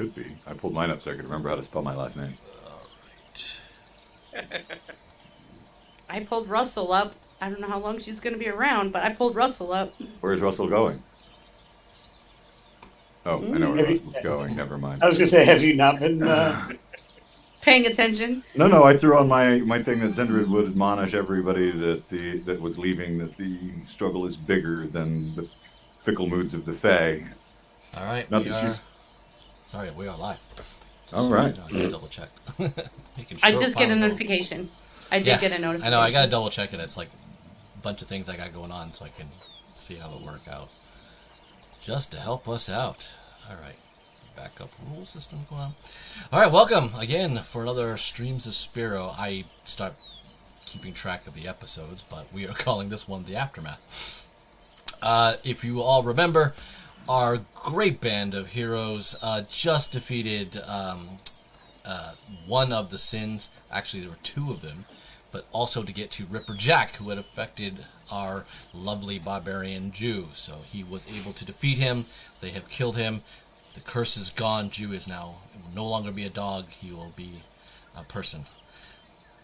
could be. I pulled mine up so I could remember how to spell my last name. Alright. I pulled Russell up. I don't know how long she's going to be around, but I pulled Russell up. Where's Russell going? Oh, I know where Russell's going. Never mind. I was going to say, have you not been... Paying attention? No, I threw on my thing that Zendrid would admonish everybody that was leaving that the struggle is bigger than the fickle moods of the Fae. Alright, Sorry, we are live. Alright. I just double checked. I just get a notification. I did get a notification. I know, I gotta double check it. It's like a bunch of things I got going on so I can see how it work out. Just to help us out. Alright. Backup rule system going on. Alright, welcome again for another Streams of Spero. I start keeping track of the episodes, but we are calling this one The Aftermath. If you all remember, our great band of heroes just defeated one of the sins. Actually, there were two of them, but also to get to Ripper Jack, who had affected our lovely barbarian Jew. So he was able to defeat him. They have killed him. The curse is gone. Jew is now no longer be a dog. He will be a person.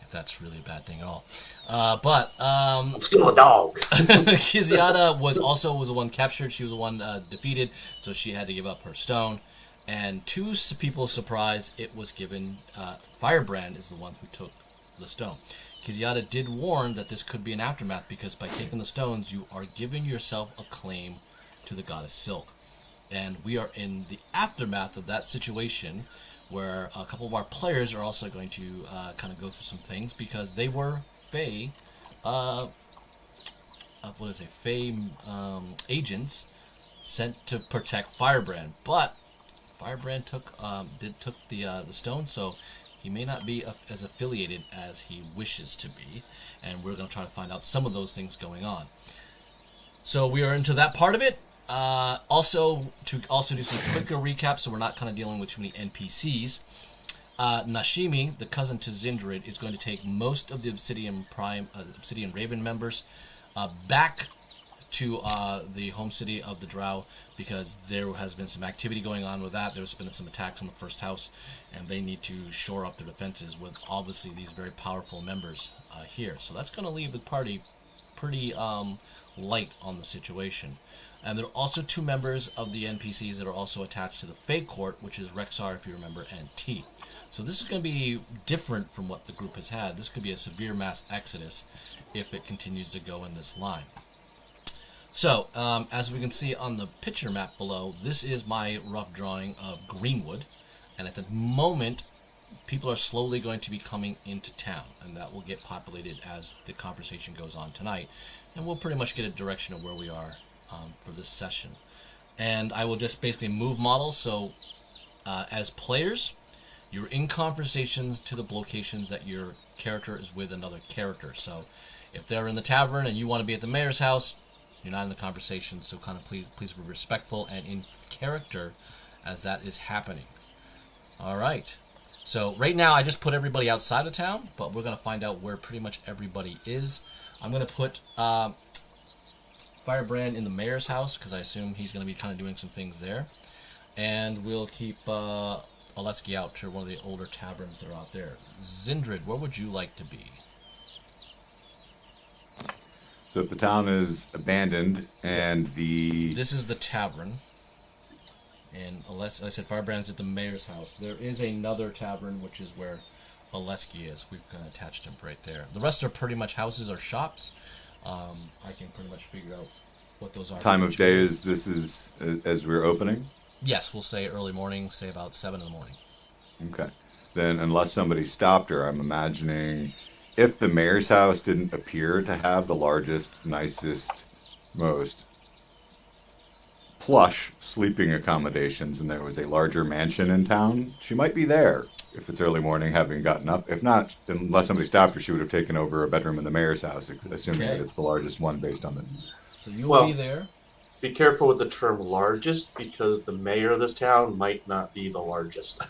If that's really a bad thing at all. I'm still a dog. Kiziata was the one captured. She was the one defeated, so she had to give up her stone. And to people's surprise, it was given. Firebrand is the one who took the stone. Kiziata did warn that this could be an aftermath because by taking the stones, you are giving yourself a claim to the goddess Silk. And we are in the aftermath of that situation where a couple of our players are also going to kind of go through some things because they were Fae, agents sent to protect Firebrand. But Firebrand took the stone, so he may not be as affiliated as he wishes to be. And we're going to try to find out some of those things going on. So we are into that part of it. Also do some quicker recaps, so we're not kind of dealing with too many NPCs. Nashimi, the cousin to Zindrid, is going to take most of the Obsidian Raven members back to the home city of the Drow because there has been some activity going on with that. There's been some attacks on the first house, and they need to shore up their defenses with obviously these very powerful members here. So that's going to leave the party pretty light on the situation. And there are also two members of the NPCs that are also attached to the Fae Court, which is Rexar, if you remember, and T. So this is going to be different from what the group has had. This could be a severe mass exodus if it continues to go in this line. So, as we can see on the picture map below, this is my rough drawing of Greenwood. And at the moment, people are slowly going to be coming into town, and that will get populated as the conversation goes on tonight. And we'll pretty much get a direction of where we are for this session. And I will just basically move models, so as players, you're in conversations to the locations that your character is with another character. So if they're in the tavern and you want to be at the mayor's house, you're not in the conversation, so kind of please be respectful and in character as that is happening. Alright, so right now I just put everybody outside of town, but we're going to find out where pretty much everybody is. I'm going to put Firebrand in the mayor's house, because I assume he's going to be kind of doing some things there. And we'll keep Oleski out to one of the older taverns that are out there. Zindrid, where would you like to be? So if the town is abandoned and This is the tavern. And unless I said Firebrand's at the mayor's house, there is another tavern, which is where Oleski is. We've kind of attached him right there. The rest are pretty much houses or shops. I can pretty much figure out what those are. Time of day is as we're opening? Yes, we'll say early morning, say about 7 in the morning. Okay. Then unless somebody stopped her, I'm imagining if the mayor's house didn't appear to have the largest, nicest, most plush sleeping accommodations and there was a larger mansion in town, she might be there if it's early morning having gotten up. If not, unless somebody stopped her, she would have taken over a bedroom in the mayor's house, assuming that it's the largest one based on the... So you will be there? Be careful with the term largest, because the mayor of this town might not be the largest.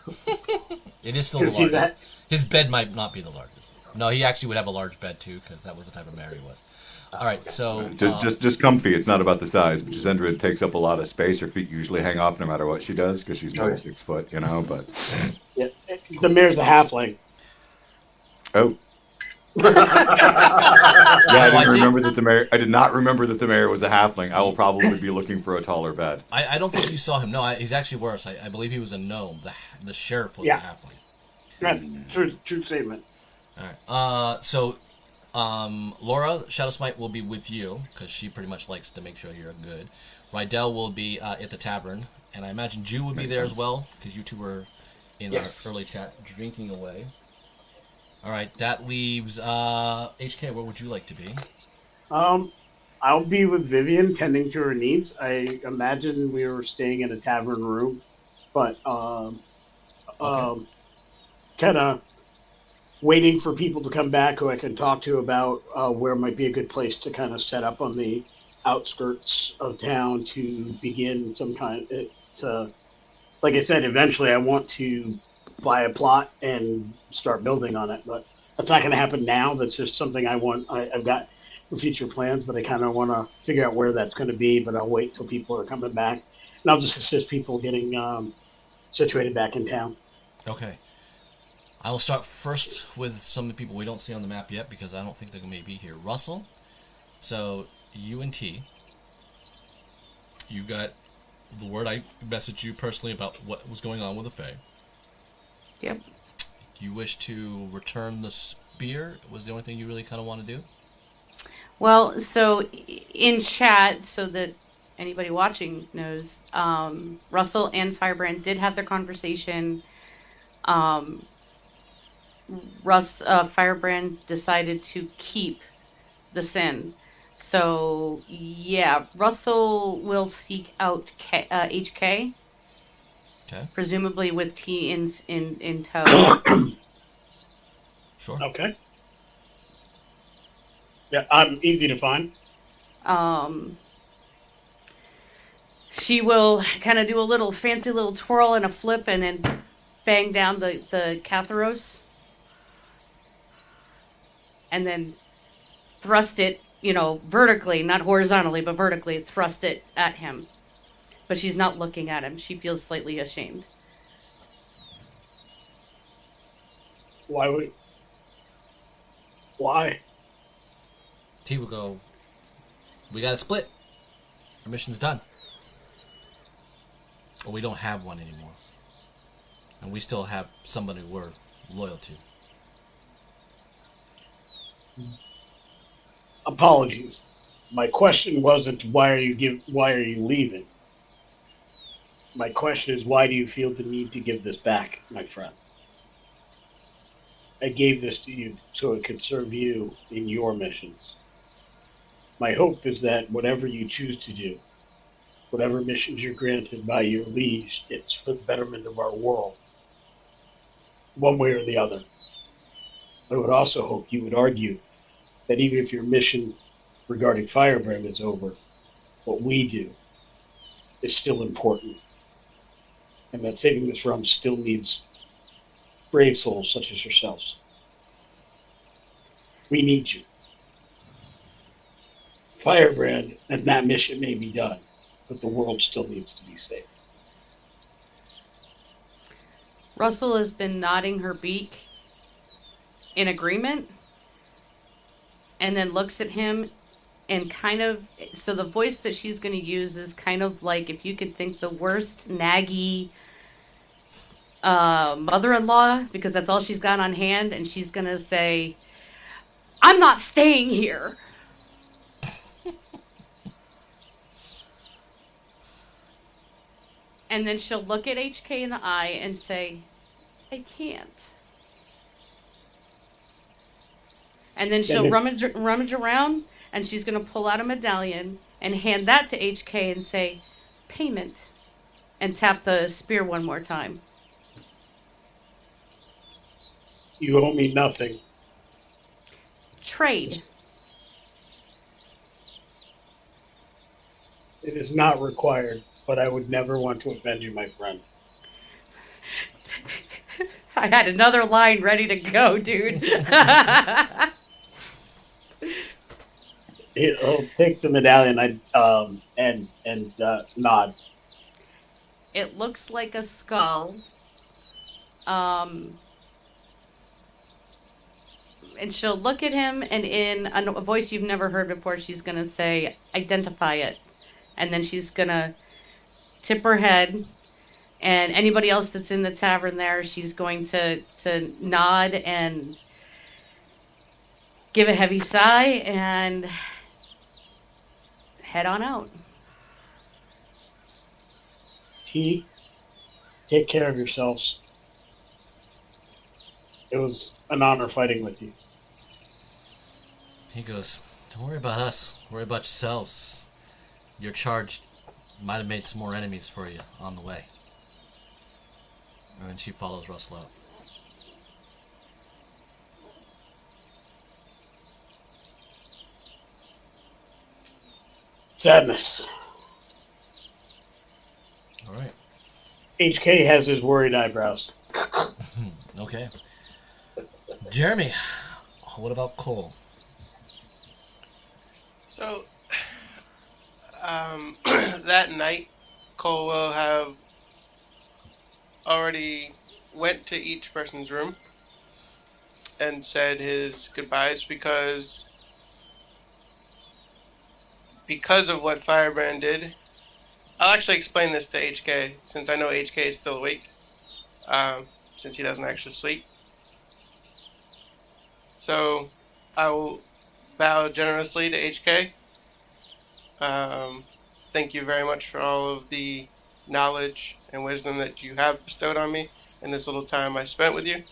It is still the largest. His bed might not be the largest. No, he actually would have a large bed too, because that was the type of mayor he was. All right, so Just comfy. It's not about the size, but Gisendra takes up a lot of space. Her feet usually hang off no matter what she does because she's more than 6 foot, you know. But Yeah, the mare's a halfling. oh, Yeah. I didn't remember that the mayor. I did not remember that the mayor was a halfling. I will probably be looking for a taller bed. I don't think you saw him. No, he's actually worse. I believe he was a gnome. The sheriff was a halfling. That's true statement. All right. So, Laura, Shadow Smite will be with you because she pretty much likes to make sure you're good. Rydell will be at the tavern, and I imagine Jew would be there as well because you two were in our early chat drinking away. All right, that leaves HK. Where would you like to be? I'll be with Vivian tending to her needs. I imagine we were staying in a tavern room, but kind of waiting for people to come back who I can talk to about where might be a good place to kind of set up on the outskirts of town to begin some kind. Like I said, eventually I want to buy a plot and start building on it, but that's not going to happen now. That's just something I want. I've got future plans, but I kind of want to figure out where that's going to be. But I'll wait till people are coming back, and I'll just assist people getting situated back in town. Okay. I will start first with some of the people we don't see on the map yet because I don't think they're going to be here. Russell, so you and T, you got the word I messaged you personally about what was going on with the Fae. Yep. You wish to return the spear? Was the only thing you really kind of want to do? Well, so in chat, so that anybody watching knows, Russell and Firebrand did have their conversation. Firebrand decided to keep the sin. So, yeah, Russell will seek out HK. Okay. Presumably with T in tow. Sure. Okay. Yeah, I'm easy to find. She will kind of do a little fancy little twirl and a flip and then bang down the Catharos. And then thrust it, vertically, not horizontally, but vertically, thrust it at him. But she's not looking at him. She feels slightly ashamed. Why? T will go, we got to split. Our mission's done. Or we don't have one anymore. And we still have somebody we're loyal to. Apologies. My question wasn't why are you leaving? My question is why do you feel the need to give this back, my friend? I gave this to you so it could serve you in your missions. My hope is that whatever you choose to do, whatever missions you're granted by your liege, it's for the betterment of our world, one way or the other. I would also hope you would argue that even if your mission regarding Firebrand is over, what we do is still important. And that saving this realm still needs brave souls such as yourselves. We need you. Firebrand and that mission may be done, but the world still needs to be saved. Russell has been nodding her beak in agreement and then looks at him and so the voice that she's going to use is kind of like if you could think the worst naggy mother-in-law, because that's all she's got on hand, and she's going to say, I'm not staying here. And then she'll look at HK in the eye and say, I can't. And then she'll rummage around, and she's going to pull out a medallion and hand that to HK and say, payment, and tap the spear one more time. You owe me nothing. Trade. It is not required, but I would never want to offend you, my friend. I had another line ready to go, dude. He'll take the medallion and nod. It looks like a skull. And she'll look at him, and in a voice you've never heard before, she's going to say, "Identify it." And then she's going to tip her head, and anybody else that's in the tavern there, she's going to nod and give a heavy sigh and head on out. T, take care of yourselves. It was an honor fighting with you. He goes, "Don't worry about us. Worry about yourselves. Your charge might have made some more enemies for you on the way." And then she follows Russell out. Sadness. All right. HK has his worried eyebrows. Okay. Jeremy, what about Cole? So, that night, Cole will have already went to each person's room and said his goodbyes because of what Firebrand did. I'll actually explain this to HK, since I know HK is still awake, since he doesn't actually sleep. So, I will bow generously to HK. Thank you very much for all of the knowledge and wisdom that you have bestowed on me in this little time I spent with you.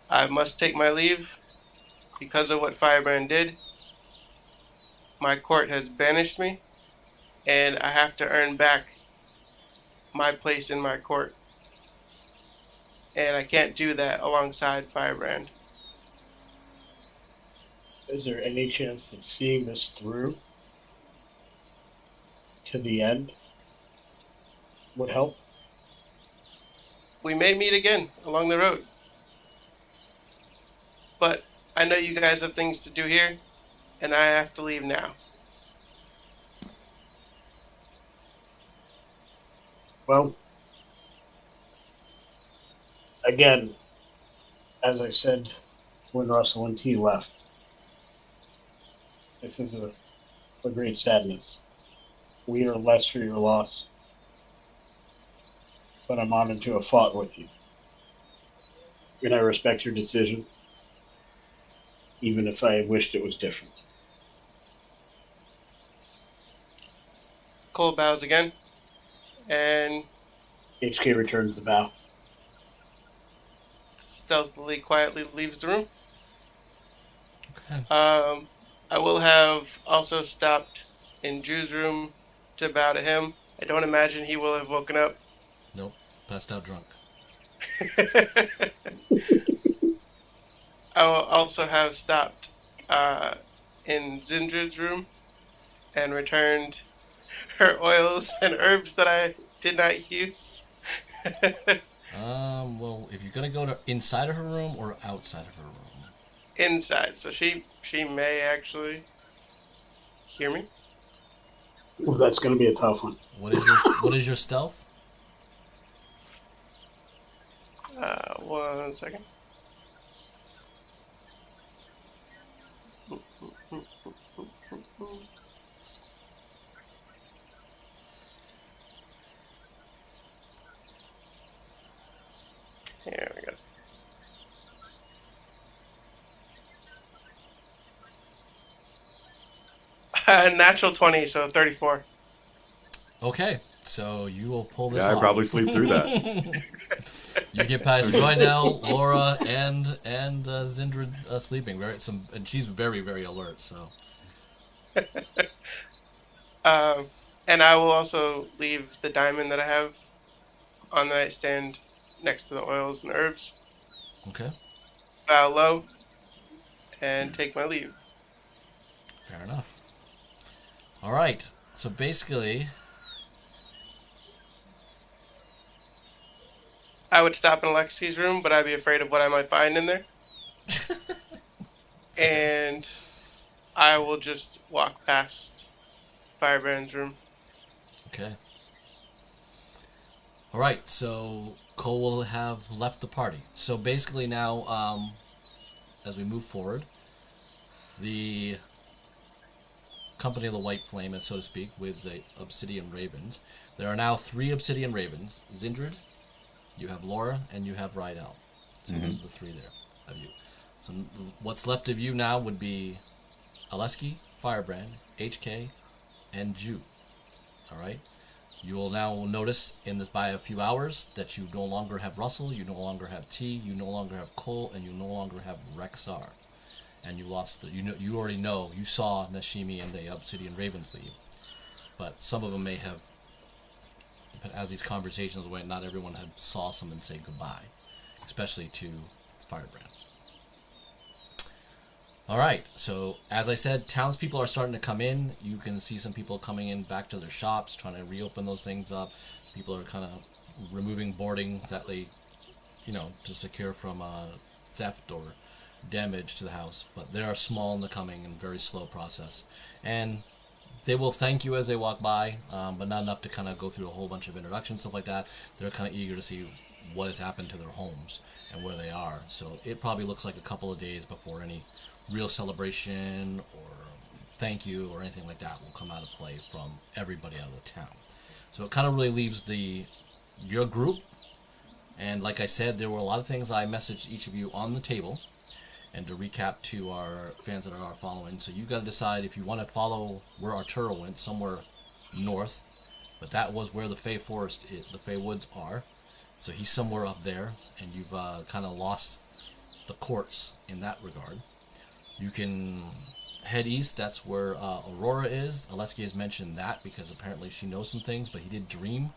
I must take my leave because of what Firebrand did. My court has banished me, and I have to earn back my place in my court. And I can't do that alongside Firebrand. Is there any chance that seeing this through to the end would help? We may meet again along the road. But I know you guys have things to do here, and I have to leave now. Well, again, as I said when Russell and T left, this is a great sadness. We are less for your loss, but I'm honored to have fought with you. And I respect your decision, even if I wished it was different. Cole bows again, and HK returns the bow. stealthily, quietly leaves the room. Okay. I will have also stopped in Drew's room to bow to him. I don't imagine he will have woken up. Nope. Passed out drunk. I will also have stopped in Zindrid's room and returned her oils and herbs that I did not use. Well, if you're gonna go to inside of her room or outside of her room? Inside, so she may actually hear me. Well, that's going to be a tough one. What is your stealth? 1 second. Here we go. Natural 20, so 34. Okay, so you will pull this Yeah, off. I probably sleep through that. You get past Rydell, Laura, and Zindrid sleeping. And she's very, very alert. So. And I will also leave the diamond that I have on the nightstand next to the oils and herbs. Okay. Bow low and take my leave. Fair enough. All right. So basically, I would stop in Alexi's room, but I'd be afraid of what I might find in there. And I will just walk past Firebrand's room. Okay. All right, so Cole will have left the party. So basically now, as we move forward, the Company of the White Flame, so to speak, with the Obsidian Ravens. There are now 3 Obsidian Ravens. Zindred, you have Laura, and you have Rydell. So those are the 3 there of you. So what's left of you now would be Aleski, Firebrand, HK, and Ju. All right? You will now notice by a few hours that you no longer have Russell, you no longer have T, you no longer have Cole, and you no longer have Rexar. And you lost you already know, you saw Nashimi and the Obsidian Ravens leave. But some of them may have, as these conversations went, not everyone had saw someone say goodbye, especially to Firebrand. Alright, so as I said, townspeople are starting to come in. You can see some people coming in back to their shops, trying to reopen those things up. People are kind of removing boarding that they, to secure from theft or damage to the house. But they are small in the coming and very slow process. And they will thank you as they walk by, but not enough to kind of go through a whole bunch of introductions, stuff like that. They're kind of eager to see what has happened to their homes and where they are. So it probably looks like a couple of days before any real celebration or thank you or anything like that will come out of play from everybody out of the town. So it kind of really leaves your group. And like I said, there were a lot of things I messaged each of you on the table. And to recap to our fans that are following, so you got to decide if you want to follow where Arturo went, somewhere north, but that was where the Fey Forest the Fey Woods are. So he's somewhere up there, and you've kind of lost the courts in that regard. You can head east. That's where Aurora is. Aleski has mentioned that because apparently she knows some things, but he did dream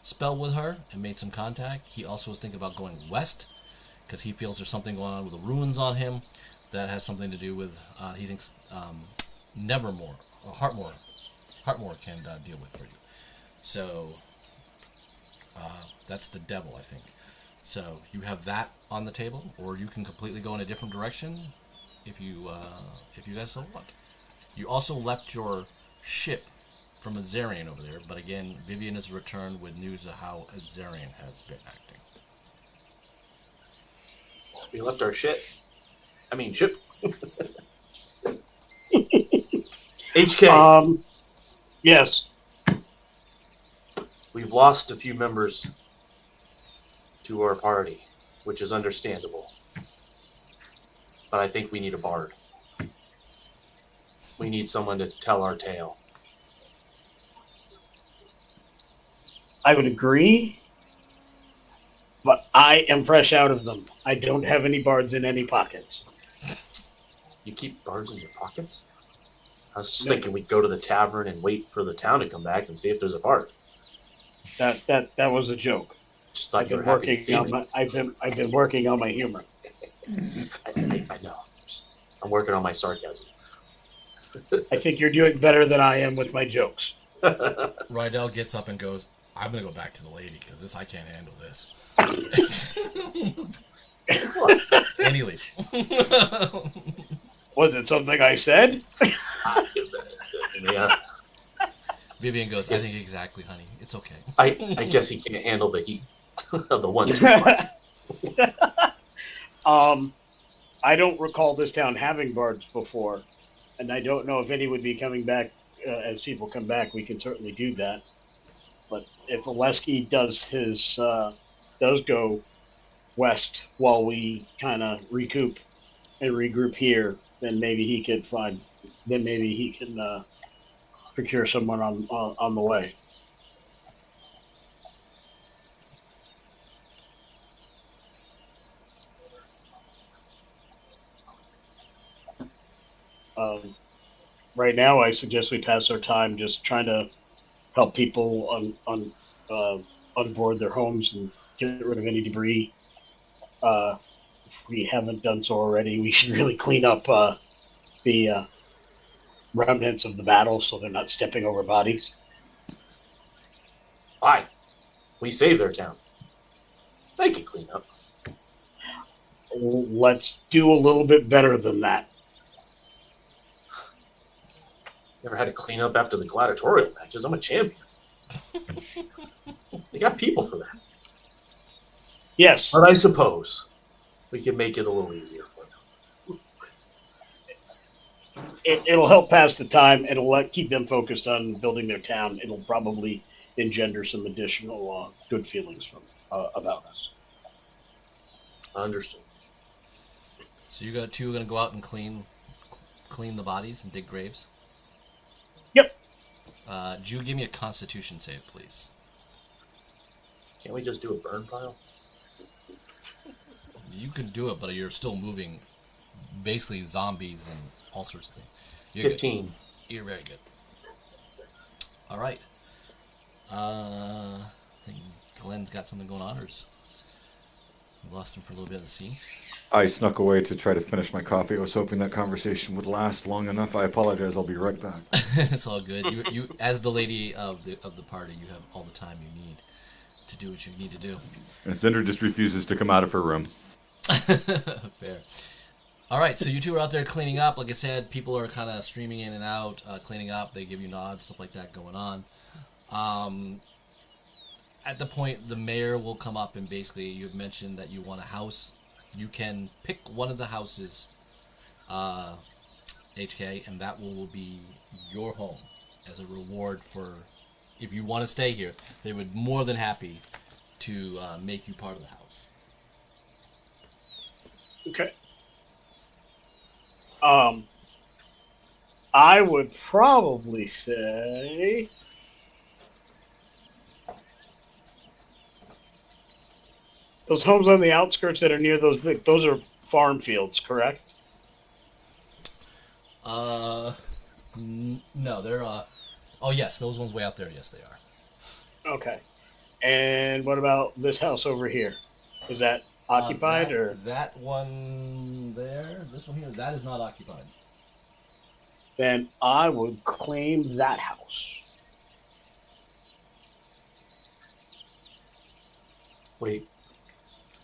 spell with her and made some contact. He also was thinking about going west because he feels there's something going on with the ruins on him that has something to do with, he thinks Nevermore, or Heartmore can deal with for you. So that's the devil, I think. So you have that on the table, or you can completely go in a different direction if you guys so want. You also left your ship from Azarian over there, but again, Vivian has returned with news of how Azarian has been acting. We left our ship. HK. Yes. We've lost a few members to our party, which is understandable. But I think we need a bard. We need someone to tell our tale. I would agree, but I am fresh out of them. I don't have any bards in any pockets. You keep bards in your pockets? I was just thinking we'd go to the tavern and wait for the town to come back and see if there's a bard. That was a joke. Just thought I've you been were happy to working see on me. my I've been working on my humor. I know. I'm working on my sarcasm. I think you're doing better than I am with my jokes. Rydell gets up and goes, I'm going to go back to the lady because I can't handle this. And he leaves. Was it something I said? Yeah. Vivian goes, I think exactly, honey. It's okay. I guess he can't handle the heat of the 1-2 part. I don't recall this town having bards before, and I don't know if any would be coming back. As people come back, we can certainly do that. But if Aleski does go west while we kind of recoup and regroup here, then maybe he can procure someone on the way. Right now, I suggest we pass our time just trying to help people onboard their homes and get rid of any debris. If we haven't done so already, we should really clean up the remnants of the battle so they're not stepping over bodies. Aye. We saved their town. They can clean up. Let's do a little bit better than that. Never had to clean up after the gladiatorial matches. I'm a champion. They got people for that. Yes. But I suppose we can make it a little easier for them. It'll help pass the time. It'll keep them focused on building their town. It'll probably engender some additional good feelings from about us. Understood. So you got two going to go out and clean the bodies and dig graves? Yep. Do you give me a Constitution save, please? Can't we just do a burn pile? You can do it, but you're still moving basically zombies and all sorts of things. You're 15. Good. You're very good. All right. I think Glenn's got something going on, or we lost him for a little bit of the scene. I snuck away to try to finish my coffee. I was hoping that conversation would last long enough. I apologize. I'll be right back. It's all good. You, as the lady of the party, you have all the time you need to do what you need to do. And Cinder just refuses to come out of her room. Fair. All right, so you two are out there cleaning up. Like I said, people are kind of streaming in and out, cleaning up. They give you nods, stuff like that going on. At the point, the mayor will come up and basically, you had mentioned that you want a house. You can pick one of the houses, HK, and that will be your home as a reward for, if you want to stay here, they would more than happy to make you part of the house. Okay. I would probably say those homes on the outskirts that are near those are farm fields, correct? No, they're oh yes, those ones way out there, yes they are. Okay. And what about this house over here? Is that occupied or that one there? This one here, that is not occupied. then I would claim that house. Wait,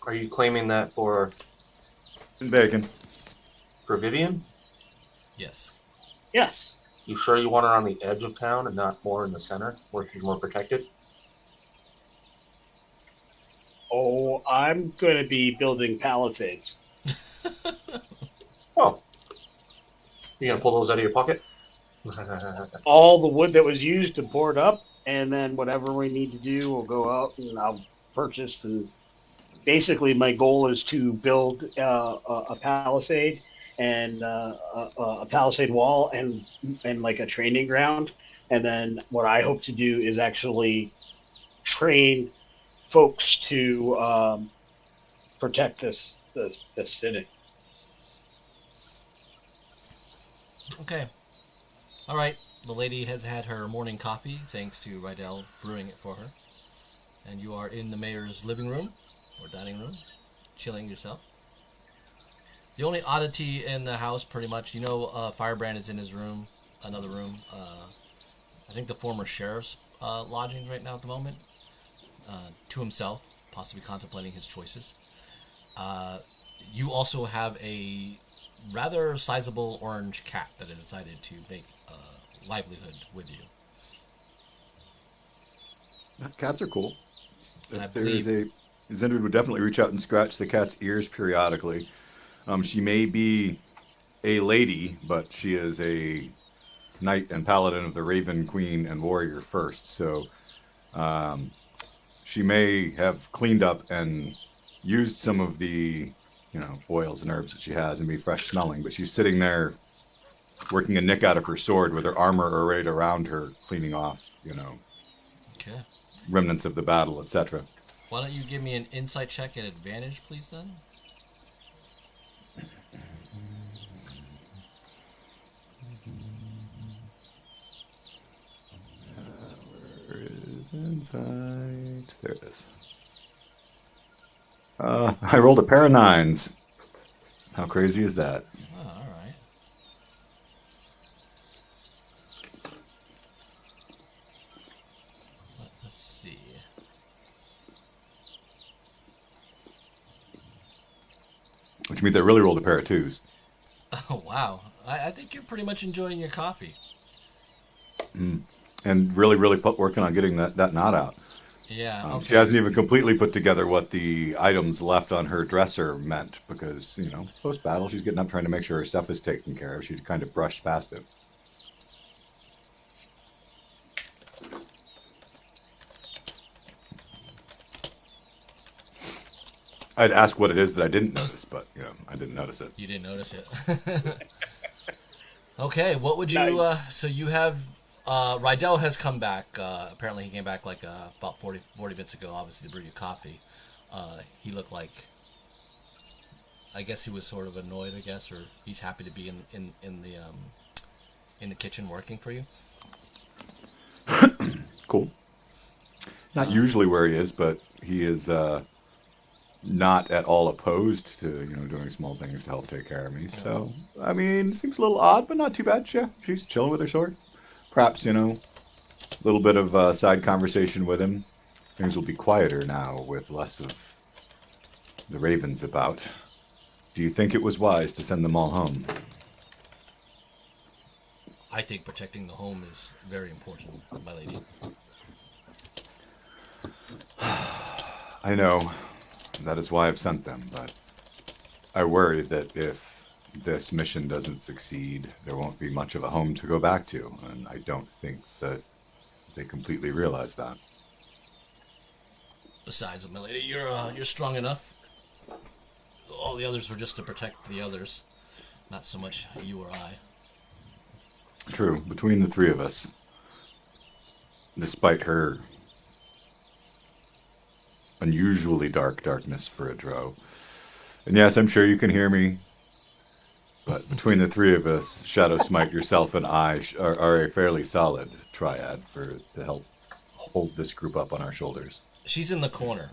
are you claiming that for Bacon. Vivian? Yes. Yes. You sure you want her on the edge of town and not more in the center, where she's more protected? Oh, I'm going to be building palisades. Oh. You gonna pull those out of your pocket? All the wood that was used to board up, and then whatever we need to do, we'll go out and I'll purchase. And basically, my goal is to build a palisade and a palisade wall and like a training ground. And then what I hope to do is actually train folks to protect this city. Okay. All right. The lady has had her morning coffee, thanks to Rydell brewing it for her. And you are in the mayor's living room, or dining room, chilling yourself. The only oddity in the house, pretty much, Firebrand is in his room, another room. I think the former sheriff's lodgings right now at the moment, to himself, possibly contemplating his choices. You also have a rather sizable orange cat that has decided to make a livelihood with you. Cats are cool. And I If there is a believe- Zendrid would definitely reach out and scratch the cat's ears periodically. She may be a lady, but she is a knight and paladin of the Raven Queen and warrior first. So she may have cleaned up and used some of the oils and herbs that she has and be fresh smelling, but she's sitting there working a nick out of her sword with her armor arrayed around her, cleaning off, Okay. remnants of the battle, etc. Why don't you give me an insight check at advantage, please, then? Where is insight? There it is. I rolled a pair of 9s. How crazy is that? Oh, all right. Let's see. Which means I really rolled a pair of 2s. Oh, wow. I think you're pretty much enjoying your coffee. And really, really working on getting that knot out. Yeah. Okay. She hasn't even completely put together what the items left on her dresser meant because, post-battle, she's getting up trying to make sure her stuff is taken care of. She kind of brushed past it. I'd ask what it is that I didn't notice, but, I didn't notice it. You didn't notice it. Okay, what would you... so you have... Rydell has come back. Apparently he came back like about 40 minutes ago, obviously, to brew you coffee. He looked like... I guess he was sort of annoyed, or he's happy to be in the kitchen working for you. Cool. Not usually where he is, but he is not at all opposed to, doing small things to help take care of me. So, I mean, seems a little odd, but not too bad. Yeah, she's chilling with her sword. Perhaps, a little bit of side conversation with him. Things will be quieter now with less of the ravens about. Do you think it was wise to send them all home? I think protecting the home is very important, my lady. I know. That is why I've sent them, but I worry that if this mission doesn't succeed, there won't be much of a home to go back to, and I don't think that they completely realize that. Besides, my lady, you're strong enough. All the others were just to protect the others, not so much you or I. True, between the three of us, despite her unusually darkness for a drow. And yes, I'm sure you can hear me. But between the three of us, Shadow Smite, yourself, and I are a fairly solid triad to help hold this group up on our shoulders. She's in the corner,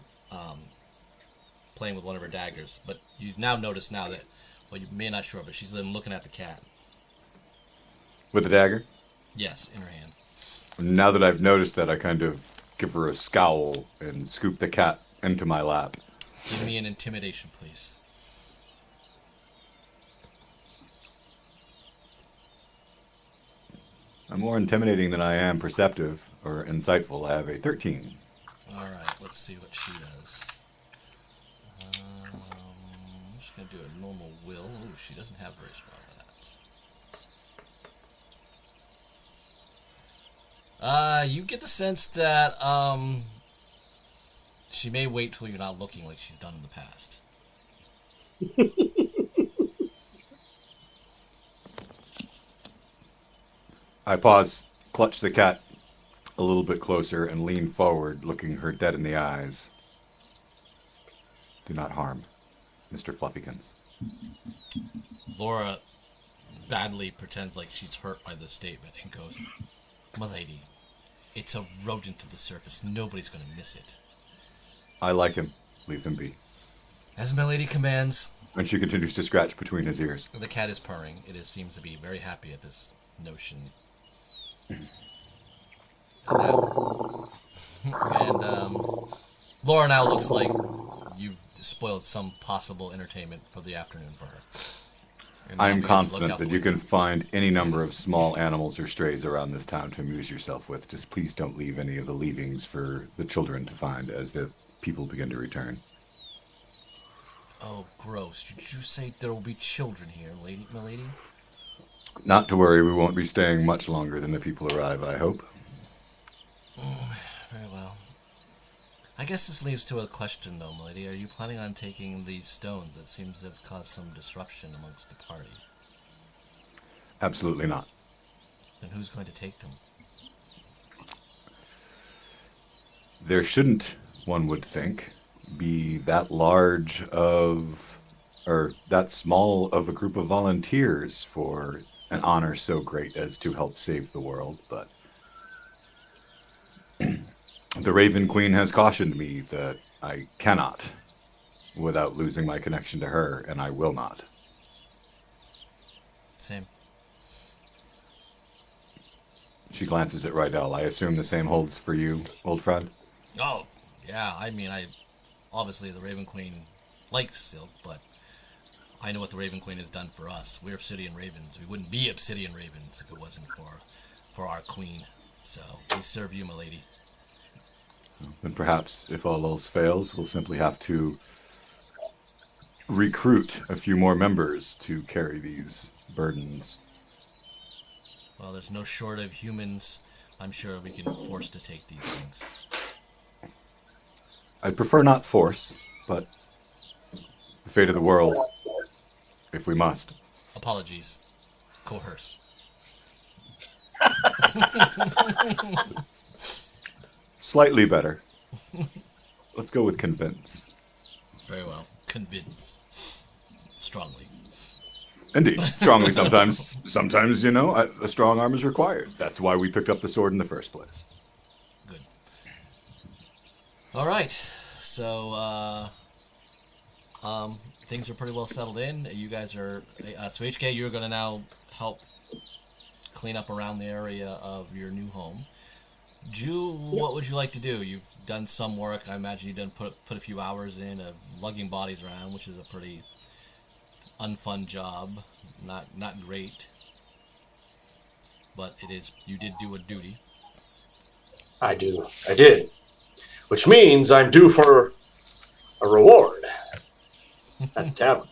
playing with one of her daggers. But you now notice that, well, you may not sure, but she's then looking at the cat. With the dagger? Yes, in her hand. Now that I've noticed that, I kind of give her a scowl and scoop the cat into my lap. Give me an intimidation, please. I'm more intimidating than I am perceptive or insightful. I have a 13. Alright, let's see what she does. I'm just going to do a normal will. Ooh, she doesn't have very strong for that. You get the sense that she may wait till you're not looking like she's done in the past. I pause, clutch the cat a little bit closer, and lean forward, looking her dead in the eyes. Do not harm Mr. Fluffykins. Laura badly pretends like she's hurt by this statement and goes, "Milady, it's a rodent of the surface. Nobody's going to miss it." I like him. Leave him be. As Milady commands. And she continues to scratch between his ears. The cat is purring. It seems to be very happy at this notion. And Laura now looks like you've spoiled some possible entertainment for the afternoon for her. I am confident that you can find any number of small animals or strays around this town to amuse yourself with. Just please don't leave any of the leavings for the children to find as the people begin to return. Oh, gross. Did you say there will be children here, milady? Not to worry, we won't be staying much longer than the people arrive, I hope. Very well. I guess this leads to a question, though, milady. Are you planning on taking these stones? It seems to have caused some disruption amongst the party. Absolutely not. Then who's going to take them? There shouldn't, one would think, be that large of, or that small of a group of volunteers for an honor so great as to help save the world, but the Raven Queen has cautioned me that I cannot without losing my connection to her, and I will not. Same. She glances at Rydell. I assume the same holds for you, old friend? Oh, yeah. I mean, obviously the Raven Queen likes Silk, but I know what the Raven Queen has done for us. We're Obsidian Ravens. We wouldn't be Obsidian Ravens if it wasn't for for our queen. So we serve you, my lady. Then perhaps, if all else fails, we'll simply have to recruit a few more members to carry these burdens. Well, there's no short of humans. I'm sure we can force to take these things. I'd prefer not force, but the fate of the world, if we must. Apologies. Coerce. Slightly better. Let's go with convince. Very well. Convince. Strongly. Indeed. Strongly sometimes. Sometimes, a strong arm is required. That's why we picked up the sword in the first place. Good. All right. So, things are pretty well settled in. You guys are... so, HK, you're going to now help clean up around the area of your new home. Jew, what would you like to do? You've done some work. I imagine you've done put a few hours in of lugging bodies around, which is a pretty unfun job. Not great, but it is. You did do a duty. I did, which means I'm due for a reward at the tavern.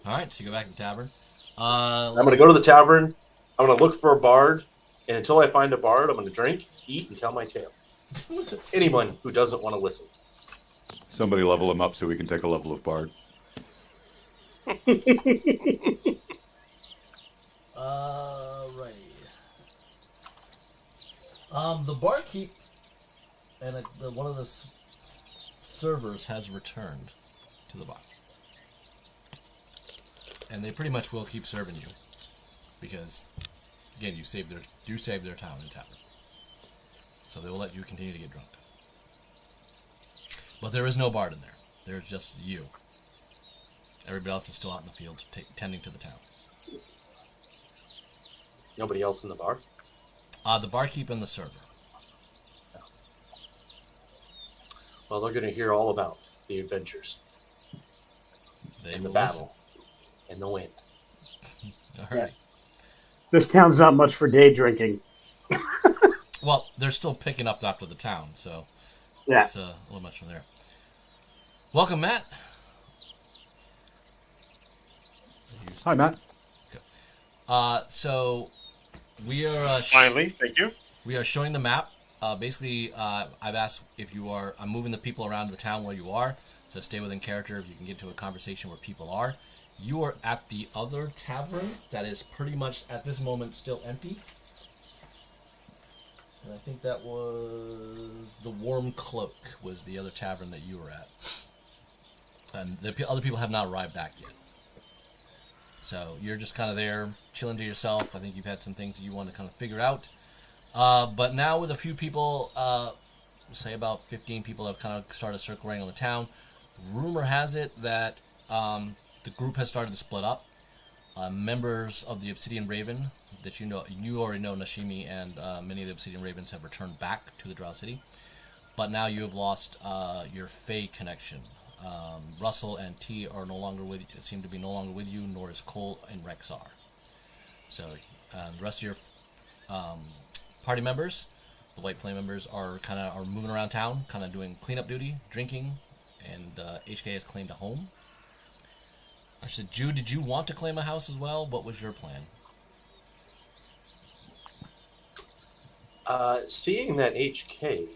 All right, so you go back to the tavern. I'm going to go to the tavern. I'm going to look for a bard, and until I find a bard, I'm going to drink, eat, and tell my tale. Anyone who doesn't want to listen. Somebody level him up so we can take a level of bard. Right. The barkeep and one of the servers has returned to the bar, and they pretty much will keep serving you because, again, you saved their town in tavern, so they will let you continue to get drunk. But there is no bard in there. There's just you. Everybody else is still out in the field tending to the town. Nobody else in the bar? The barkeep and the server. Well, they're going to hear all about the adventures. And the battle. And the wind. All right. This town's not much for day drinking. Well, they're still picking up after the town, so yeah, it's a little much from there. Welcome, Matt. Hi, Matt. Okay. So we are finally. Thank you. We are showing the map. Basically, I've asked if you are. I'm moving the people around the town where you are. So stay within character. If you can get into a conversation where people are. You are at the other tavern that is pretty much at this moment still empty. And I think that was the Warm Cloak was the other tavern that you were at. And the other people have not arrived back yet. So you're just kind of there, chilling to yourself. I think you've had some things that you want to kind of figure out. But now with a few people, say about 15 people have kind of started circling around the town. Rumor has it that the group has started to split up. Members of the Obsidian Raven, that you already know Nashimi and many of the Obsidian Ravens have returned back to the Drow City. But now you have lost your Fae connection. Russell and T are seem to be no longer with you, nor is Cole and Rexar. So the rest of your party members, the White Flame members, are moving around town, kind of doing cleanup duty, drinking, and HK has claimed a home. Actually, Jude, did you want to claim a house as well? What was your plan? Seeing that HK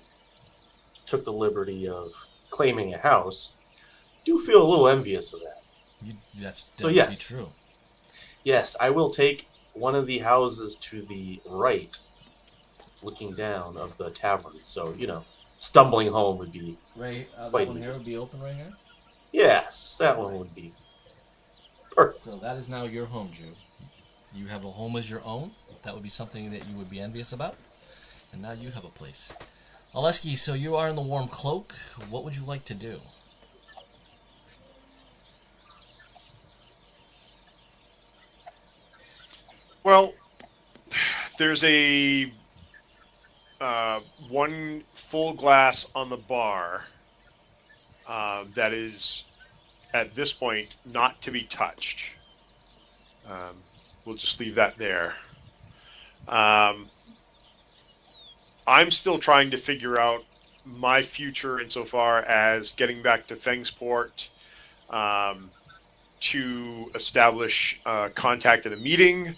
took the liberty of claiming a house, I do feel a little envious of that. That's so yes, be true. Yes, I will take one of the houses to the right, looking down of the tavern. So, stumbling home would be right. That quite one easy. Here would be open right here? Yes, that one would be perfect. So that is now your home, Drew. You have a home as your own. That would be something that you would be envious about. And now you have a place. Oleski, so you are in the Warm Cloak. What would you like to do? Well, there's a one full glass on the bar that is, at this point, not to be touched. We'll just leave that there. I'm still trying to figure out my future insofar as getting back to Fengsport to establish contact at a meeting,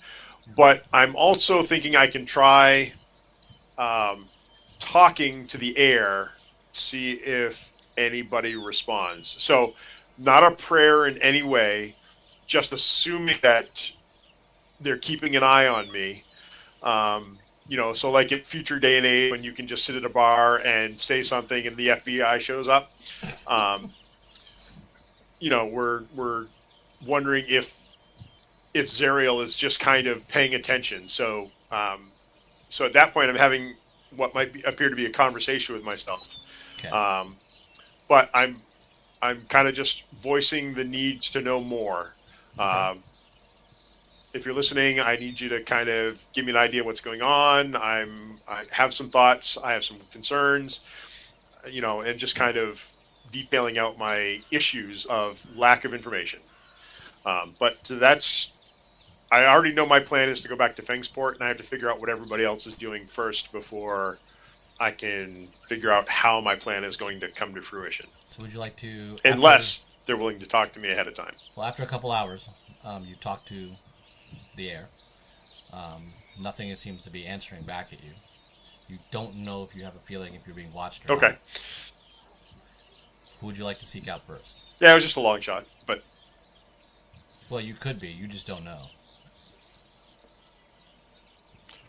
but I'm also thinking I can try talking to the air, see if anybody responds. So, not a prayer in any way, just assuming that they're keeping an eye on me. So like in future day and age, when you can just sit at a bar and say something and the FBI shows up, we're wondering if Zariel is just kind of paying attention. So at that point, I'm having what might appear to be a conversation with myself. Okay. But I'm kind of just voicing the need to know more. Okay. If you're listening, I need you to kind of give me an idea of what's going on. I have some thoughts. I have some concerns, and just kind of detailing out my issues of lack of information. But I already know my plan is to go back to Fengsport, and I have to figure out what everybody else is doing first before I can figure out how my plan is going to come to fruition. So would you like to... Unless they're willing to talk to me ahead of time. Well, after a couple hours, you talk to the air. Nothing seems to be answering back at you. You don't know if you have a feeling if you're being watched or not. Who would you like to seek out first? Yeah, it was just a long shot, but... Well, you could be. You just don't know.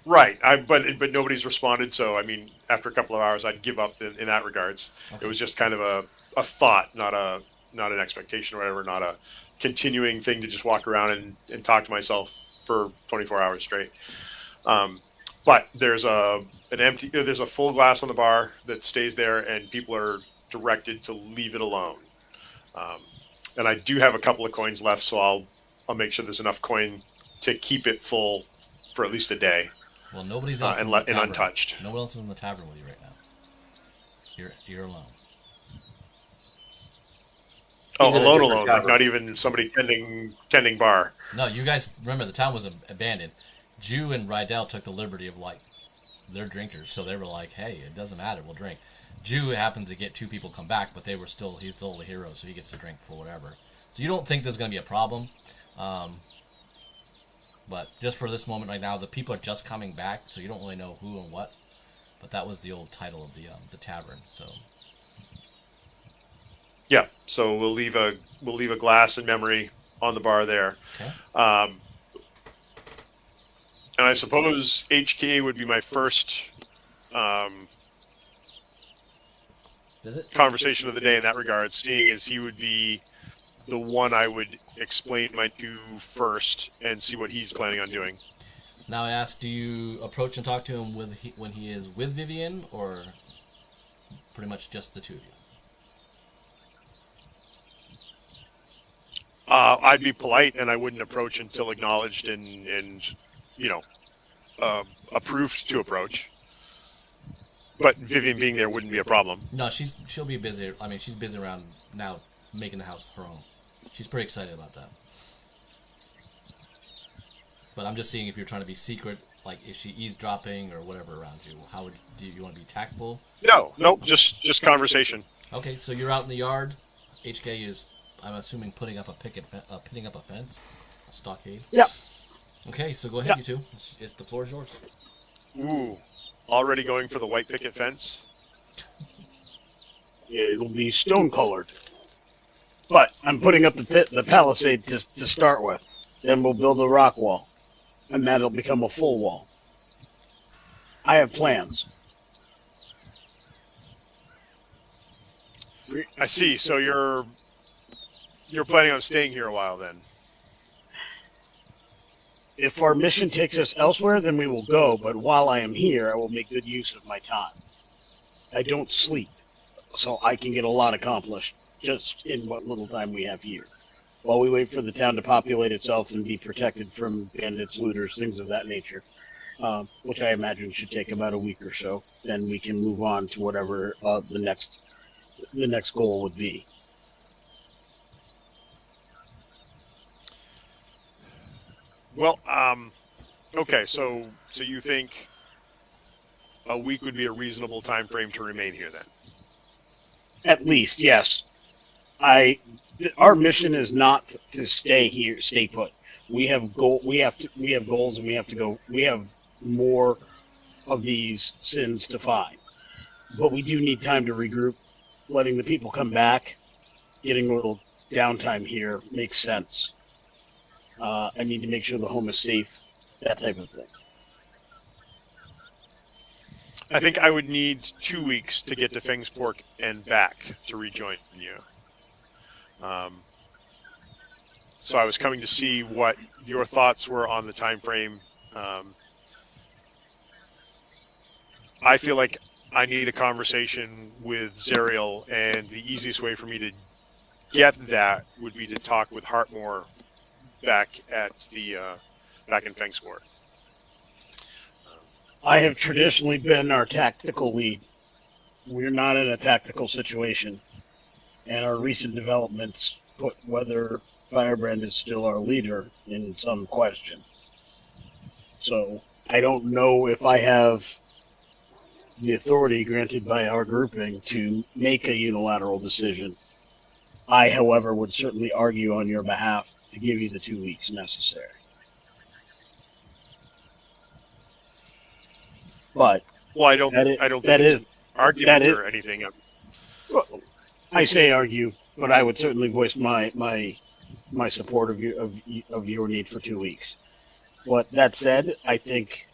Right, but nobody's responded, so, I mean, after a couple of hours, I'd give up in that regards. Okay. It was just kind of a thought, not an expectation or whatever, not a continuing thing to just walk around and talk to myself for 24 hours straight. But there's a full glass on the bar that stays there, and people are directed to leave it alone. And I do have a couple of coins left, so I'll make sure there's enough coin to keep it full for at least a day. Well, nobody's else in the tavern. And untouched. No one else is in the tavern with you right now. You're alone. He's alone. Like not even somebody tending bar. No, you guys remember the town was abandoned. Jew and Rydell took the liberty of they're drinkers, so they were like, "Hey, it doesn't matter, we'll drink." Jew happened to get 2 people come back, but he's still the hero, so he gets to drink for whatever. So you don't think there's going to be a problem, but just for this moment right now, the people are just coming back, so you don't really know who and what. But that was the old title of the tavern, so. Yeah, so we'll leave a glass in memory on the bar there. Okay. And I suppose HK would be my first conversation of the day in that regard, seeing as he would be the one I would explain my to first and see what he's planning on doing. Now I ask, do you approach and talk to him when he is with Vivian, or pretty much just the 2 of you? I'd be polite, and I wouldn't approach until acknowledged and approved to approach. But Vivian being there wouldn't be a problem. No, she'll be busy. I mean, she's busy around now making the house her own. She's pretty excited about that. But I'm just seeing if you're trying to be secret, like is she eavesdropping or whatever around you? Do you want to be tactful? No, just conversation. Okay, so you're out in the yard. HK is, I'm assuming, putting up a fence, a stockade. Yep. Okay, so go ahead, you two. It's the floor is yours. Ooh, already going for the white picket fence? It'll be stone colored. But I'm putting up the palisade to start with. Then we'll build a rock wall. And that'll become a full wall. I have plans. I see. So you're planning on staying here a while then? If our mission takes us elsewhere, then we will go. But while I am here, I will make good use of my time. I don't sleep, so I can get a lot accomplished just in what little time we have here. While we wait for the town to populate itself and be protected from bandits, looters, things of that nature, which I imagine should take about a week or so, then we can move on to whatever the next goal would be. Well, Okay, so you think a week would be a reasonable time frame to remain here then? At least, yes. Our mission is not to stay here, stay put. We have goals, and we have to go. We have more of these sins to find, but we do need time to regroup. Letting the people come back, getting a little downtime here makes sense. I need to make sure the home is safe, that type of thing. I think I would need 2 weeks to get to Fingsport and back to rejoin you. So I was coming to see what your thoughts were on the time frame. I feel like I need a conversation with Zerial, and the easiest way for me to get that would be to talk with Hartmore back in Fingsport. I have traditionally been our tactical lead. We're not in a tactical situation, and our recent developments put whether Firebrand is still our leader in some question. So I don't know if I have the authority granted by our grouping to make a unilateral decision. I, however, would certainly argue on your behalf to give you the 2 weeks necessary. But well, I don't think it's an argument or anything. Well, I say argue, but I would certainly voice my support of your need for 2 weeks. But that said, I think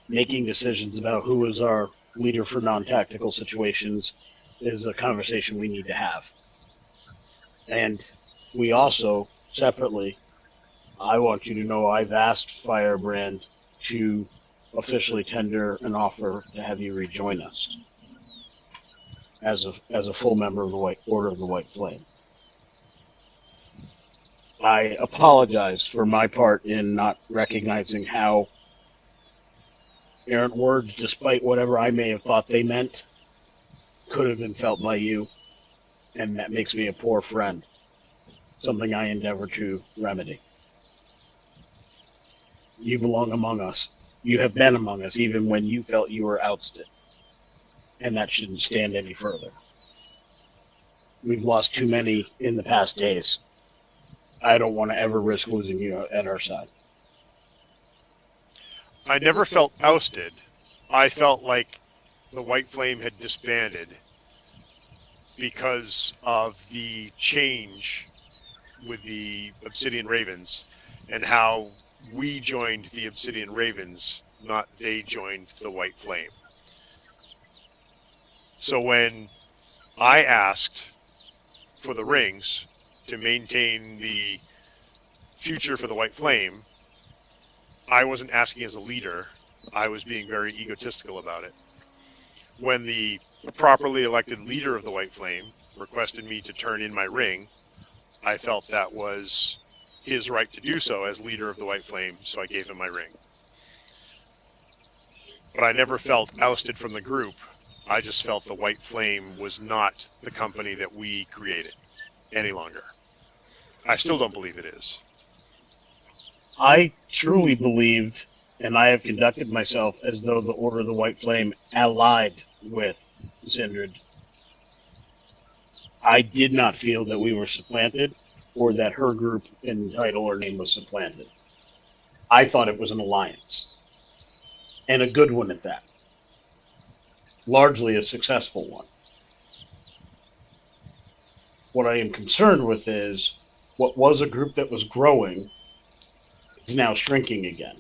making decisions about who is our leader for non-tactical situations is a conversation we need to have. And we also, separately, I want you to know I've asked Firebrand to officially tender an offer to have you rejoin us as a full member of the White Order of the White Flame. I apologize for my part in not recognizing how errant words, despite whatever I may have thought they meant, could have been felt by you, and that makes me a poor friend, something I endeavor to remedy. You belong among us. You have been among us even when you felt you were ousted, and that shouldn't stand any further. We've lost too many in the past days. I don't want to ever risk losing you at our side. I never felt ousted. I felt like the White Flame had disbanded because of the change with the Obsidian Ravens and how we joined the Obsidian Ravens, not they joined the White Flame. So when I asked for the rings to maintain the future for the White Flame, I wasn't asking as a leader. I was being very egotistical about it. When the properly elected leader of the White Flame requested me to turn in my ring, I felt that was his right to do so as leader of the White Flame, so I gave him my ring. But I never felt ousted from the group. I just felt the White Flame was not the company that we created any longer. I still don't believe it is. I truly believed, and I have conducted myself as though the Order of the White Flame allied with Zindred. I did not feel that we were supplanted or that her group and title or name was supplanted. I thought it was an alliance, and a good one at that. Largely a successful one. What I am concerned with is what was a group that was growing is now shrinking again.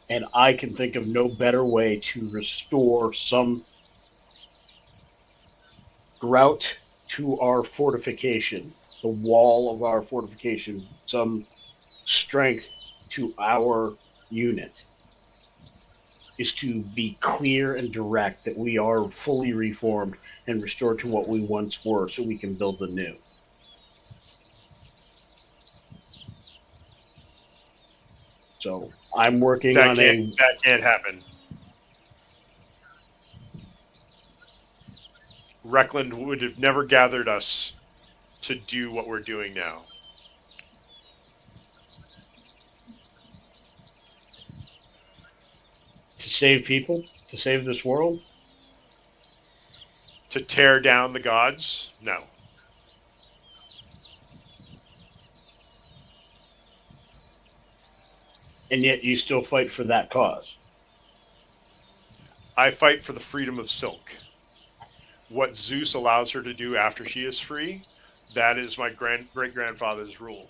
And I can think of no better way to restore some grout to our fortification, the wall of our fortification, some strength to our unit, is to be clear and direct that we are fully reformed and restored to what we once were so we can build the new. So I'm working on that can't happen. Reckland would have never gathered us to do what we're doing now. save people? To save this world? To tear down the gods? No. And yet you still fight for that cause. I fight for the freedom of Silk. What Zeus allows her to do after she is free, that is my great-grandfather's rule.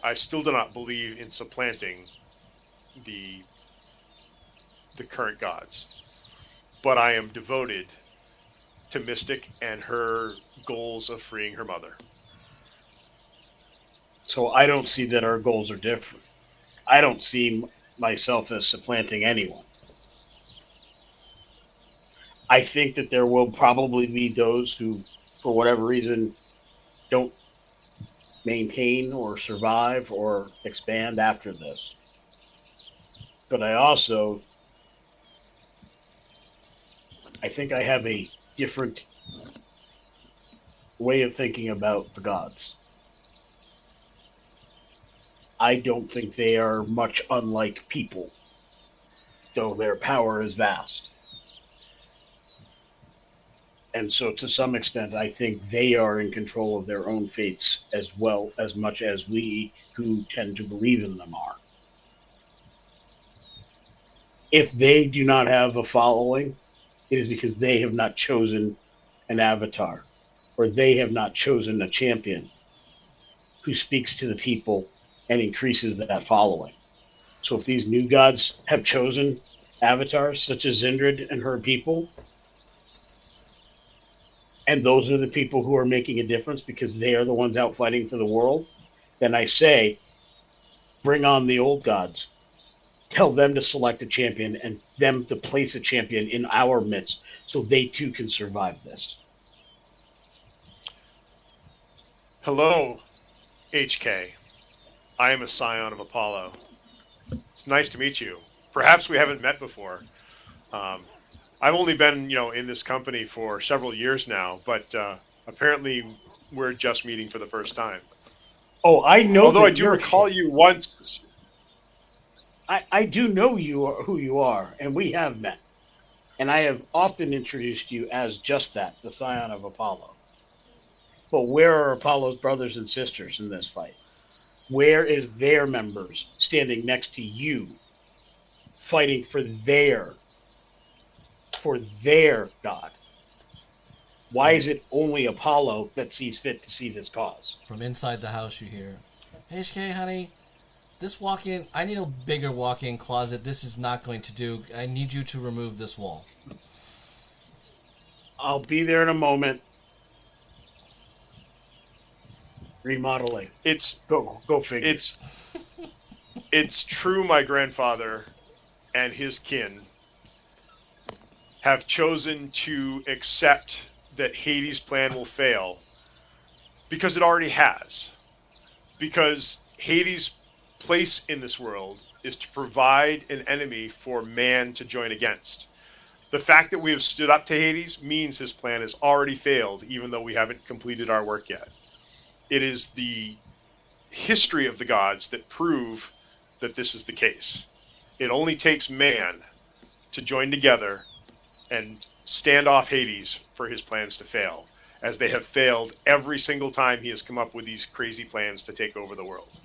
I still do not believe in supplanting the current gods. But I am devoted to Mystic and her goals of freeing her mother. So I don't see that our goals are different. I don't see myself as supplanting anyone. I think that there will probably be those who, for whatever reason, don't maintain or survive or expand after this. But I think I have a different way of thinking about the gods. I don't think they are much unlike people, though their power is vast. And so to some extent, I think they are in control of their own fates as well as much as we who tend to believe in them are. If they do not have a following, it is because they have not chosen an avatar, or they have not chosen a champion who speaks to the people and increases that following. So if these new gods have chosen avatars such as Zindred and her people, and those are the people who are making a difference because they are the ones out fighting for the world, then I say, bring on the old gods. Tell them to select a champion and them to place a champion in our midst so they too can survive this. Hello, HK. I am a Scion of Apollo. It's nice to meet you. Perhaps we haven't met before. I've only been, in this company for several years now, but apparently we're just meeting for the first time. Oh, I know. Although I do recall you once. I do know who you are, and we have met. And I have often introduced you as just that, the Scion of Apollo. But where are Apollo's brothers and sisters in this fight? Where is their members standing next to you, fighting for their god? Why is it only Apollo that sees fit to see this cause? From inside the house you hear, HK, honey, this walk-in, I need a bigger walk-in closet. This is not going to do. I need you to remove this wall. I'll be there in a moment. Remodeling. Go figure. It's true my grandfather and his kin have chosen to accept that Hades' plan will fail because it already has. Because Hades' place in this world is to provide an enemy for man to join against. The fact that we have stood up to Hades means his plan has already failed, even though we haven't completed our work yet. It is the history of the gods that prove that this is the case. It only takes man to join together and stand off Hades for his plans to fail, as they have failed every single time he has come up with these crazy plans to take over the world.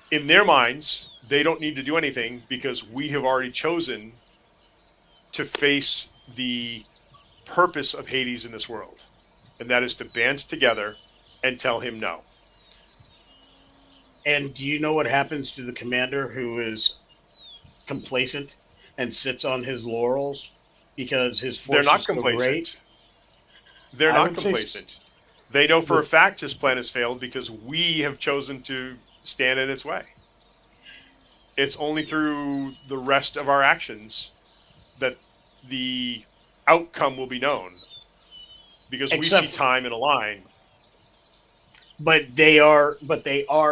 In their minds, they don't need to do anything because we have already chosen to face the purpose of Hades in this world, and that is to band together and tell him no. And do you know what happens to the commander who is complacent and sits on his laurels because his force They're not is so complacent. great? They're not complacent. They know for a fact his plan has failed because we have chosen to stand in its way. It's only through the rest of our actions that the outcome will be known. Because we see time in a line. But they are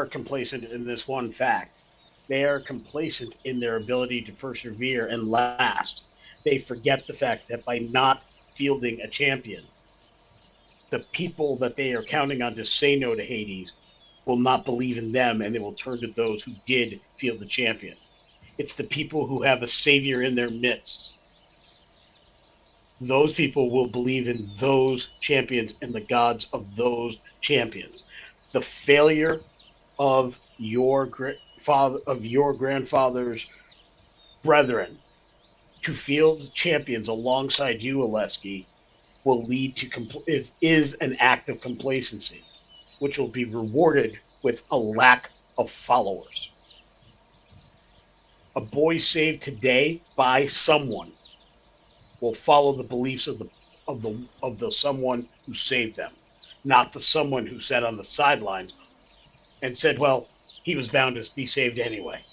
complacent in this one fact. They are complacent in their ability to persevere and last. They forget the fact that by not fielding a champion, the people that they are counting on to say no to Hades will not believe in them, and they will turn to those who did field the champion. It's the people who have a savior in their midst. Those people will believe in those champions and the gods of those champions. The failure of your grandfather's brethren to field champions alongside you, Oleski, will lead to is an act of complacency, which will be rewarded with a lack of followers. A boy saved today by someone will follow the beliefs of the someone who saved them, not the someone who sat on the sidelines and said, "Well, he was bound to be saved anyway."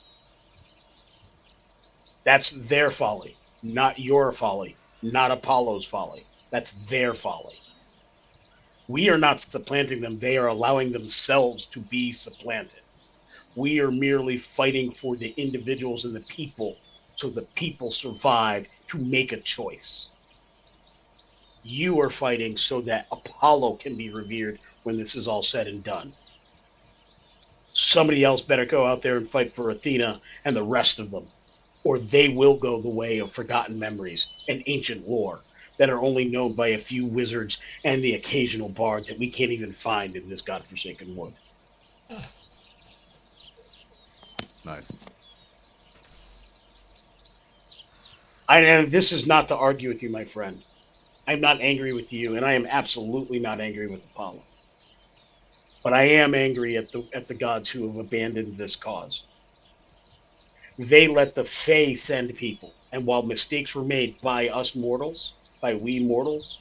That's their folly, not your folly, not Apollo's folly. That's their folly. We are not supplanting them. They are allowing themselves to be supplanted. We are merely fighting for the individuals and the people so the people survive to make a choice. You are fighting so that Apollo can be revered when this is all said and done. Somebody else better go out there and fight for Athena and the rest of them, or they will go the way of forgotten memories and ancient lore that are only known by a few wizards and the occasional bard that we can't even find in this godforsaken wood. Nice. And this is not to argue with you, my friend. I'm not angry with you, and I am absolutely not angry with Apollo. But I am angry at the gods who have abandoned this cause. They let the Fae send people, and while mistakes were made by us mortals, by we mortals,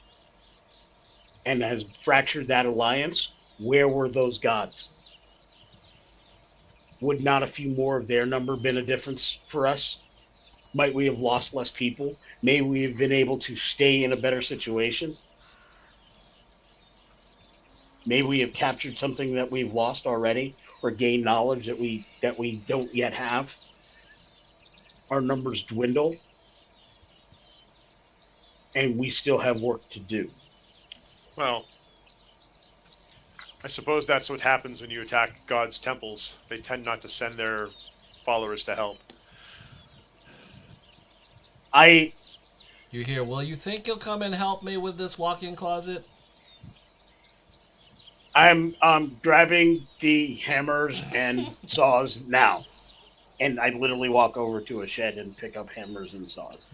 and has fractured that alliance, where were those gods? Would not a few more of their number been a difference for us? Might we have lost less people? May we have been able to stay in a better situation? May we have captured something that we've lost already, or gained knowledge that we don't yet have? Our numbers dwindle, and we still have work to do. Well, I suppose that's what happens when you attack God's temples. They tend not to send their followers to help. You hear, well, you think you'll come and help me with this walk-in closet? I'm grabbing the hammers and saws now. And I literally walk over to a shed and pick up hammers and saws.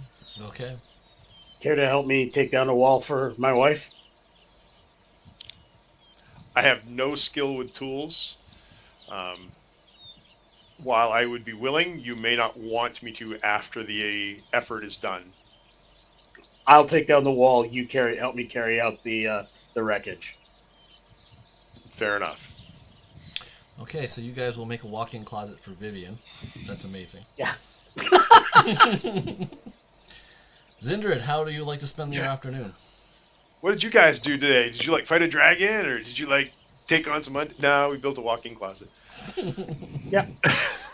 Okay. Care to help me take down a wall for my wife? I have no skill with tools. While I would be willing, you may not want me to after the effort is done. I'll take down the wall. You help me carry out the wreckage. Fair enough. Okay, so you guys will make a walk-in closet for Vivian. That's amazing. Yeah. Zindrid, how do you like to spend your afternoon? What did you guys do today? Did you fight a dragon, or did you take on some? No, we built a walk-in closet. Yeah.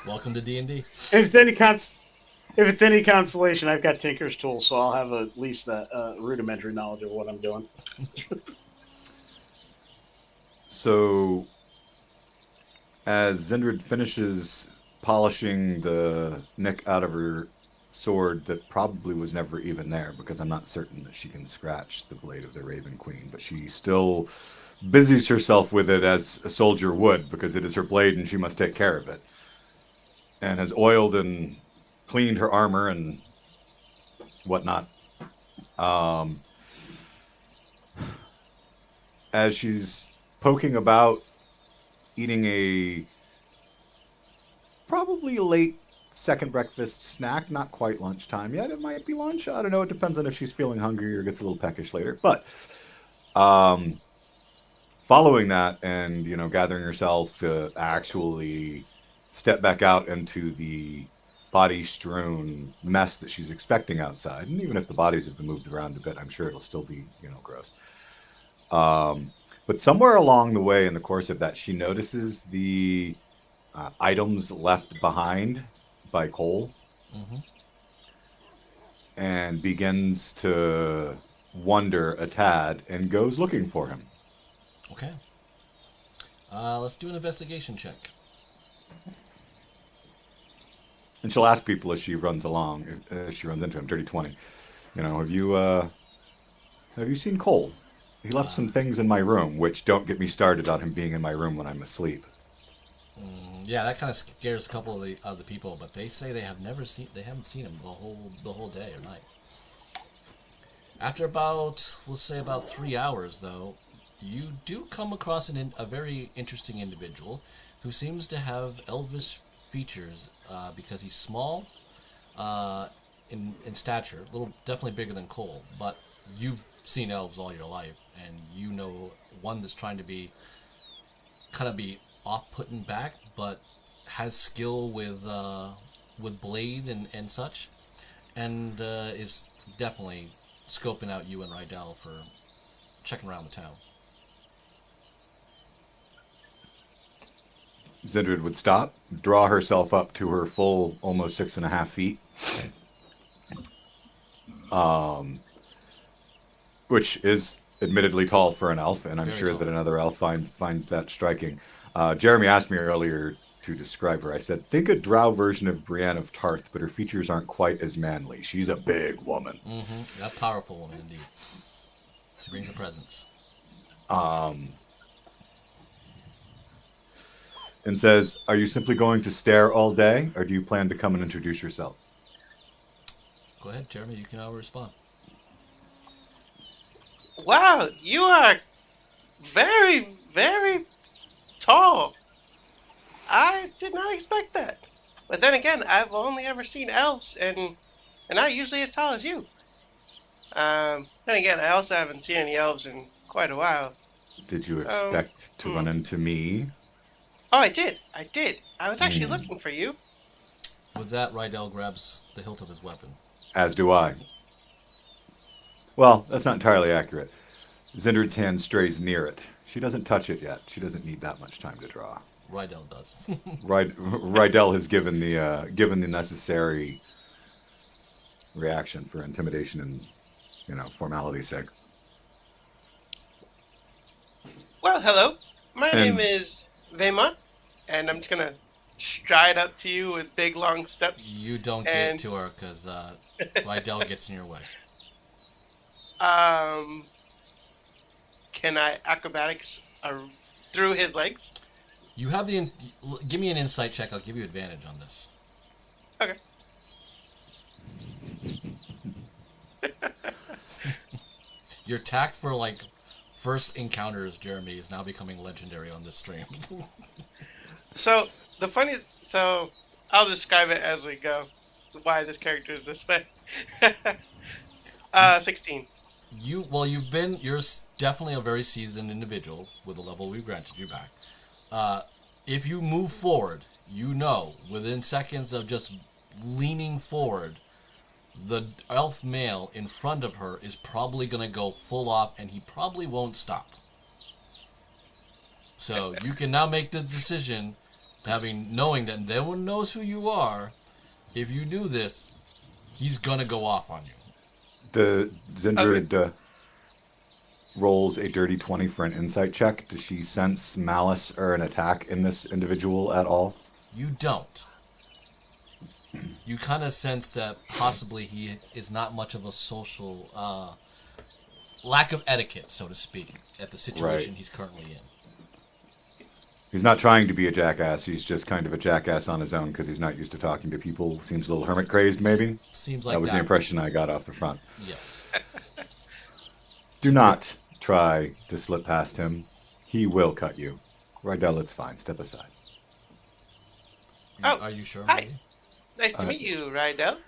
Welcome to D&D. If it's any consolation, I've got Tinker's tools, so I'll have at least a rudimentary knowledge of what I'm doing. So, as Zindrid finishes polishing the nick out of her sword that probably was never even there, because I'm not certain that she can scratch the blade of the Raven Queen, but she still busies herself with it as a soldier would, because it is her blade and she must take care of it, and has oiled and cleaned her armor and whatnot. As she's poking about, eating a probably late second breakfast snack, not quite lunchtime yet. It might be lunch. I don't know. It depends on if she's feeling hungry or gets a little peckish later. But following that and, gathering herself to actually step back out into the body-strewn mess that she's expecting outside. And even if the bodies have been moved around a bit, I'm sure it'll still be, gross. But somewhere along the way in the course of that, she notices the items left behind by Cole, and begins to wonder a tad and goes looking for him. Okay. Let's do an investigation check. And she'll ask people as she runs along, as she runs into him. Dirty 20. You know, have you seen Cole? He left some things in my room, which don't get me started on him being in my room when I'm asleep. Yeah, that kind of scares a couple of the people, but they say they haven't seen him the whole day or night. After we'll say about 3 hours, though, you do come across a very interesting individual who seems to have elvish features because he's small in stature, definitely bigger than Cole, but you've seen elves all your life, and you know one that's trying to be off-putting back, but has skill with blade and such, and is definitely scoping out you and Rydell for checking around the town. Zindred would stop, draw herself up to her full almost 6.5 feet, which is admittedly tall for an elf, and I'm Very sure tall. that another elf finds that striking. Jeremy asked me earlier to describe her. I said, think a drow version of Brienne of Tarth, but her features aren't quite as manly. She's a big woman. Mm-hmm. A powerful woman, indeed. She brings a presence. And says, are you simply going to stare all day, or do you plan to come and introduce yourself? Go ahead, Jeremy. You can now respond. Wow, you are very, very tall. I did not expect that. But then again, I've only ever seen elves, and not usually as tall as you. Then again, I also haven't seen any elves in quite a while. Did you expect to run into me? Oh, I did. I was actually looking for you. With that, Rydell grabs the hilt of his weapon. As do I. Well, that's not entirely accurate. Zindred's hand strays near it. She doesn't touch it yet. She doesn't need that much time to draw. Rydell does. Rydell has given the necessary reaction for intimidation and formality's sake. Well, hello. My name is Vema, and I'm just gonna stride up to you with big long steps. You don't get to her because Rydell gets in your way. Can I acrobatics through his legs? You have give me an insight check. I'll give you advantage on this. Okay. Your tact for first encounters, Jeremy, is now becoming legendary on this stream. So I'll describe it as we go. Why this character is this way. 16. You're definitely a very seasoned individual with the level we've granted you back. If you move forward, within seconds of just leaning forward, the elf male in front of her is probably going to go full off, and he probably won't stop. So you can now make the decision, knowing that no one knows who you are. If you do this, he's going to go off on you. The Zindred rolls a dirty 20 for an insight check. Does she sense malice or an attack in this individual at all? You don't. You kind of sense that possibly he is not much of a social lack of etiquette, so to speak, at the situation he's currently in. He's not trying to be a jackass. He's just kind of a jackass on his own because he's not used to talking to people. Seems a little hermit crazed, maybe. Seems like that was the impression I got off the front. Yes. Do not try to slip past him. He will cut you. Rydell, it's fine. Step aside. Are you sure? Hi. Maybe? Nice to meet you, Rydell.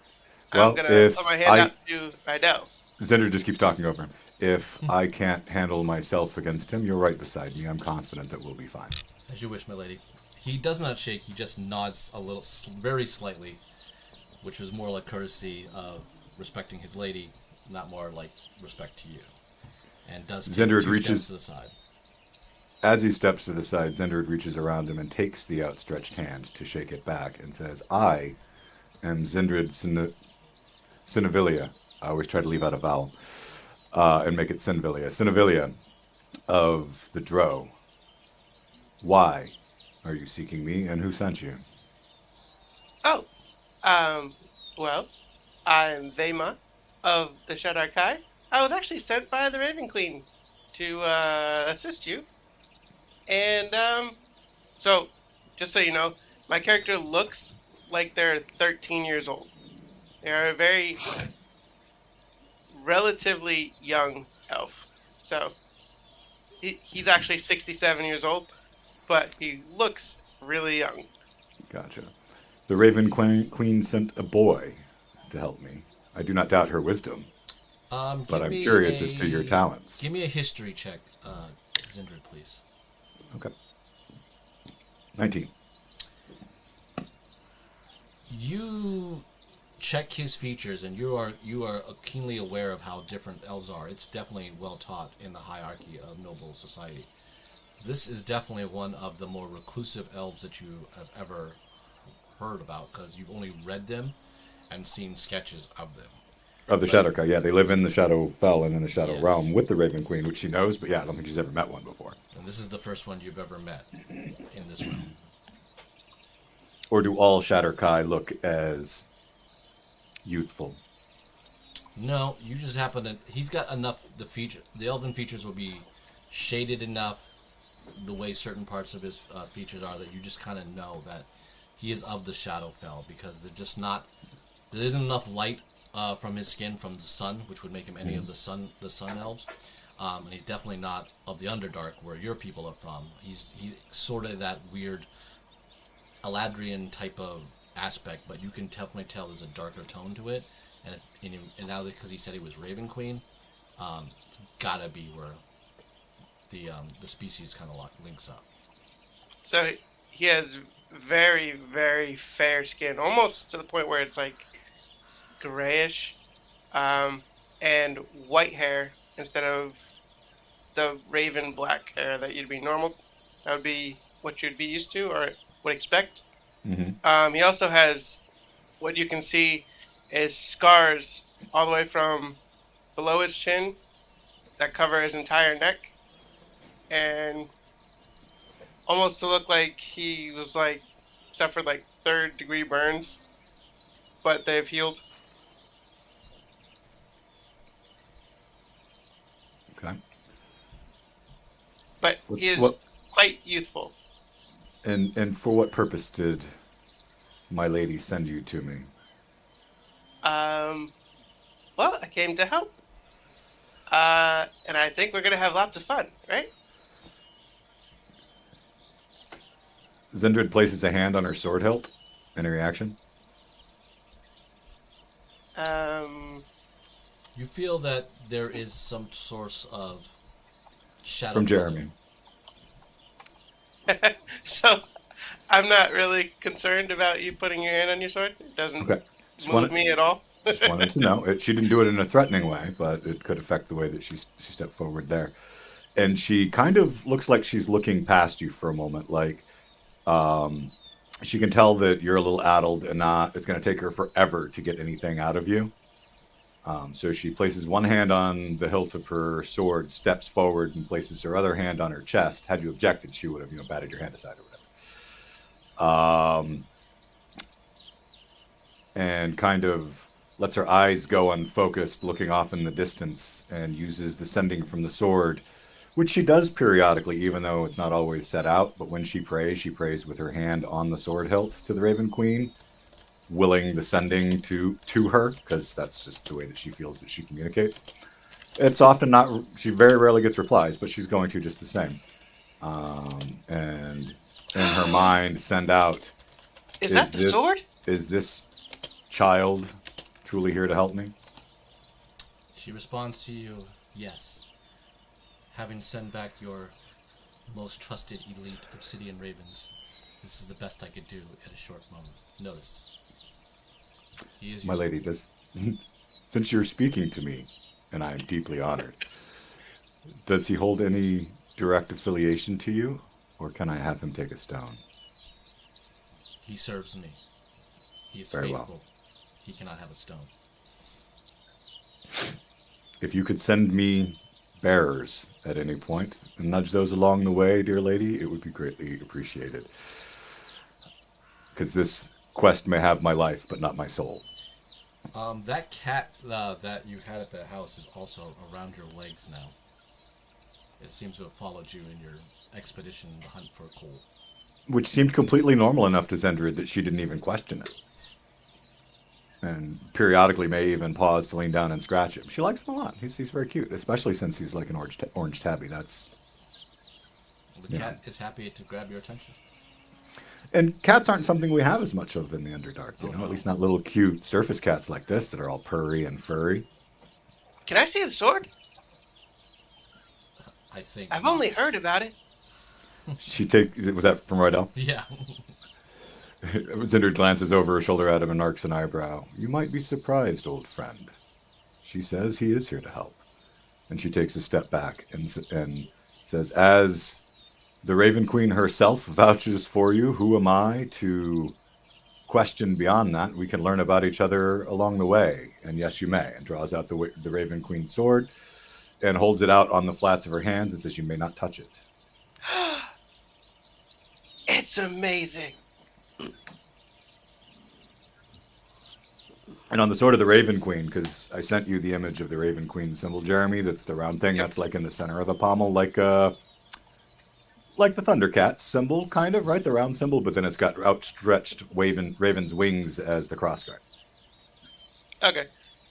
Well, I'm gonna put my hand out to Rydell. Zender just keeps talking over him. If I can't handle myself against him, you're right beside me. I'm confident that we'll be fine. As you wish, my lady. He does not shake. He just nods a little, very slightly, which was more like courtesy of respecting his lady, not more like respect to you. And does take Zendrid two reaches steps to the side. As he steps to the side, Zendrid reaches around him and takes the outstretched hand to shake it back and says, I am Zendrid Cinevilia. I always try to leave out a vowel and make it Cinevilia. Cinevilia of the Drow. Why are you seeking me, and who sent you? Oh, Um, well, I'm Vema of the Shadow Kai. I was actually sent by the Raven Queen to assist you. And so, just so you know, my character looks like they're 13 years old. They are a very relatively young elf. So, he's actually 67 years old, but he looks really young. Gotcha. The Raven Queen sent a boy to help me. I do not doubt her wisdom, but I'm curious as to your talents. Give me a history check, Zindred, please. Okay. 19. You check his features, and you are keenly aware of how different elves are. It's definitely well taught in the hierarchy of noble society. This is definitely one of the more reclusive elves that you have ever heard about, because you've only read them and seen sketches of them. Of the Shadow Kai, yeah, they live in the Shadow Fell and in the Shadow Yes. Realm with the Raven Queen, which she knows, but yeah, I don't think she's ever met one before. And this is the first one you've ever met in this realm. Or do all Shadow Kai look as youthful? No, you just happen to... He's got enough... The elven features will be shaded enough the way certain parts of his features are that you just kind of know that he is of the Shadowfell, because they're just not... There isn't enough light from his skin from the sun, which would make him any of the sun elves. And he's definitely not of the Underdark, where your people are from. He's sort of that weird Eladrian type of aspect, but you can definitely tell there's a darker tone to it. And now because he said he was Raven Queen, it's gotta be where the species kind of links up. So he has very, very fair skin, almost to the point where it's like grayish, and white hair instead of the raven black hair that you'd be normal. That would be what you'd be used to or would expect. Mm-hmm. He also has what you can see is scars all the way from below his chin that cover his entire neck, and almost to look like he was like suffered like 3rd-degree burns, but they've healed. Okay. But he is quite youthful. And for what purpose did my lady send you to me? Well, I came to help. And I think we're gonna have lots of fun, right? Zindred places a hand on her sword hilt. Any reaction? You feel that there is some source of shadow From Jeremy. So, I'm not really concerned about you putting your hand on your sword. It doesn't move me at all. Just wanted to know. She didn't do it in a threatening way, but it could affect the way that she stepped forward there. And she kind of looks like she's looking past you for a moment, like she can tell that you're a little addled and it's going to take her forever to get anything out of you. So she places one hand on the hilt of her sword, steps forward, and places her other hand on her chest. Had you objected, she would have, batted your hand aside or whatever. And kind of lets her eyes go unfocused, looking off in the distance, and uses the sending from the sword, which she does periodically, even though it's not always set out. But when she prays with her hand on the sword hilt to the Raven Queen, willing the sending to her, because that's just the way that she feels that she communicates. It's often not, she very rarely gets replies, but she's going to just the same. And in her mind send out, Is that the sword? Is this child truly here to help me? She responds to you, yes. Having sent back your most trusted elite Obsidian Ravens, this is the best I could do at a short moment notice. He is my lady, since you're speaking to me, and I am deeply honored, does he hold any direct affiliation to you, or can I have him take a stone? He serves me. He is Very faithful. well. He cannot have a stone. If you could send me bearers at any point and nudge those along the way, dear lady, it would be greatly appreciated. Because this quest may have my life, but not my soul. That cat that you had at the house is also around your legs now. It seems to have followed you in your expedition to hunt for coal. Which seemed completely normal enough to Zendrid that she didn't even question it. And periodically may even pause to lean down and scratch him. She likes him a lot. He's very cute, especially since he's like an orange tabby. The cat is happy to grab your attention. And cats aren't something we have as much of in the Underdark, you know? No. At least not little cute surface cats like this that are all purry and furry. Can I see the sword? I think I've not. only heard about it. Was that from Roydell? Yeah. Zindert glances over her shoulder at him and arcs an eyebrow. You might be surprised, old friend. She says he is here to help. And she takes a step back and says, as the Raven Queen herself vouches for you, who am I to question beyond that? We can learn about each other along the way. And yes, you may. And draws out the Raven Queen's sword and holds it out on the flats of her hands and says, you may not touch it. It's amazing. And on the sword of the Raven Queen, because I sent you the image of the Raven Queen symbol, Jeremy, that's the round thing that's like in the center of the pommel, like the Thundercat symbol, kind of, right? The round symbol, but then it's got outstretched raven's wings as the crossguard. Okay.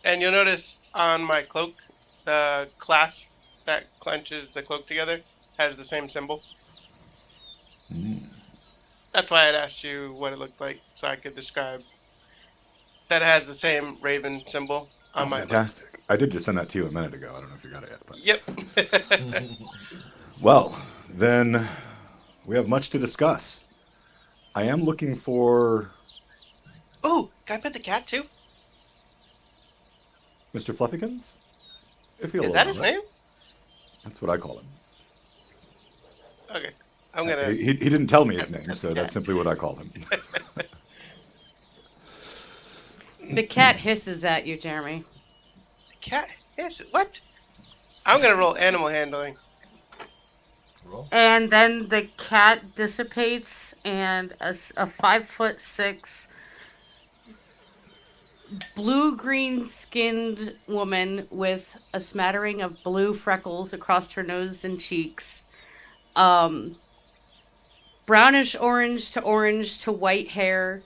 And you'll notice on my cloak, the clasp that clenches the cloak together has the same symbol. That's why I'd asked you what it looked like, so I could describe. That has the same raven symbol on my fantastic. Cloak. I did just send that to you a minute ago. I don't know if you got it yet. But... Yep. Well, then we have much to discuss. I am looking for... Ooh, can I pet the cat too? Mr. Fluffykins? Is that his name? That's what I call him. Okay. I'm gonna... He didn't tell me his name, so that's simply what I call him. The cat hisses at you, Jeremy. Cat hisses? What? I'm gonna roll animal handling. Roll. And then the cat dissipates, and a 5'6" blue-green skinned woman with a smattering of blue freckles across her nose and cheeks, brownish orange to white hair.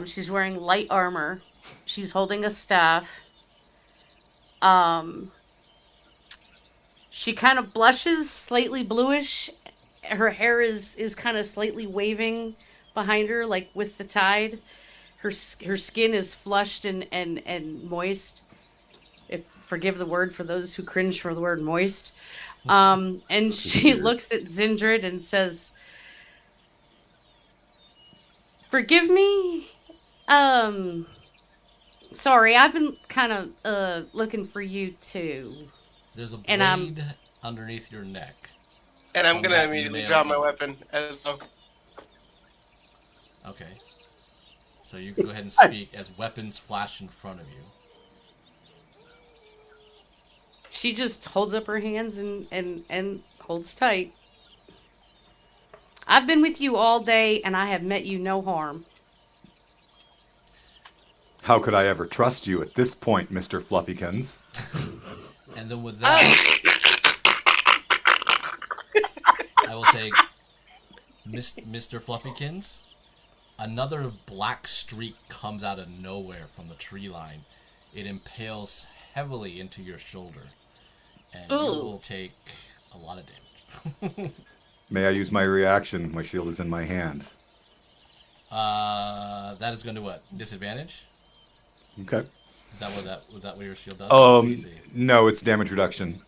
She's wearing light armor. She's holding a staff. She kind of blushes, slightly bluish. Her hair is kind of slightly waving behind her, like with the tide. Her skin is flushed and moist. Forgive the word for those who cringe for the word moist. And she looks at Zindrid and says, "Forgive me. Sorry, I've been kind of looking for you too." There's a blade underneath your neck. And I'm gonna immediately draw my weapon as well. Okay. So you can go ahead and speak as weapons flash in front of you. She just holds up her hands and holds tight. "I've been with you all day, and I have met you no harm." How could I ever trust you at this point, Mr. Fluffykins? And then with that, I will say, Mr. Fluffykins, another black streak comes out of nowhere from the tree line. It impales heavily into your shoulder, and you will take a lot of damage. May I use my reaction? My shield is in my hand. That is going to what? Disadvantage? Okay. Was that what your shield does? No, it's damage reduction.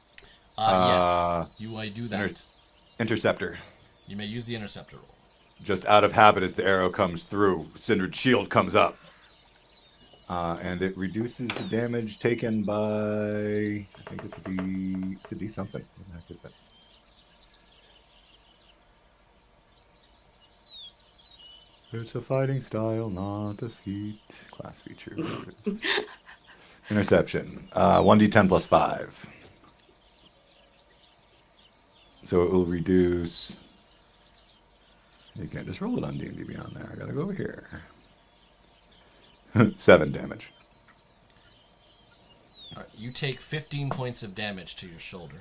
Yes. You may do that. Interceptor. You may use the interceptor roll. Just out of habit as the arrow comes through, Sindred's shield comes up. And it reduces the damage taken by... I think it's a D something. What the heck is that? It's a fighting style, not a feat. Class feature. Interception. 1d10 plus 5. So it will reduce... You can't just roll it on D&D Beyond there. I gotta go over here. 7 damage. All right, you take 15 points of damage to your shoulder.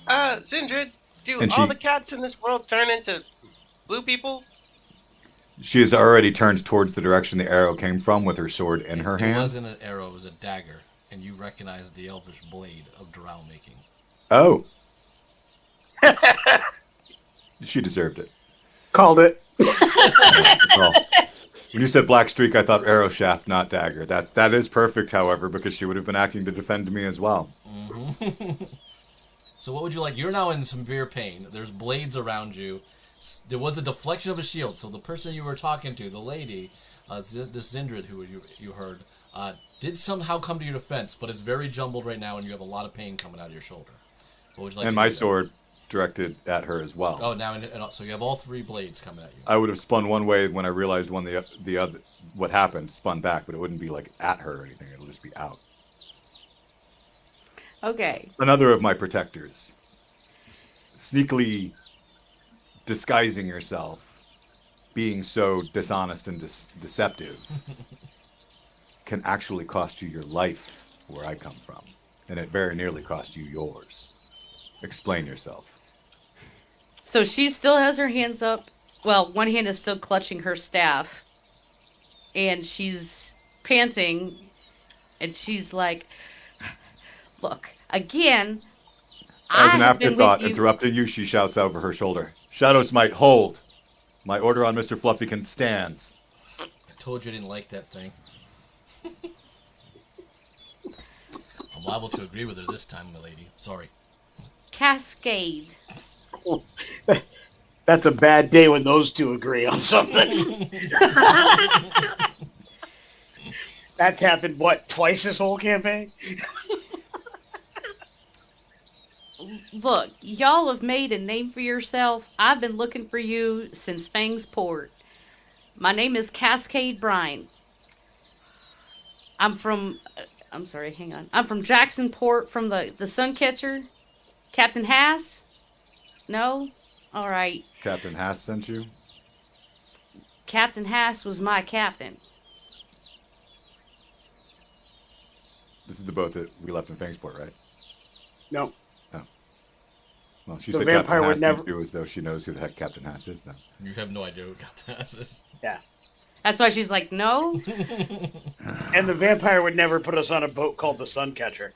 Zindred, do And all she- the cats in this world turn into blue people? She has already turned towards the direction the arrow came from with her sword in her It hand. wasn't an arrow, it was a dagger, and you recognize the elvish blade of drow making. Oh. She deserved it. Called it. Well, when you said black streak, I thought arrow shaft, not dagger. That is perfect, however, because she would have been acting to defend me as well. Mm-hmm. So what would you like? You're now in severe pain. There's blades around you. There was a deflection of a shield, so the person you were talking to, the lady, this Zindred who you heard, did somehow come to your defense, but it's very jumbled right now, and you have a lot of pain coming out of your shoulder. What would you like And to my do sword directed at her as well. Oh, now so you have all 3 blades coming at you. I would have spun one way when I realized the other what happened, spun back, but it wouldn't be like at her or anything. It'll just be out. Okay. Another of my protectors. Sneakily disguising yourself, being so dishonest and deceptive, can actually cost you your life where I come from. And it very nearly cost you yours. Explain yourself. So she still has her hands up. Well, one hand is still clutching her staff. And she's panting. And she's like, look, again, As an I have been with afterthought, you. interrupting you, she shouts over her shoulder. Shadow Smite, hold! My order on Mr. Fluffykin stands. I told you I didn't like that thing. I'm liable to agree with her this time, my lady. Sorry. Cascade. That's a bad day when those two agree on something. That's happened, what, twice this whole campaign? Look, y'all have made a name for yourself. I've been looking for you since Fang's Port. My name is Cascade Brine. I'm from Jackson Port, from the Suncatcher. Captain Haas? No? Alright. Captain Haas sent you? Captain Haas was my captain. This is the boat that we left in Fangsport, right? No. Well, she The said vampire Captain would Haas never- do as though she knows who the heck Captain Haas is now. You have no idea who Captain Haas is. Yeah. That's why she's like, no? And the vampire would never put us on a boat called the Suncatcher.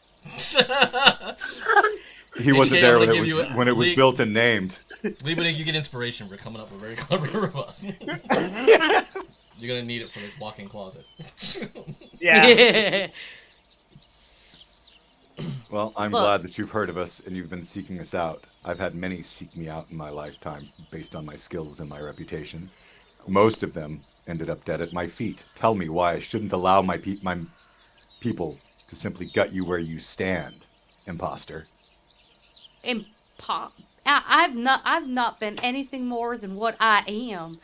He wasn't HK, there I'm when gonna it give was you a when it was league- built and named. Libanic, you get inspiration for coming up with very clever robots. You're gonna need it for the walk-in closet. Yeah. Well, I'm Look. glad that you've heard of us and you've been seeking us out. I've had many seek me out in my lifetime based on my skills and my reputation. Most of them ended up dead at my feet. Tell me why I shouldn't allow my people to simply gut you where you stand, imposter. I've not been anything more than what I am.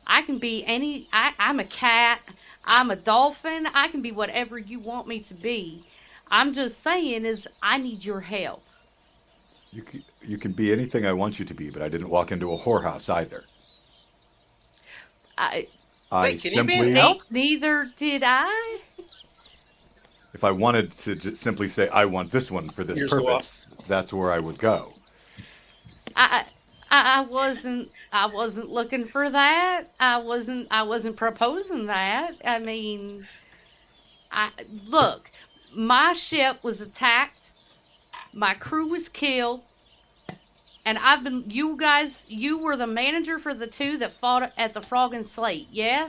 I can be I'm a cat. I'm a dolphin. I can be whatever you want me to be. I'm just saying is I need your help. You can be anything I want you to be, but I didn't walk into a whorehouse either. I Wait, can you be simply, an elf? Neither did I. if I wanted to just simply say I want this one for this Here's the purpose, that's where I would go. I wasn't looking for that. I wasn't proposing that. I mean, look, my ship was attacked. My crew was killed. And you were the manager for the 2 that fought at the Frog and Slate, yeah?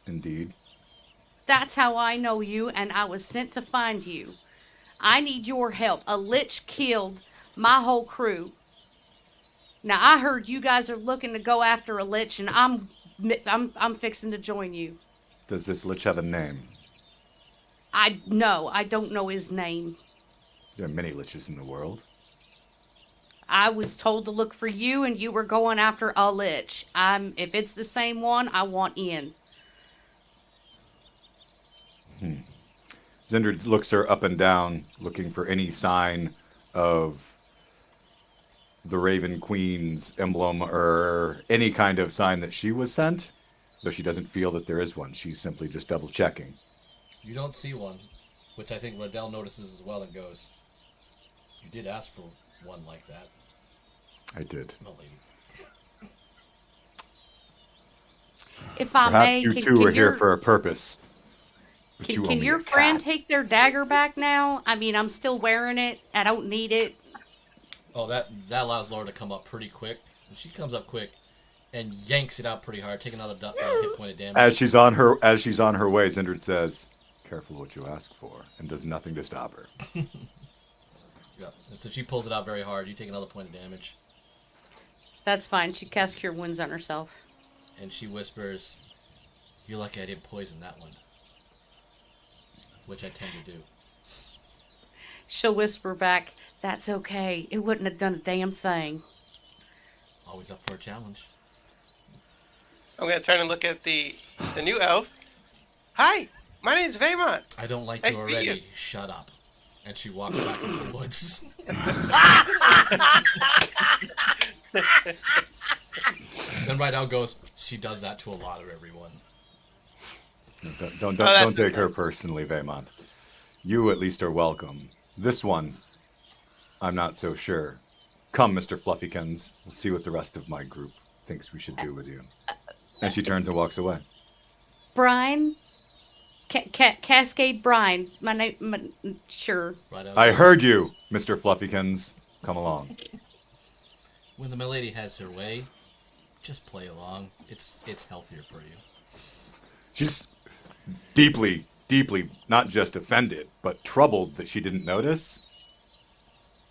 Indeed. That's how I know you, and I was sent to find you. I need your help. A lich killed my whole crew. Now, I heard you guys are looking to go after a lich, and I'm fixing to join you. Does this lich have a name? I don't know his name. There are many liches in the world. I was told to look for you, and you were going after a lich. If it's the same one, I want in. Zindred looks her up and down, looking for any sign of the Raven Queen's emblem or any kind of sign that she was sent, though she doesn't feel that there is one. She's simply just double checking. You don't see one, which I think Riddell notices as well and goes, "You did ask for one like that." I did. No, lady. If I Perhaps may, you can, two can are here your, for a purpose. But you owe can me your a friend cat. take their dagger back now? I mean, I'm still wearing it. I don't need it. Oh, that allows Laura to come up pretty quick. And she comes up quick and yanks it out pretty hard, take another hit point of damage. As she's on her way, Zindred says, "Careful what you ask for," and does nothing to stop her. Yeah. And so she pulls it out very hard. You take another point of damage. That's fine. She casts Cure Wounds on herself. And she whispers, "You're lucky I didn't poison that one." Which I tend to do. She'll whisper back, "That's okay. It wouldn't have done a damn thing." Always up for a challenge. I'm gonna turn and look at the new elf. Hi, my name's Vaymont. I don't like Nice you to meet already. you. Shut up. And she walks back into the woods. Then Rydell goes, "She does that to a lot of everyone." Don't that's take her okay. personally, Vaymont. You at least are welcome. This one, I'm not so sure. Come, Mr. Fluffykins. We'll see what the rest of my group thinks we should do with you. And she turns and walks away. Brine? Cascade Brine. My name, sure. Rydell I goes, heard you, Mr. Fluffykins. Come along. "When the milady has her way, just play along. It's healthier for you." She's deeply, not just offended, but troubled that she didn't notice.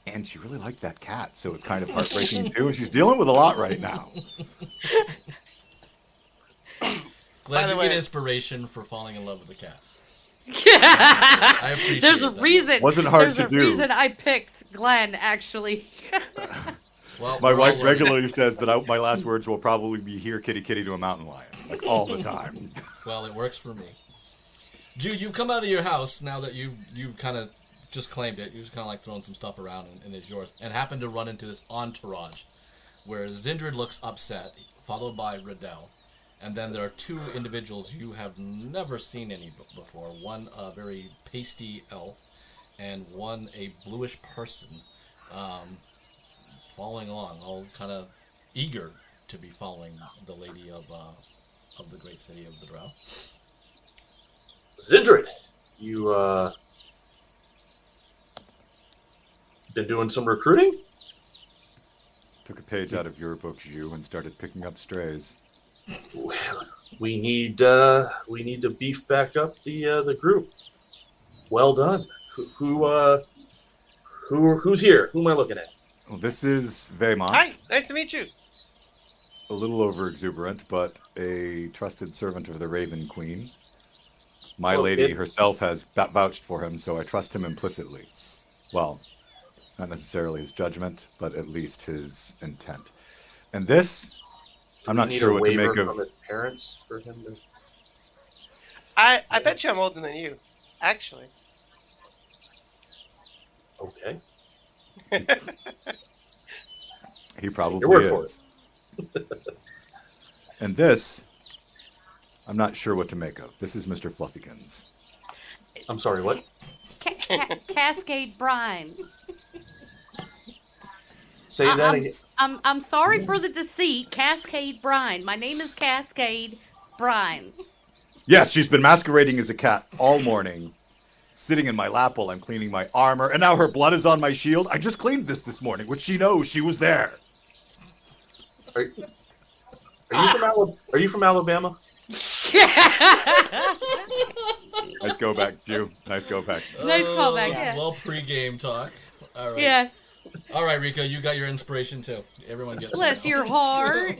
And she really liked that cat, so it's kind of heartbreaking too. She's dealing with a lot right now. Glad the you way- get inspiration for falling in love with the cat. I appreciate There's a that. reason. Wasn't hard There's to a do. reason I picked Glenn, actually. Well, My we're all wife learning. regularly says that my last words will probably be "here, kitty, kitty" to a mountain lion, like all the time. Well, it works for me. Jude, you come out of your house now that you kind of just claimed it. You're just kind of like throwing some stuff around and it's yours. And happen to run into this entourage where Zindred looks upset, followed by Riddell. And then there are two individuals you have never seen any before. One a very pasty elf and one a bluish person following along, all kind of eager to be following the lady of the great city of the Drow. Zindred, you been doing some recruiting? Took a page out of your book, Zhu, and started picking up strays. Well, we need to beef back up the group. Well done. Who's here? Who am I looking at? Well, this is Vaymont. Hi, nice to meet you. A little over exuberant, but a trusted servant of the Raven Queen. My Well, lady it- herself has vouched for him, so I trust him implicitly. Well, not necessarily his judgment, but at least his intent. And this, I'm Do we not need sure a what to waiver make of. from his parents for him to. I bet you I'm older than you, actually. Okay. He probably Your word for is. And this, I'm not sure what to make of. This is Mr. Fluffykins. I'm sorry. What? Cascade Brine. Say that again. I'm sorry for the deceit. Cascade Brine. My name is Cascade Brine. Yes, she's been masquerading as a cat all morning, sitting in my lap while I'm cleaning my armor, and now her blood is on my shield. I just cleaned this morning, which she knows she was there. Are you from Alabama? Nice go back, Jew. Nice go back. Nice callback, yeah. Well, pre-game talk. All right. Yes. All right, Rico, you got your inspiration too. Everyone gets Bless one. your heart.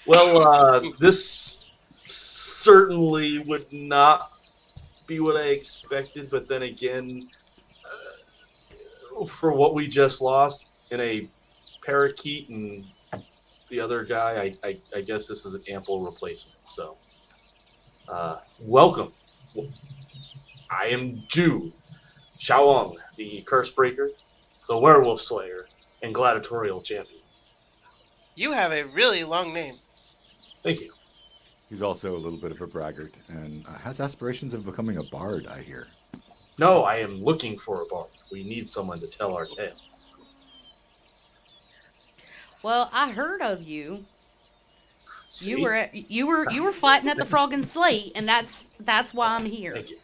Well, this certainly would not be what I expected, but then again, for what we just lost in a parakeet and the other guy, I guess this is an ample replacement. So, welcome. I am Ju Xiaowang, the Curse Breaker. the werewolf slayer and gladiatorial champion. You have a really long name. Thank you. He's also a little bit of a braggart and has aspirations of becoming a bard, I hear. No, I am looking for a bard. We need someone to tell our tale. Well, I heard of you. See? You were fighting at the Frog and Slate, and that's why I'm here. Thank you.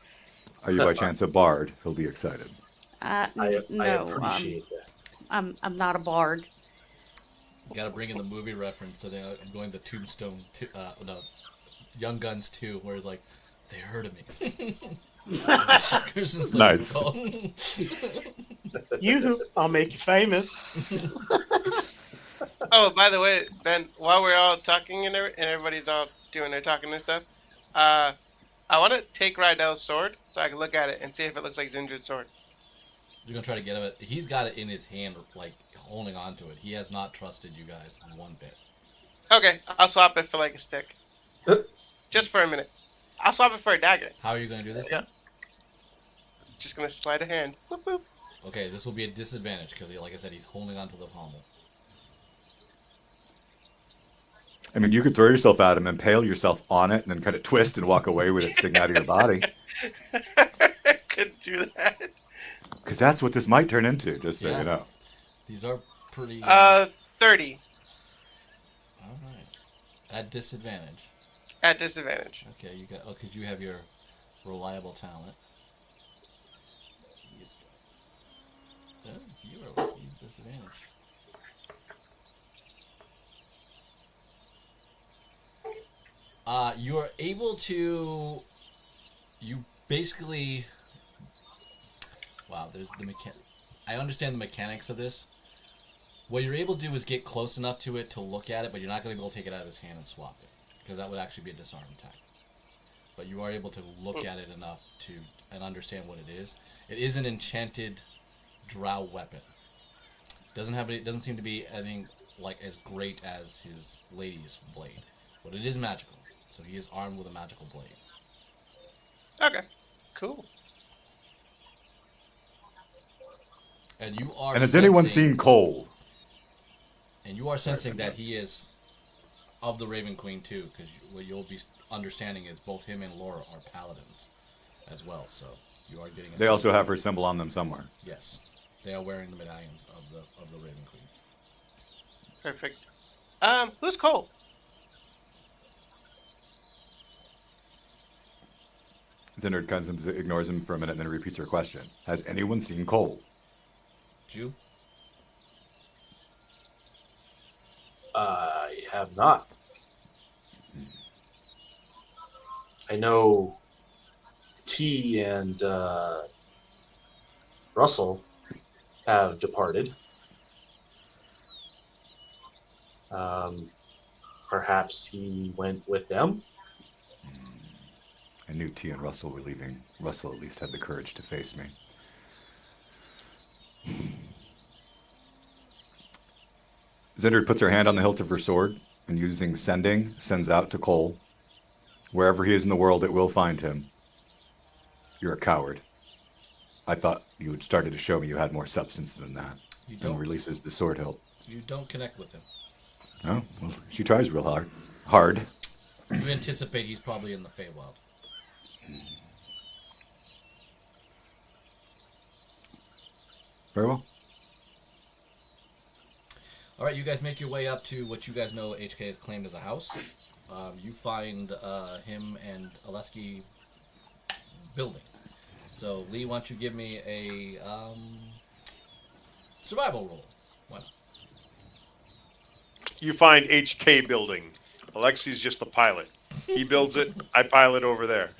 Are you by chance a bard? He'll be excited. I No, appreciate that. I'm not a bard. You gotta bring in the movie reference. So I'm going to Tombstone, Young Guns 2, where it's like, they heard of me. Nice. I'll make you famous. Oh, by the way, Ben, while we're all talking and everybody's all doing their talking and stuff, I want to take Rydell's sword so I can look at it and see if it looks like Zindred's sword. You're gonna try to get him. He's got it in his hand, like holding on to it. He has not trusted you guys one bit. Okay, I'll swap it for like a stick. Just for a minute. I'll swap it for a dagger. How are you gonna do this? Yeah. Just gonna slide a hand. Boop, boop. Okay, this will be a disadvantage because, like I said, he's holding onto the pommel. I mean, you could throw yourself at him, impale yourself on it, and then kind of twist and walk away with it sticking out of your body. Could do that. Because that's what this might turn into, just so you know. These are pretty... 30. Alright. At disadvantage. At disadvantage. Okay, you got... Oh, because you have your reliable talent. He's disadvantage. You are able to... You basically... Wow, there's the I understand the mechanics of this. What you're able to do is get close enough to it to look at it, but you're not going to be able to take it out of his hand and swap it, because that would actually be a disarm attack. But you are able to look at it enough to and understand what it is. It is an enchanted drow weapon. Doesn't seem to be anything like as great as his lady's blade, but it is magical. So he is armed with a magical blade. Okay, cool. And you are. And has anyone seen Cole? And you are sensing that he is of the Raven Queen too, because what you'll be understanding is both him and Laura are paladins as well. So you are getting. They also have her symbol on them somewhere. Yes, they are wearing the medallions of the Raven Queen. Perfect. Who's Cole? Zindred kind of ignores him for a minute and then repeats her question. Has anyone seen Cole? Jew? I have not. I know T and Russell have departed. Perhaps he went with them. I knew T and Russell were leaving. Russell at least had the courage to face me. Zindred puts her hand on the hilt of her sword and, using sending, sends out to Cole. Wherever he is in the world, it will find him. You're a coward. I thought you had started to show me you had more substance than that. You don't. And releases the sword hilt. You don't connect with him. Oh, well, she tries real hard. You anticipate he's probably in the Feywild. Very well. All right, you guys make your way up to what you guys know HK has claimed as a house. You find him and Aleski building. So, Lee, why don't you give me a survival roll? Why not? You find HK building. Alexi's just the pilot. He builds it. I pilot over there.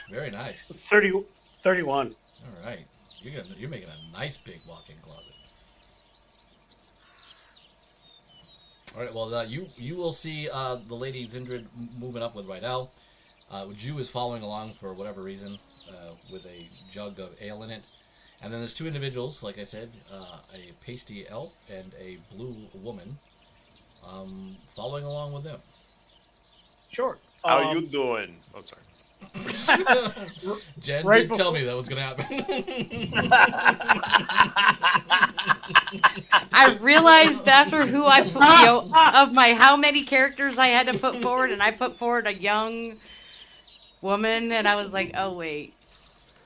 Very nice. 31. All right. You're making a nice big walk-in closet. All right, well, you will see the lady Zindred moving up with Rydell. Jew is following along for whatever reason with a jug of ale in it. And then there's two individuals, like I said, a pasty elf and a blue woman, following along with them. Sure. How you doing? Oh, sorry. Jen Right did tell me that was going to happen. I realized after who I put, of my how many characters I had to put forward, and I put forward a young woman, and I was like, oh wait,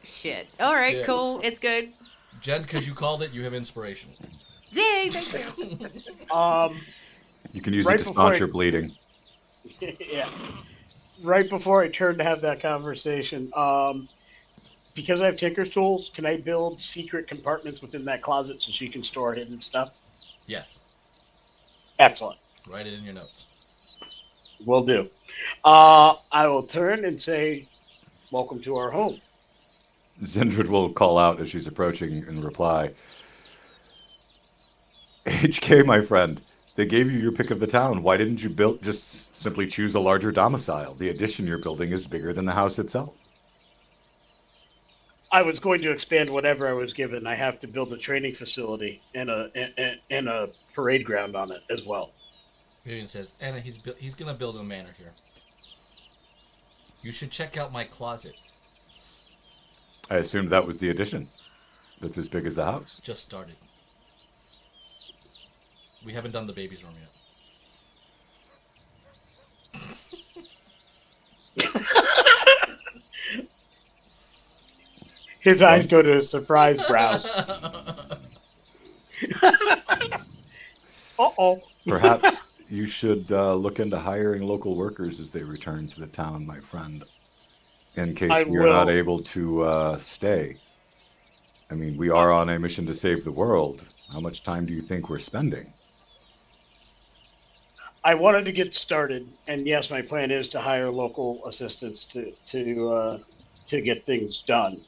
shit. All right, Shit. cool, it's good. Jen, because you called it, you have inspiration. Yay, thank you. You can use Right it to before staunch I- your bleeding. Yeah. Right before I turn to have that conversation, because I have Tinker's tools, can I build secret compartments within that closet so she can store hidden stuff? Yes. Excellent. Write it in your notes. Will do. I will turn and say, welcome to our home. Zindred will call out as she's approaching and reply, HK, my friend, they gave you your pick of the town. Why didn't you just simply choose a larger domicile? The addition you're building is bigger than the house itself. I was going to expand whatever I was given. I have to build a training facility and a parade ground on it as well. Vivian says, Anna, he's going to build a manor here. You should check out my closet. I assumed that was the addition. That's as big as the house. Just started. We haven't done the baby's room yet. His eyes go to surprise brows. Uh-oh. Perhaps you should look into hiring local workers as they return to the town, my friend, in case I you're will. not able to stay. I mean, we are on a mission to save the world. How much time do you think we're spending? I wanted to get started, and yes, my plan is to hire local assistants to get things done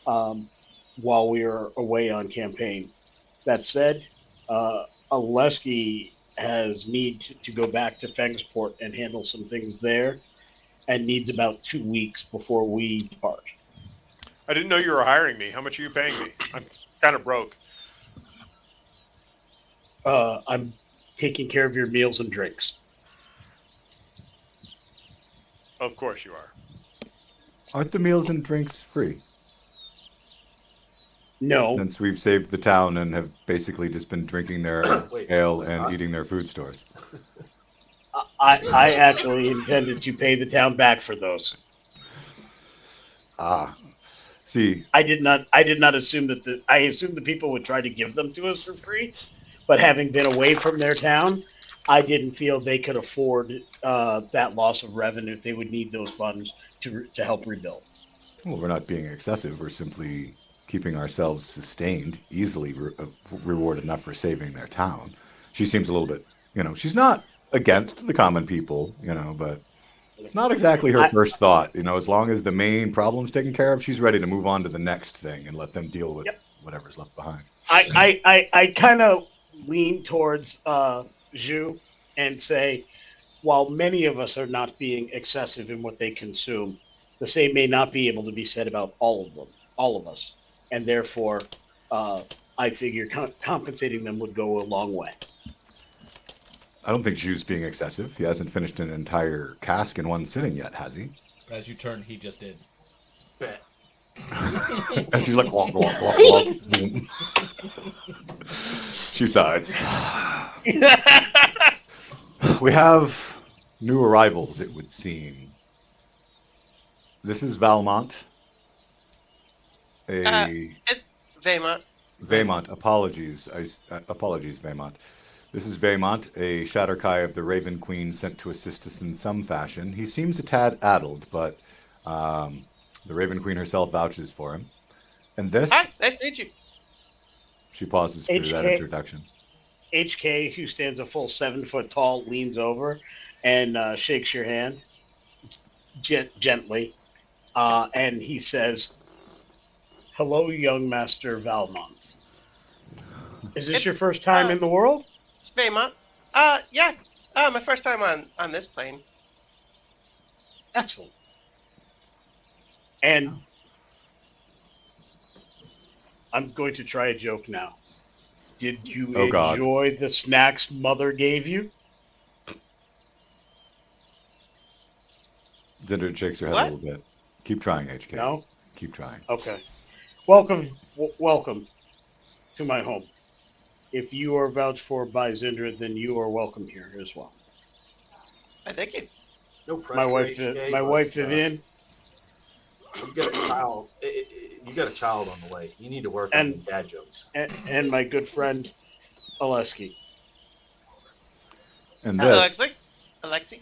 while we are away on campaign. That said, Oleski has need to go back to Fengsport and handle some things there, and needs about 2 weeks before we depart. I didn't know you were hiring me. How much are you paying me? I'm kind of broke. I'm taking care of your meals and drinks. Of course you are. Aren't the meals and drinks free? No, Since we've saved the town and have basically just been drinking their Wait, ale and huh? eating their food stores. I actually intended to pay the town back for those. Ah, see, I did not assume that I assumed the people would try to give them to us for free, but having been away from their town, I didn't feel they could afford that loss of revenue. They would need those funds to help rebuild. well, we're not being excessive. We're simply keeping ourselves sustained, easily rewarded enough for saving their town. She seems a little bit, she's not against the common people, but it's not exactly her first thought. As long as the main problem's taken care of, she's ready to move on to the next thing and let them deal with whatever's left behind. I kind of lean towards Zhu and say, while many of us are not being excessive in what they consume, the same may not be able to be said about all of us. And therefore, I figure compensating them would go a long way. I don't think Zhu's being excessive. He hasn't finished an entire cask in one sitting yet, has he? As you turn, he just did. Bet. And she's like, wonk, wonk, wonk, wonk, boom. She sighs. We have new arrivals, it would seem. This is Valmont. It's Vaymont. Vaymont, apologies. Apologies, Vaymont. This is Vaymont, a Shatterkai of the Raven Queen sent to assist us in some fashion. He seems a tad addled, but the Raven Queen herself vouches for him. And this... Hi, nice to meet you. She pauses for that HK. introduction. HK, who stands a full 7 foot tall, leans over and shakes your hand gently, and he says, "Hello, young Master Valmont. Is this your first time in the world?" It's Vaymont. Yeah. My first time on this plane. Excellent. And I'm going to try a joke now. Did you Oh, God. enjoy the snacks Mother gave you? Zindred shakes her head What? a little bit. Keep trying, HK. No? Keep trying. Okay. Welcome to my home. If you are vouched for by Zindra, then you are welcome here as well. I thank you. No pressure, My wife, HK, my but, wife Vivian, you got a child. You got a child on the way. You need to work on the dad jokes. and my good friend Oleski. And Hello, this Alexi.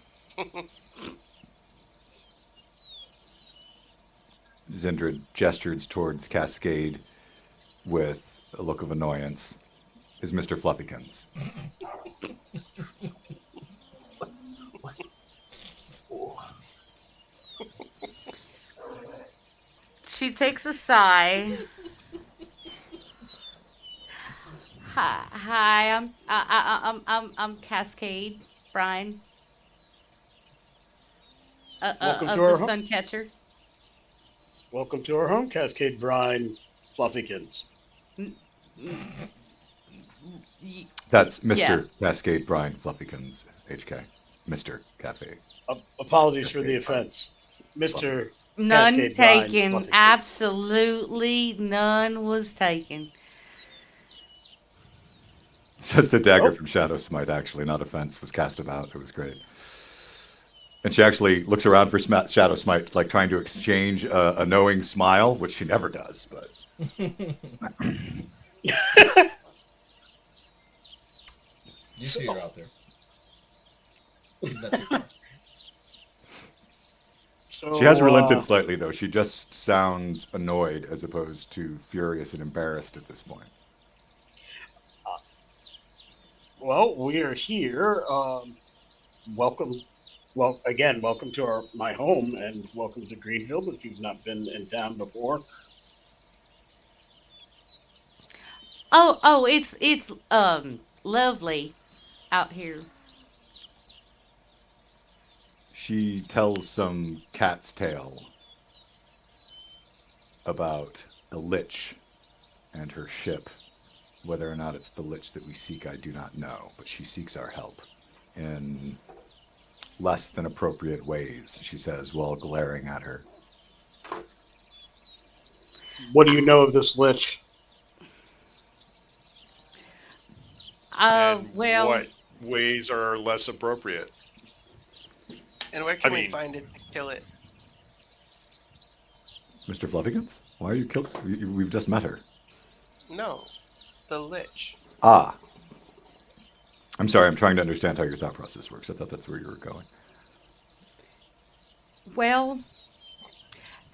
Zindra gestures towards Cascade with a look of annoyance, is Mr. Fluffykins. She takes a sigh. Hi, I'm Cascade, Brian. Welcome Of to the our home. Suncatcher. Welcome to our home, Cascade Brine Fluffykins. That's Mr. Yeah. Cascade Brian Fluffykins, HK. Mr. Cafe. Apologies for the Cascade Brine. offense, Mr. None Cascade Brine taken. Fluffykins. Absolutely none was taken. Just a dagger Oh. from Shadow Smite, actually, not offense, was cast about. It was great. And she actually looks around for Shadow Smite, like trying to exchange a knowing smile, which she never does, but. You see her out there. She's not too far. So, She has relented slightly, though. She just sounds annoyed as opposed to furious and embarrassed at this point. Well, we are here. Welcome. Well, again, welcome to my home, and welcome to Greenfield if you've not been in town before. Oh, it's lovely out here. She tells some cat's tale about a lich and her ship. Whether or not it's the lich that we seek, I do not know, but she seeks our help in less than appropriate ways, she says, while glaring at her. What do you know of this lich? And Well, what ways are less appropriate? And where can I we mean- find it to kill it? Mr. Fluffykins? Why are you killed? We've just met her. No, the lich. Ah. I'm sorry, I'm trying to understand how your thought process works. I thought that's where you were going. well,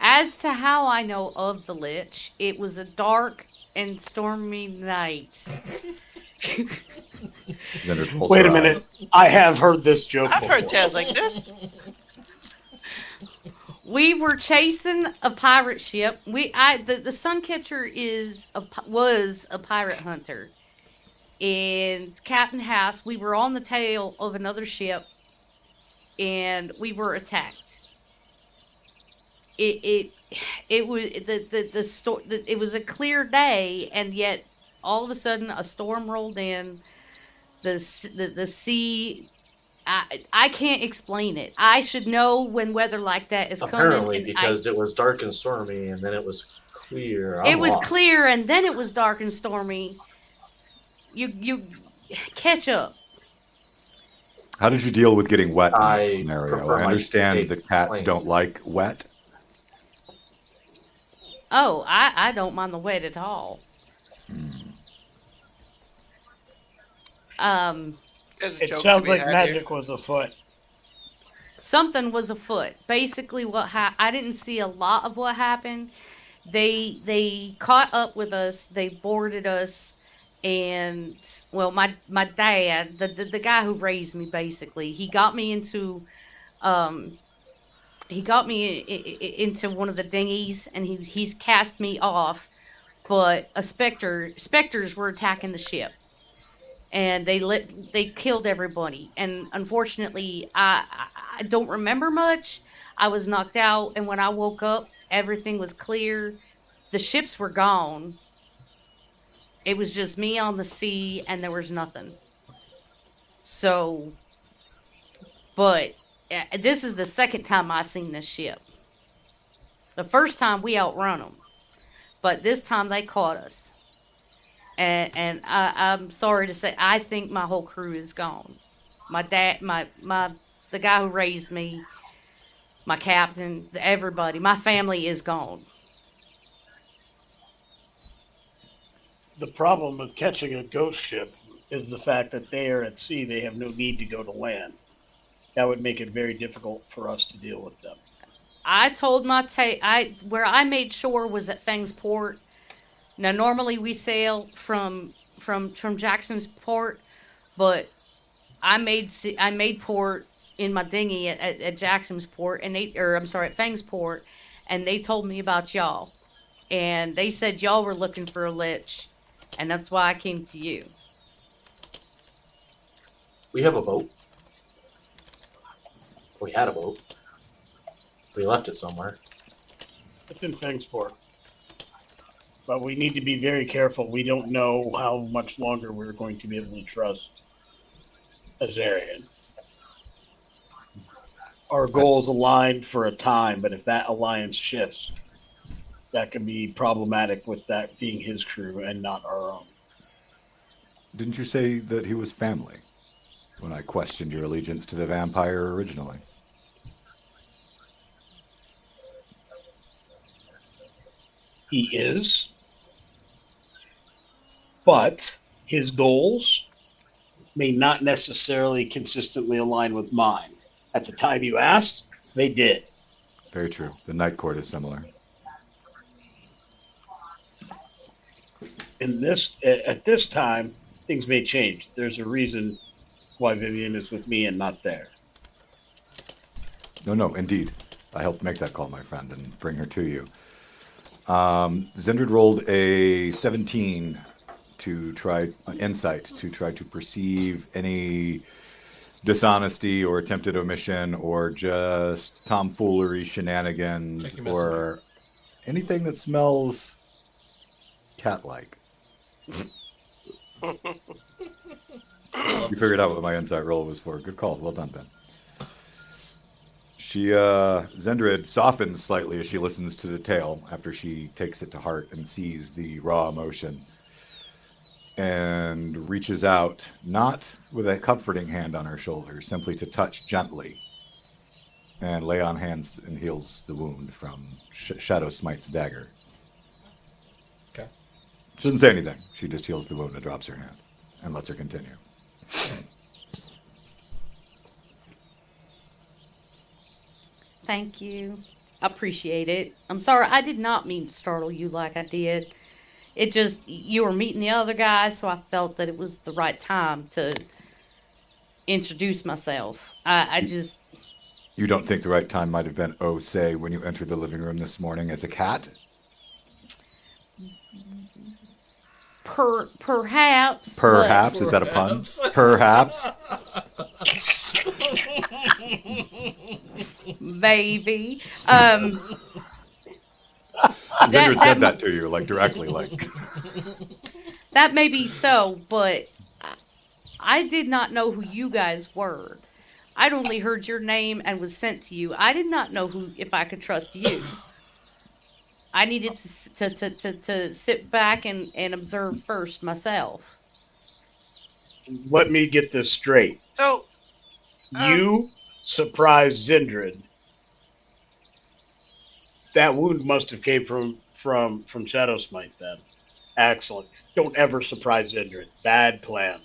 as to how I know of the Lich, it was a dark and stormy night. Xander pulls Wait her a eye. minute. I have heard this joke I've before. heard tales like this. We were chasing a pirate ship. The Suncatcher was a pirate hunter. And Captain House, we were on the tail of another ship, and we were attacked. It was it was a clear day, and yet all of a sudden a storm rolled in. The sea. I can't explain it. I should know when weather like that is coming. Apparently, and because it was dark and stormy, and then it was clear. it was clear, and then it was dark and stormy. You catch up. How did you deal with getting wet in I this scenario? prefer I my understand state that cats plain. don't like wet. Oh, I don't mind the wet at all. There's a It joke to sounds be like had magic was afoot. Something was afoot. Basically, I didn't see a lot of what happened. They caught up with us. They boarded us, and well, my dad, the guy who raised me, basically, he got me into into one of the dinghies, and he's cast me off. But specters were attacking the ship, and they killed everybody. And unfortunately, I don't remember much. I was knocked out, and when I woke up, everything was clear. The ships were gone. It was just me on the sea, and there was nothing. So, but this is the second time I seen this ship. The first time we outrun them, but this time they caught us. And I'm sorry to say, I think my whole crew is gone. My dad, the guy who raised me, my captain, everybody, my family is gone. The problem with catching a ghost ship is the fact that they are at sea. They have no need to go to land. That would make it very difficult for us to deal with them. I told where I made shore was at Fang's Port. Now normally we sail from Jackson's Port, but I made port in my dinghy at Jackson's Port, and at Fang's Port, and they told me about y'all, and they said y'all were looking for a lich, and that's why I came to you. We have a boat. We had a boat. We left it somewhere. It's in Fangsport. But we need to be very careful. We don't know how much longer we're going to be able to trust Azarian. Our goals aligned for a time, but if that alliance shifts, that can be problematic with that being his crew and not our own. Didn't you say that he was family when I questioned your allegiance to the vampire originally? He is, but his goals may not necessarily consistently align with mine. At the time you asked, they did. Very true. The Night Court is similar. At this time, things may change. There's a reason why Vivian is with me and not there. No, indeed. I helped make that call, my friend, and bring her to you. Zendrid rolled a 17 to try insight to try to perceive any dishonesty or attempted omission or just tomfoolery, shenanigans, or anything that smells cat-like. You figured out what my insight roll was for. Good call. Well done, Ben. Zendrid softens slightly as she listens to the tale after she takes it to heart and sees the raw emotion, and reaches out, not with a comforting hand on her shoulder, simply to touch gently and lay on hands and heals the wound from Shadow Smite's dagger. Okay. She doesn't say anything. She just heals the wound and drops her hand and lets her continue. Thank you. I appreciate it. I'm sorry, I did not mean to startle you like I did. It just, you were meeting the other guys, so I felt that it was the right time to introduce myself. I just... You don't think the right time might have been, say, when you entered the living room this morning as a cat? Perhaps. Perhaps? Is that a pun? Perhaps? Maybe. Zendrid said that to you, like, directly, like... That may be so, but I did not know who you guys were. I'd only heard your name and was sent to you. I did not know if I could trust you. I needed to sit back and observe first myself. Let me get this straight. So, You surprised Zendrid. That wound must have came from Shadow Smite then. Excellent. Don't ever surprise Zendrid. Bad plan.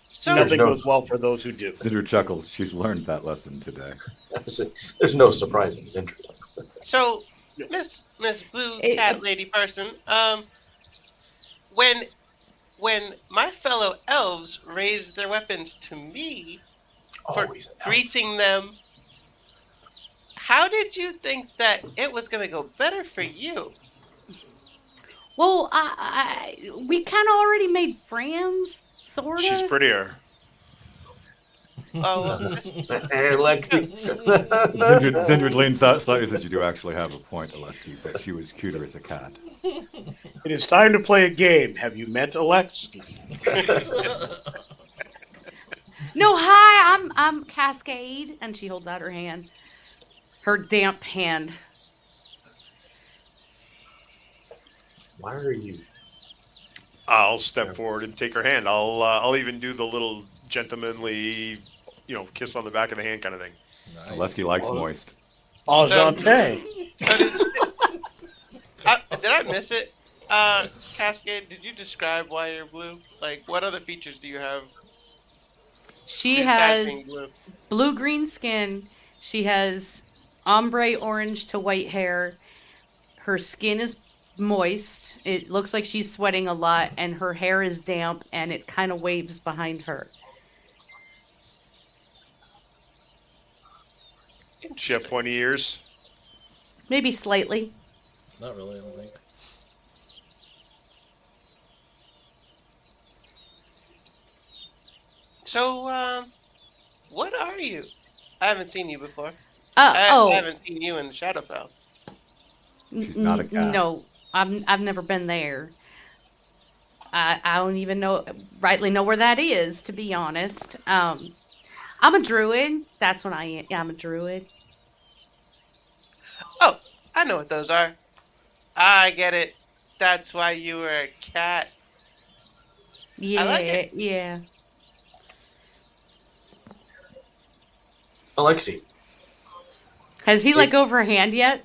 so Nothing goes well for those who do. Zendrid chuckles. She's learned that lesson today. There's no surprising Zendrid. So, Miss Blue Cat Lady person, when my fellow elves raised their weapons to me for greeting them, how did you think that it was going to go better for you? Well, we kind of already made friends, sort of. She's prettier. Oh, Hey, Lexi. Zendrid leans out slightly and says, you do actually have a point, Alexi, but she was cuter as a cat. It is time to play a game. Have you met Alexi? No, hi, I'm Cascade, and she holds out her hand, her damp hand. Why are you? I'll step forward and take her hand. I'll even do the little gentlemanly, kiss on the back of the hand kind of thing. Nice. Lesky likes moist. Enchanté. So did I miss it? Cascade, did you describe why you're blue? Like, what other features do you have? She besides being has blue? blue-green skin. She has ombre orange to white hair. Her skin is moist. It looks like she's sweating a lot, and her hair is damp, and it kind of waves behind her. She have pointy ears. Maybe slightly. Not really, I don't think. So, what are you? I haven't seen you before. Oh, I haven't seen you in Shadowfell. She's not a cat. No, I've never been there. I don't even rightly know where that is, to be honest. I'm a druid. That's what I am. I'm a druid. Oh, I know what those are. I get it. That's why you were a cat. Yeah, I like it. yeah. Alexi. Has he let go of her hand yet?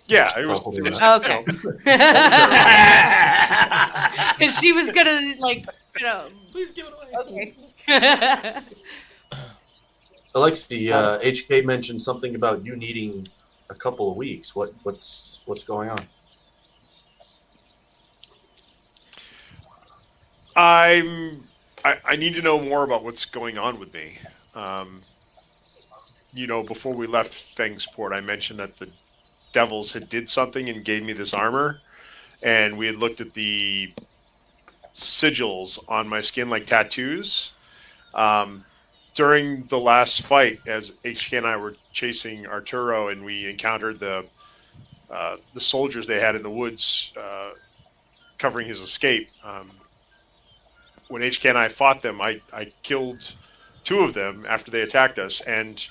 Yeah, it was. Probably It was not. Okay. no. Because she was gonna, Please give it away. Okay. Alexi, HK mentioned something about you needing a couple of weeks. What's going on? I need to know more about what's going on with me. Before we left Fangsport, I mentioned that the devils had did something and gave me this armor, and we had looked at the sigils on my skin like tattoos. During the last fight, as HK and I were chasing Arturo, and we encountered the soldiers they had in the woods covering his escape. When HK and I fought them, I killed 2 of them after they attacked us, and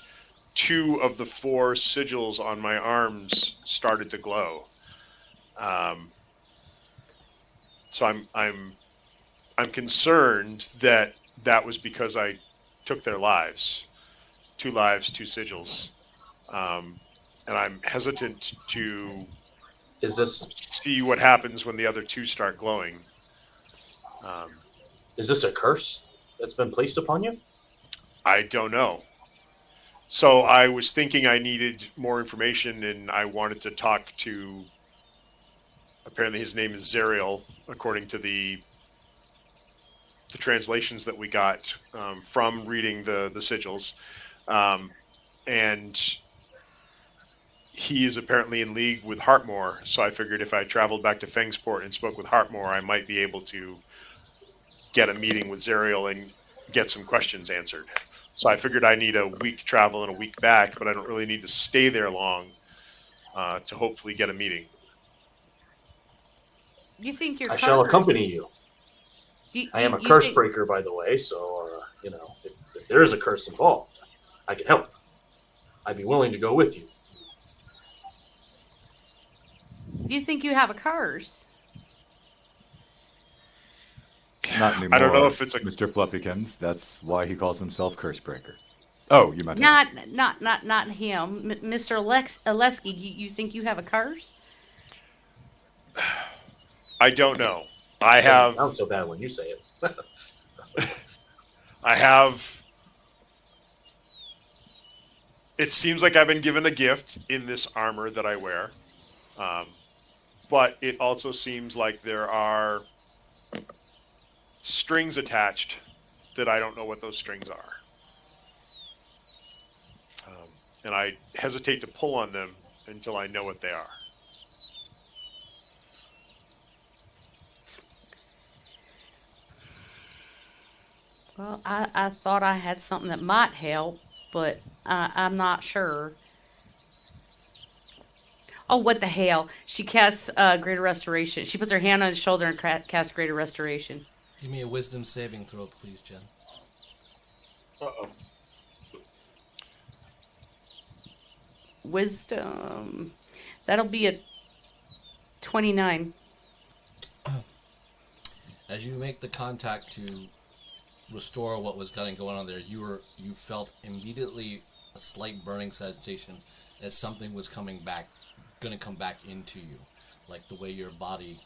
2 of the 4 sigils on my arms started to glow. So I'm concerned that was because I took their lives. 2 lives, 2 sigils. And I'm hesitant to see what happens when the other 2 start glowing. Is this a curse that's been placed upon you? I don't know. So I was thinking I needed more information, and I wanted to talk to. Apparently, his name is Zerial, according to the translations that we got from reading the sigils, and he is apparently in league with Heartmoor. So I figured if I traveled back to Fangsport and spoke with Heartmoor, I might be able to get a meeting with Zerial and get some questions answered. So I figured I need a week travel and a week back, but I don't really need to stay there long to hopefully get a meeting. You think you're I shall accompany you. I am a curse breaker, by the way, so, if there is a curse involved, I can help. I'd be willing to go with you. You think you have a curse? Not anymore. I don't know if it's a Mr. Fluffykins. That's why he calls himself Cursebreaker. Oh, you meant not him, Mr. Oleski. You think you have a curse? I don't know. I have. It sounds so bad when you say it. I have. It seems like I've been given a gift in this armor that I wear, but it also seems like there are strings attached that I don't know what those strings are. And I hesitate to pull on them until I know what they are. Well, I thought I had something that might help, but I'm not sure. Oh, what the hell? She casts Greater Restoration. She puts her hand on his shoulder and casts Greater Restoration. Give me a wisdom saving throw, please, Jen. Uh-oh. Wisdom. That'll be a 29. As you make the contact to restore what was going on there, you felt immediately a slight burning sensation as something was going to come back into you, like the way your body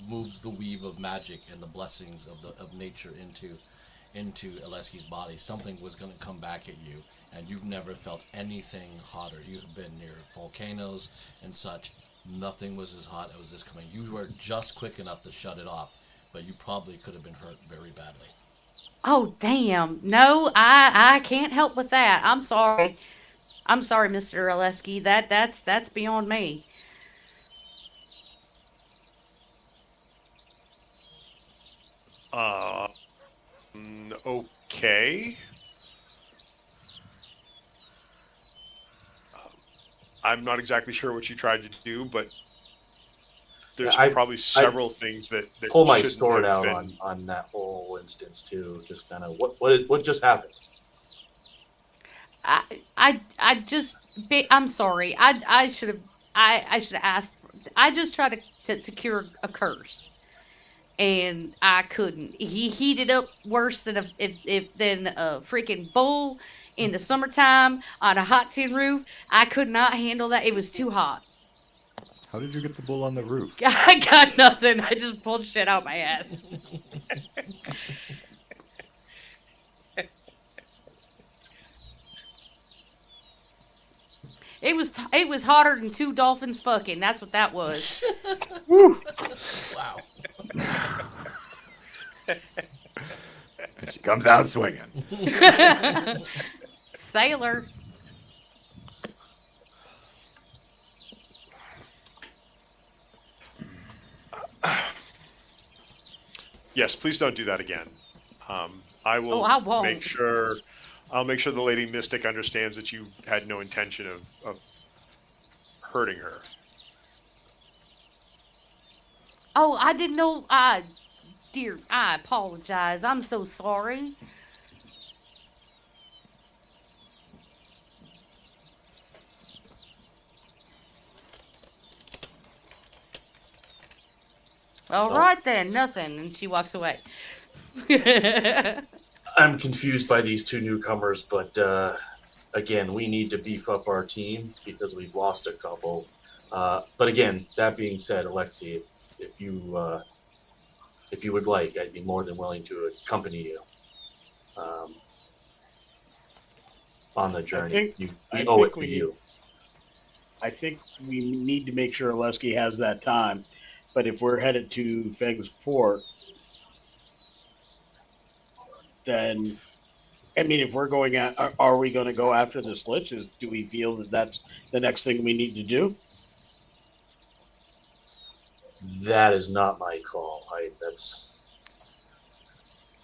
moves the weave of magic and the blessings of nature into Alesky's body. Something was going to come back at you, and you've never felt anything hotter. You've been near volcanoes and such. Nothing was as hot as this coming. You were just quick enough to shut it off, but you probably could have been hurt very badly. Oh, damn. No, I can't help with that. I'm sorry. I'm sorry, Mr. Alesky. That's beyond me. Okay. I'm not exactly sure what you tried to do, but there's probably several things that pull my shouldn't sword have out been. on that whole instance too. Just kind of what just happened. I'm sorry. I should have asked. I just tried to cure a curse, and I couldn't. He heated up worse than a freaking bull in the summertime on a hot tin roof. I could not handle that. It was too hot. How did you get the bull on the roof? I got nothing. I just pulled shit out my ass. It was hotter than two dolphins fucking. That's what that was. Woo! Wow. And she comes out swinging. Sailor. Yes, please don't do that again. I will I won't. make sure. I'll make sure the Lady Mystic understands that you had no intention of hurting her. Oh, I didn't know. Dear, I apologize. I'm so sorry. All right then, nothing. And she walks away. I'm confused by these two newcomers, but again, we need to beef up our team because we've lost a couple. But again, that being said, Alexei, if you would like, I'd be more than willing to accompany you on the journey. We owe it to you. I think we need to make sure Alesky has that time. But if we're headed to Feng's Port, then, I mean, if we're going at, are we going to go after the Slitches? Do we feel that that's the next thing we need to do? That is not my call.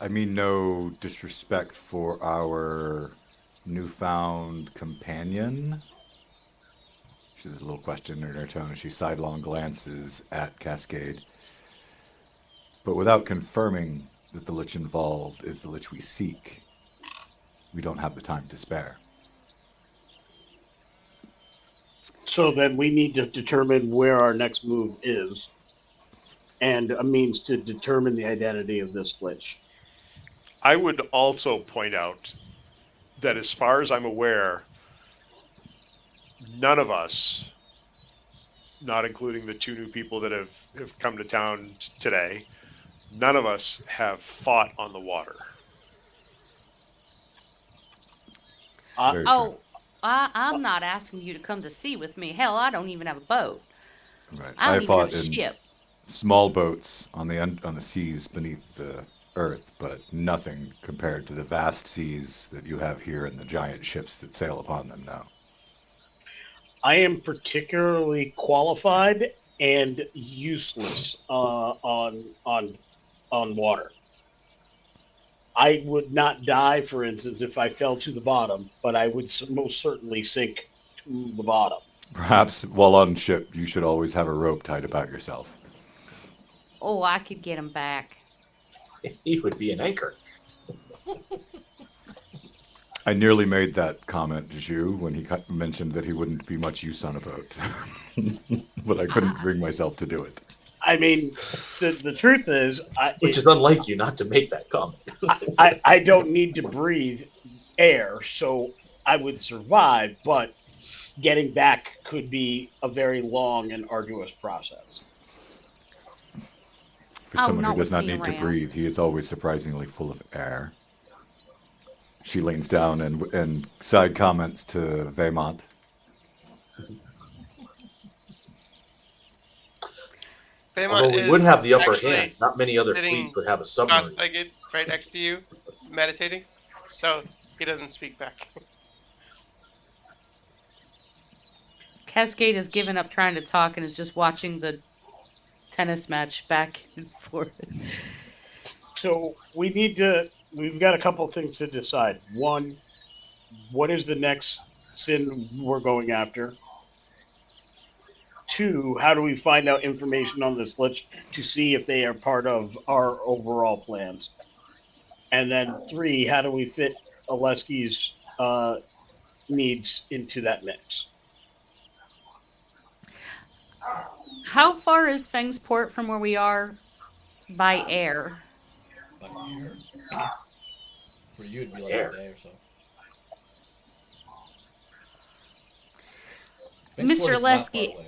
I mean, no disrespect for our newfound companion. She has a little question in her tone as she sidelong glances at Cascade. But without confirming that the lich involved is the lich we seek, we don't have the time to spare. So then we need to determine where our next move is and a means to determine the identity of this lich. I would also point out that as far as I'm aware, none of us, not including the two new people that have come to town today, none of us have fought on the water. I'm not asking you to come to sea with me. Hell, I don't even have a boat. Right. I don't even fought have a in ship. small boats on the seas beneath the earth, but nothing compared to the vast seas that you have here and the giant ships that sail upon them now. I am particularly qualified and useless on water. I would not die, for instance, if I fell to the bottom, but I would most certainly sink to the bottom. Perhaps while on ship, you should always have a rope tied about yourself. Oh, I could get him back. He would be an anchor. I nearly made that comment to Zhu when he mentioned that he wouldn't be much use on a boat. But I couldn't bring myself to do it. I mean, the truth is, Which is unlike you not to make that comment. I don't need to breathe air, so I would survive, but getting back could be a very long and arduous process. For someone who not does with not me need to around. breathe, he is always surprisingly full of air. She leans down and side comments to Vaymont. Although Faymont we would is have the upper actually hand. Not many other sitting fleets would have a submarine. cross-legged right next to you, meditating, so he doesn't speak back. Cascade has given up trying to talk and is just watching the tennis match back and forth. So we've got a couple things to decide. One, what is the next sin we're going after? Two, how do we find out information on this list to see if they are part of our overall plans? And then three, how do we fit Alesky's needs into that mix? How far is Fang's Port from where we are by air? By air? For you, it'd be like Air. a day or so. Mr. Spaceport is not far Lesky, away.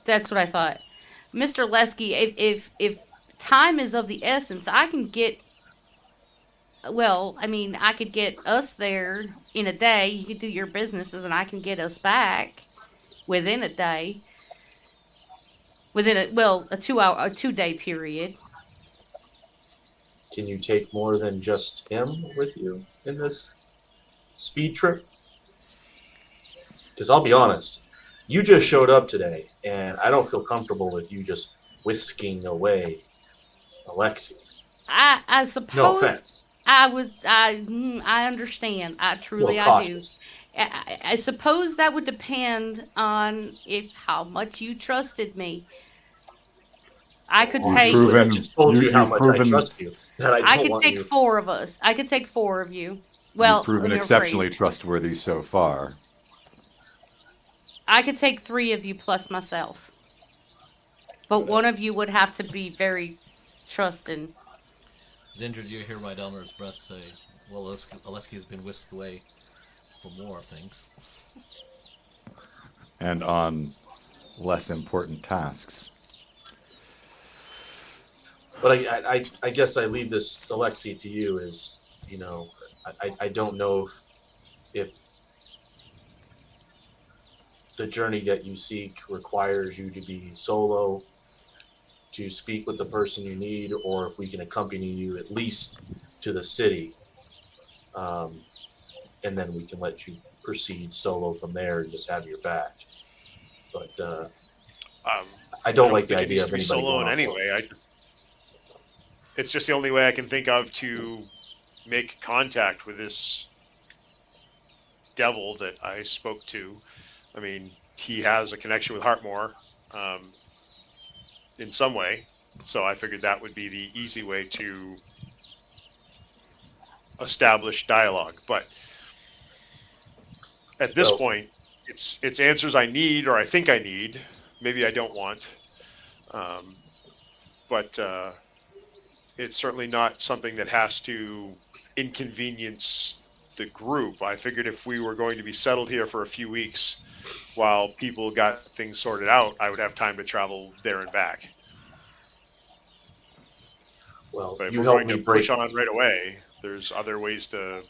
that's what I thought. Mr. Lesky, if time is of the essence, I can get. Well, I mean, I could get us there in a day. You could do your businesses, and I can get us back within a day. Within a 2-day period. Can you take more than just him with you in this speed trip? Because I'll be honest, you just showed up today, and I don't feel comfortable with you just whisking away Alexei. I suppose. No offense. I understand. I truly Well, I do. I suppose that would depend on how much you trusted me. I could You've take. proven- I just told you how you've much proven- I trust you. That I don't could want take you. 4 of us. I could take 4 of you. Well, You've proven let me exceptionally rephrase. trustworthy so far. I could take 3 of you plus myself. But one of you would have to be very trusting. Zindra, you hear Rydelner's breath say, well, Alesky's been whisked away for more things. And on less important tasks. But I guess I leave this, Alexei, to you. Is I don't know if the journey that you seek requires you to be solo to speak with the person you need, or if we can accompany you at least to the city, and then we can let you proceed solo from there and just have your back. But I don't like the think it idea needs of to be anybody solo going in off any board. way. It's just the only way I can think of to make contact with this devil that I spoke to. I mean, he has a connection with Hartmore in some way, so I figured that would be the easy way to establish dialogue. But at this point, it's answers I need, or I think I need. Maybe I don't want, but it's certainly not something that has to inconvenience the group. I figured if we were going to be settled here for a few weeks while people got things sorted out, I would have time to travel there and back. Well, But if you we're helped going me to break. push on right away, there's other ways to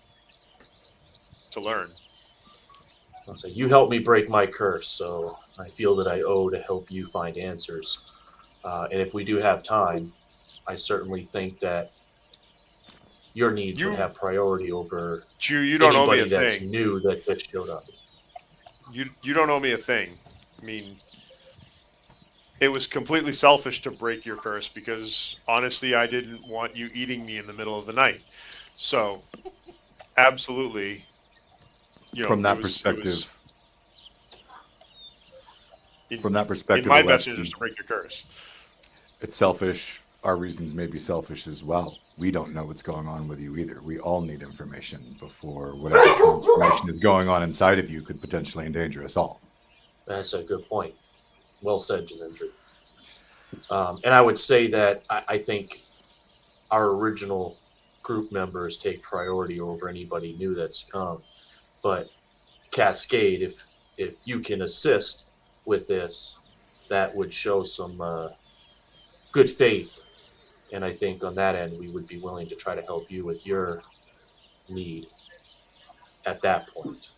learn. I'll say, you helped me break my curse, so I feel that I owe to help you find answers. And if we do have time, I certainly think that your needs would have priority over Jew, you don't owe me anybody a that's thing. new that just showed up. You don't owe me a thing. I mean, it was completely selfish to break your curse because honestly, I didn't want you eating me in the middle of the night. So, absolutely. From that perspective, in my best Alesky, interest to break your curse. it's selfish. Our reasons may be selfish as well. We don't know what's going on with you either. We all need information before whatever transformation is going on inside of you could potentially endanger us all. That's a good point. Well said, Jalindra. And I would say that I think our original group members take priority over anybody new that's come. But Cascade, if you can assist with this, that would show some good faith. And I think on that end, we would be willing to try to help you with your need at that point.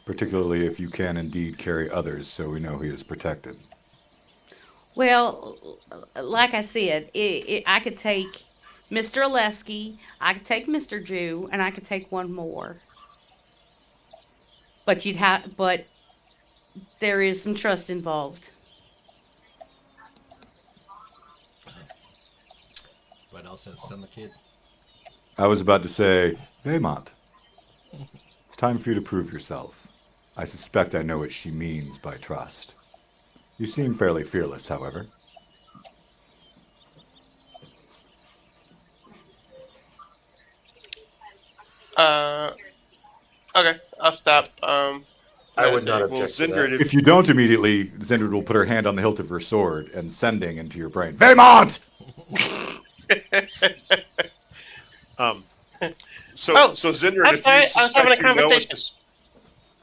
Particularly if you can indeed carry others, so we know he is protected. Well, like I said, I could take Mr. Oleski, I could take Mr. Jew, and I could take one more. But there is some trust involved. Right now says send the kid. I was about to say, Vaymont, it's time for you to prove yourself. I suspect I know what she means by trust. You seem fairly fearless, however. Okay, I'll stop. I would not Well, object to Zindred, that. If you don't immediately, Zendrid will put her hand on the hilt of her sword and sending into your brain, Vaymont! So Oh, Zindred, I'm if sorry, you I was having a suspect you know what conversation. this,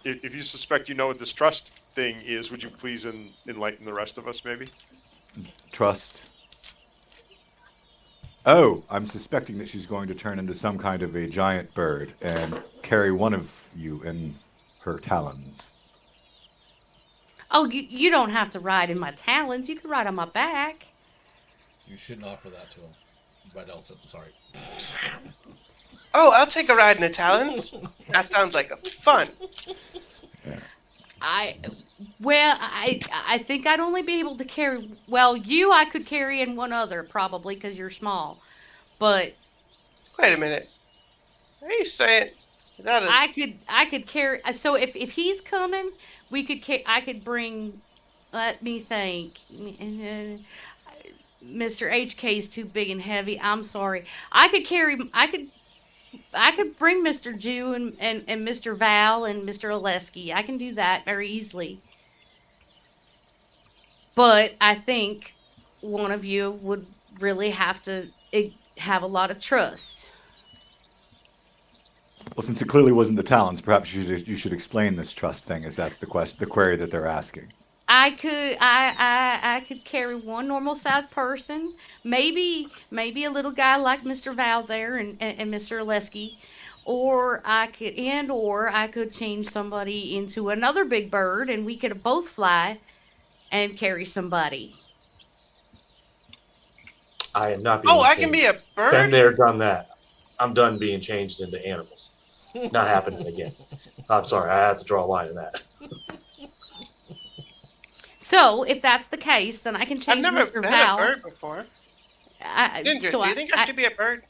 if you suspect you know what this trust thing is, would you please enlighten the rest of us, maybe? Trust. Oh, I'm suspecting that she's going to turn into some kind of a giant bird and carry one of you in her talons. Oh, you don't have to ride in my talons. You can ride on my back. You shouldn't offer that to him. Right now says I'm sorry. Oh, I'll take a ride in the Talons. That sounds like a fun. I think I'd only be able to carry. Well, I could carry in one other probably because you're small. But Wait a minute. Are you saying that? I could carry. So if he's coming, I could bring. Let me think. Mr. HK is too big and heavy. I'm sorry. I could bring Mr. Jew and Mr. Val and Mr. Oleski. I can do that very easily. But I think one of you would really have to have a lot of trust. Well, since it clearly wasn't the talons, perhaps you should explain this trust thing, as that's the query that they're asking. I could carry one normal sized person, maybe a little guy like Mr. Val there and Mr. Oleski, or I could change somebody into another big bird and we could both fly and carry somebody. I am not being Oh, I changed. can be a bird? Been there, done that. I'm done being changed into animals. Not happening again. I'm sorry, I have to draw a line in that. So, if that's the case, then I can I've change never Mr. been Val. a bird before. Ginger, do you think I should be a bird?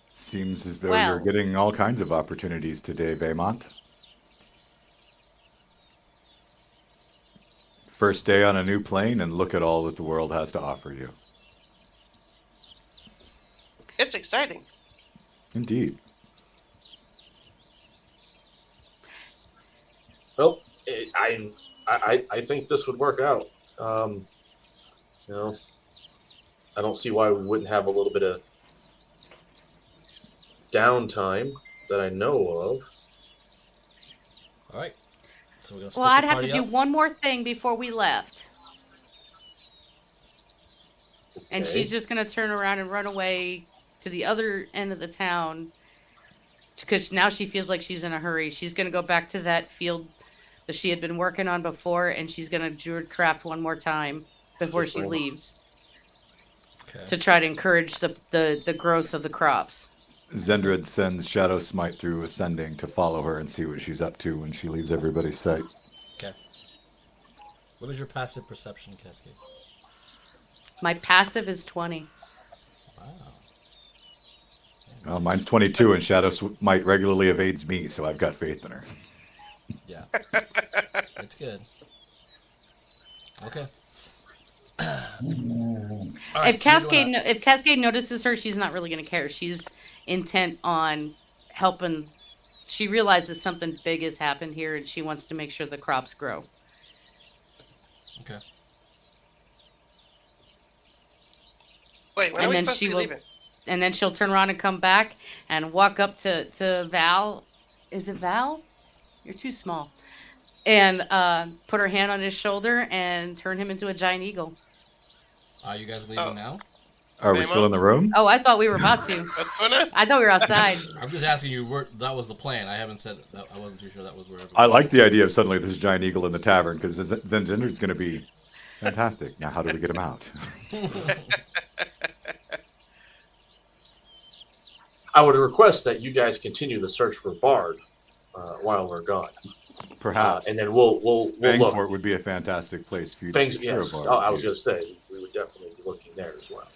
Seems as though Well. you're getting all kinds of opportunities today, Vaymont. First day on a new plane, and look at all that the world has to offer you. It's exciting. Indeed. Well, I think this would work out. I don't see why we wouldn't have a little bit of downtime that I know of. All right. So we're gonna split Well, I'd the have to party do up. one more thing before we left. And Okay. she's just going to turn around and run away to the other end of the town. Because now she feels like she's in a hurry. She's going to go back to that field that she had been working on before, and she's going to druid craft one more time before she leaves. Okay. To try to encourage the growth of the crops. Zendrid sends Shadow Smite through Ascending to follow her and see what she's up to when she leaves everybody's sight. Okay. What is your passive perception, Cascade? My passive is 20. Wow. Well, mine's 22, and Shadow Smite regularly evades me, so I've got faith in her. Yeah. It's good. Okay. All right, If Cascade notices her, she's not really going to care. She's intent on helping. She realizes something big has happened here, and she wants to make sure the crops grow. Okay. Wait, when And are we then supposed she to be will- leaving? And then she'll turn around and come back and walk up to Val. Is it Val? You're too small. And put her hand on his shoulder and turn him into a giant eagle. Are you guys leaving now? Are we Famo? still in the room? Oh, I thought we were about to. What's going on? I thought we were outside. I'm just asking you. That was the plan. I haven't said. I wasn't too sure that was where. I like the idea of suddenly there's a giant eagle in the tavern, because then Zindred's going to be fantastic. Now, how do we get him out? I would request that you guys continue the search for Bard while we're gone, Perhaps. and then we'll look. Bangport would be a fantastic place for you to Things, secure a yes. bar. I was going to say we would definitely be looking there as well.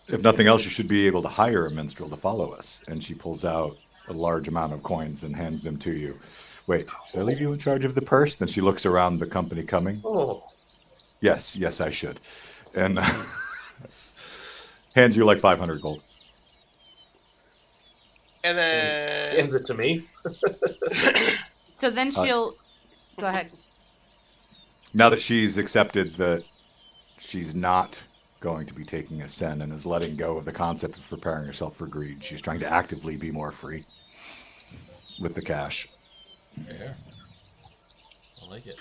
If nothing else, you should be able to hire a minstrel to follow us. And she pulls out a large amount of coins and hands them to you. Wait, should I leave you in charge of the purse? Then she looks around the company coming. Oh, Yes, I should. And hands you like 500 gold. And then hands it to me. So then she'll go ahead. Now that she's accepted that she's not going to be taking a sen and is letting go of the concept of preparing herself for greed, she's trying to actively be more free with the cash. Fair. I like it.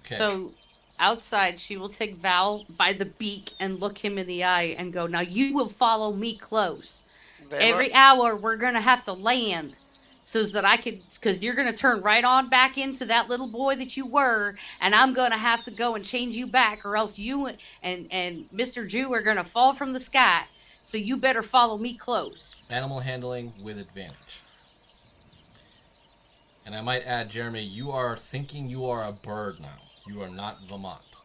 Okay. So outside, she will take Val by the beak and look him in the eye and go, "Now you will follow me close. Every hour we're going to have to land so that I could, because you're going to turn right on back into that little boy that you were, and I'm going to have to go and change you back, or else you and Mr. Jew are going to fall from the sky. So you better follow me close." Animal handling with advantage. And I might add, Jeremy, you are thinking you are a bird now. You are not Vermont.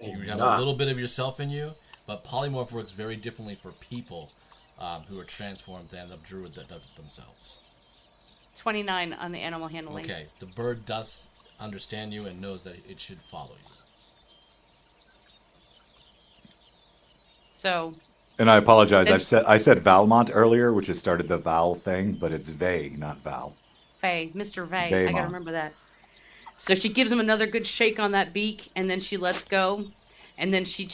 You have a little bit of yourself in you, but polymorph works very differently for people who are transformed than the druid that does it themselves. 29 on the animal handling. Okay, the bird does understand you and knows that it should follow you. So. And I apologize. I said Valmont earlier, which has started the Val thing, but it's Vay, not Val. Vay, Mr. Vay. Vaymont. I gotta remember that. So she gives him another good shake on that beak, and then she lets go, and then she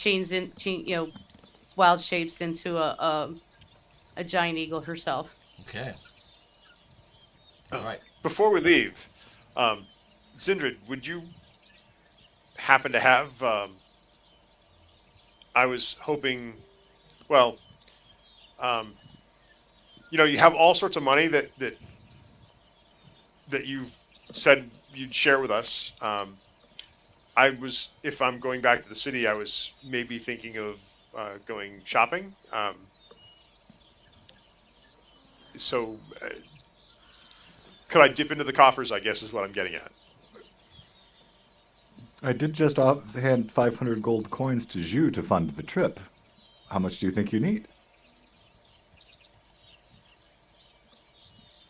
wild shapes into a giant eagle herself. Okay. All right. Before we leave, Zindred, would you happen to have? I was hoping. Well, you have all sorts of money that you've said you'd share with us. If I'm going back to the city, I was maybe thinking of going shopping. So, could I dip into the coffers, I guess is what I'm getting at. I did just hand 500 gold coins to Zhu to fund the trip. How much do you think you need?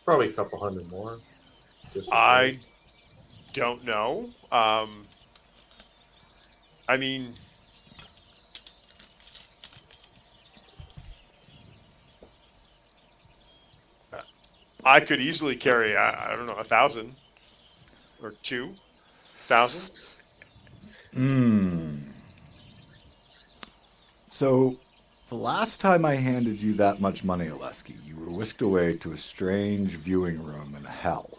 Probably a couple hundred more. I don't know. I mean, I could easily carry, I don't know, 1,000 or 2,000. So, the last time I handed you that much money, Oleski, you were whisked away to a strange viewing room in hell,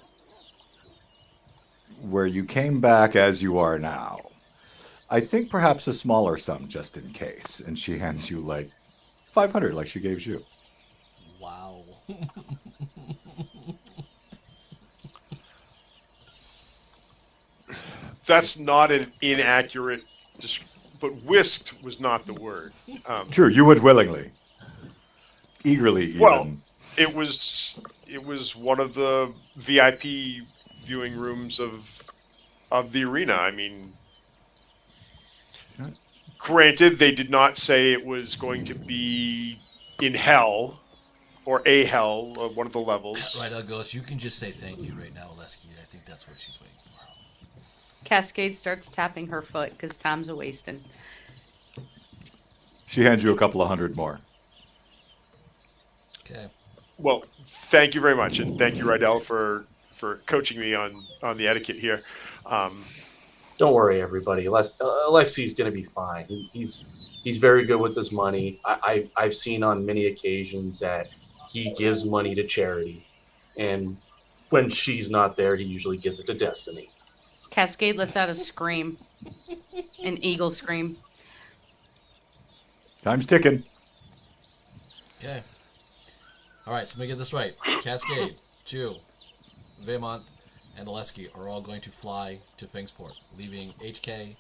where you came back as you are now. I think perhaps a smaller sum, just in case. And she hands you, 500, like she gave you. Wow. That's not an inaccurate, but whisked was not the word. True, you would willingly. Eagerly, even. Well, it was one of the VIP viewing rooms of the arena. I mean, granted, they did not say it was going to be in hell or a hell, one of the levels. Right, Ghost, you can just say thank you right now, Oleski. I think that's what she's waiting for. Cascade starts tapping her foot because time's a wasting. She hands you a couple of hundred more. Okay. Well, thank you very much, and thank you, Rydell, for coaching me on the etiquette here. Don't worry, everybody. Alexi's going to be fine. He's He's very good with his money. I've seen on many occasions that he gives money to charity, and when she's not there, he usually gives it to Destiny. Cascade lets out a scream. An eagle scream. Time's ticking. Okay. All right, so let me get this right. Cascade, Jew, Vaymont, and Oleski are all going to fly to Fingsport, leaving HK,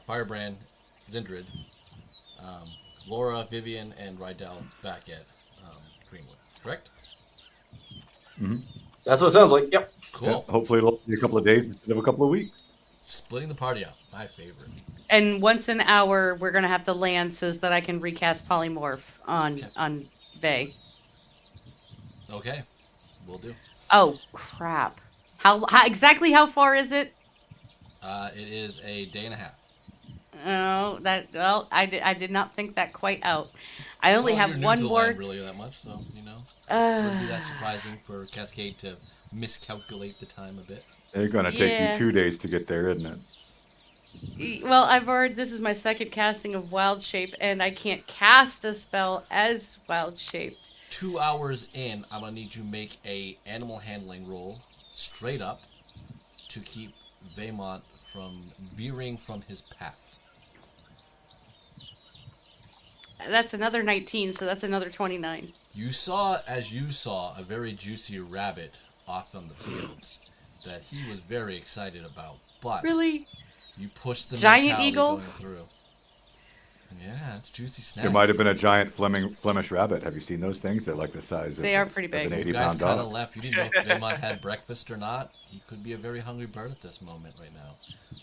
Firebrand, Zindrid, Laura, Vivian, and Rydell back at Greenwood. Correct? Mm-hmm. That's what it sounds like. Yep. Cool. Yeah, hopefully it'll be a couple of days instead of a couple of weeks. Splitting the party up. My favorite. And once an hour, we're gonna have to land so that I can recast polymorph on Vay. Okay. Will do. Oh crap! How exactly how far is it? It is a day and a half. Oh, I did not think that quite out. I only Well, have you're new one to more. land really that much, so it wouldn't be that surprising for Cascade to miscalculate the time a bit. It's going to take Yeah. you 2 days to get there, isn't it? Well, this is my second casting of Wild Shape, and I can't cast a spell as Wild Shape. 2 hours in, I'm gonna need you to make a animal handling roll straight up to keep Vaymont from veering from his path. That's another 19, so that's another 29. You saw a very juicy rabbit off on the fields that he was very excited about, but Really? you pushed the Giant mentality eagle? going through. Yeah, it's juicy snack. There might have been a giant Flemish rabbit. Have you seen those things? They're like the size of, They are pretty big. of an You guys 80-pound kind dog. of left. You didn't know if Vaymont had breakfast or not. He could be a very hungry bird at this moment right now.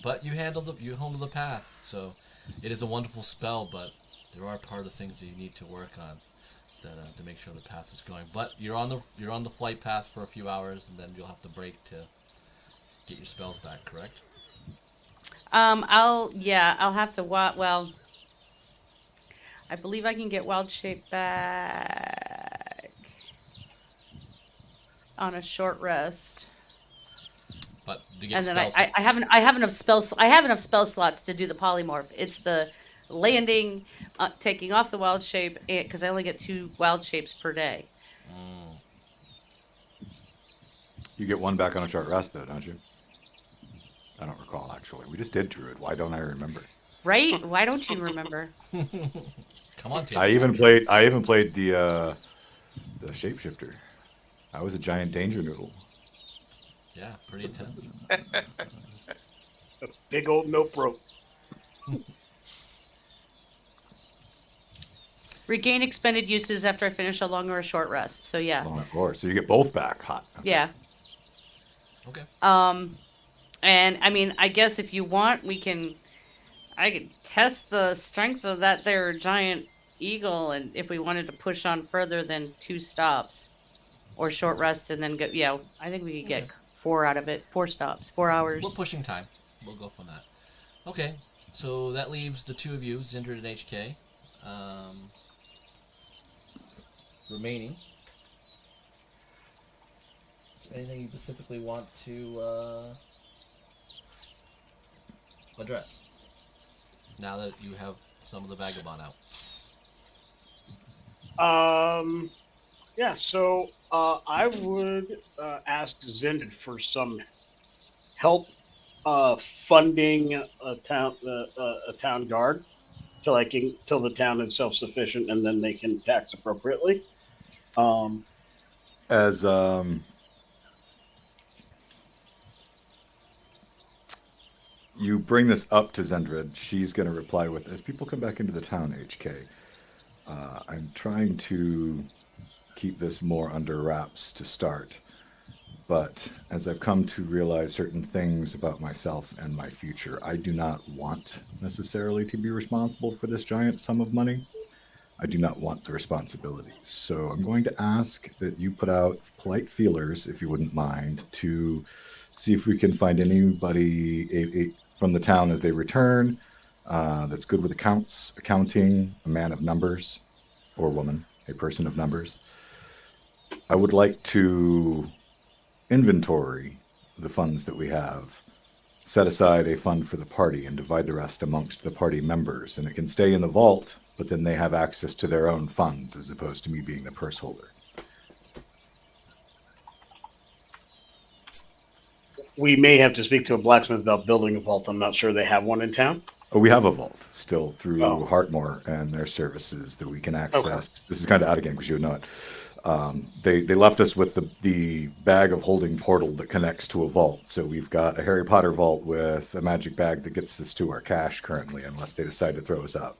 But you handled the path, so it is a wonderful spell. But there are part of things that you need to work on that to make sure the path is going. But you're on the flight path for a few hours, and then you'll have to break to get your spells back. Correct? I'll have to well, I believe I can get Wild Shape back on a short rest. But to get And then spells, I have enough spell slots to do the polymorph. It's the landing, taking off the Wild Shape, because I only get 2 Wild Shapes per day. You get one back on a short rest, though, don't you? I don't recall, actually. We just did Druid. Why don't I remember? Right? Why don't you remember? Come on, Tim. I even played the shapeshifter. I was a giant danger noodle. Yeah, pretty intense. A big old nope rope. Regain expended uses after I finish a long or a short rest. So yeah. Oh, of course. So you get both back. Hot. Okay. Yeah. Okay. And I mean, I guess if you want, I could test the strength of that there giant eagle, and if we wanted to push on further than 2 stops, or short rest and then go. Yeah, I think we could get 4 out of it. 4 stops, 4 hours. We're pushing time. We'll go from that. Okay, so that leaves the 2 of you, Zindred and HK, remaining. Is there anything you specifically want to address now that you have some of the vagabond out? Yeah, so I would ask Zinded for some help funding a town guard till the town is self-sufficient, and then they can tax appropriately. As you bring this up to Zendred, she's going to reply with, as people come back into the town, HK, I'm trying to keep this more under wraps to start, but as I've come to realize certain things about myself and my future, I do not want necessarily to be responsible for this giant sum of money. I do not want the responsibilities. So I'm going to ask that you put out polite feelers, if you wouldn't mind, to see if we can find anybody from the town as they return that's good with accounting, a man of numbers, or woman, a person of numbers. I would like to inventory the funds that we have set aside a fund for the party and divide the rest amongst the party members. And it can stay in the vault, but then they have access to their own funds as opposed to me being the purse holder. We may have to speak to a blacksmith about building a vault. I'm not sure they have one in town. Oh, we have a vault still through Oh. Hartmore and their services that we can access. Okay. This is kind of out again because you would know it. They left us with the bag of holding portal that connects to a vault. So we've got a Harry Potter vault with a magic bag that gets us to our cash currently, unless they decide to throw us out.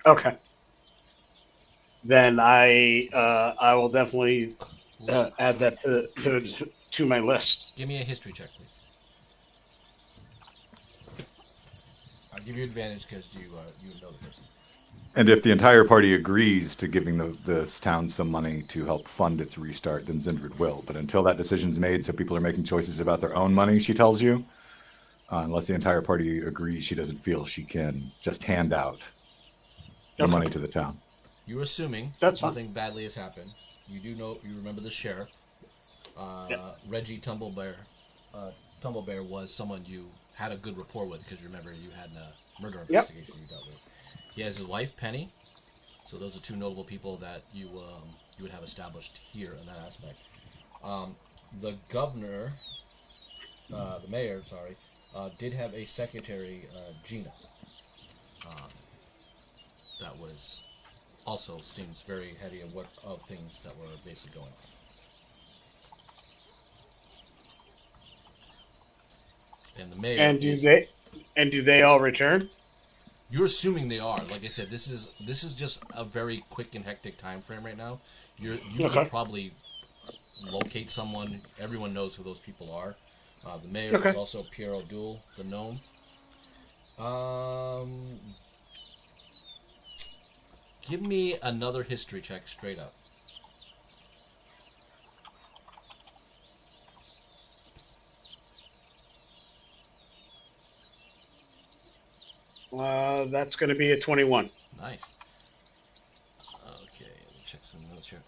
Okay. Then I will definitely add that to my list. Give me a history check, please. I'll give you advantage because you know the person. And if the entire party agrees to giving this town some money to help fund its restart, then Zindred will. But until that decision's made, so people are making choices about their own money, she tells you, unless the entire party agrees, she doesn't feel she can just hand out the money to the town. You're assuming nothing badly has happened. You do know, you remember the sheriff. Reggie Tumblebear was someone you had a good rapport with because remember you had a murder investigation you dealt with. He has his wife Penny, so those are two notable people that you would have established here in that aspect. The governor, the mayor, did have a secretary, Gina. That was also seems very heady of things that were basically going on. And the mayor. And do they all return? You're assuming they are. Like I said, this is just a very quick and hectic time frame right now. You could probably locate someone. Everyone knows who those people are. The mayor is also Pierre O'Doul, the gnome. Give me another history check straight up. That's going to be a 21. Nice. Okay, let me check some notes here.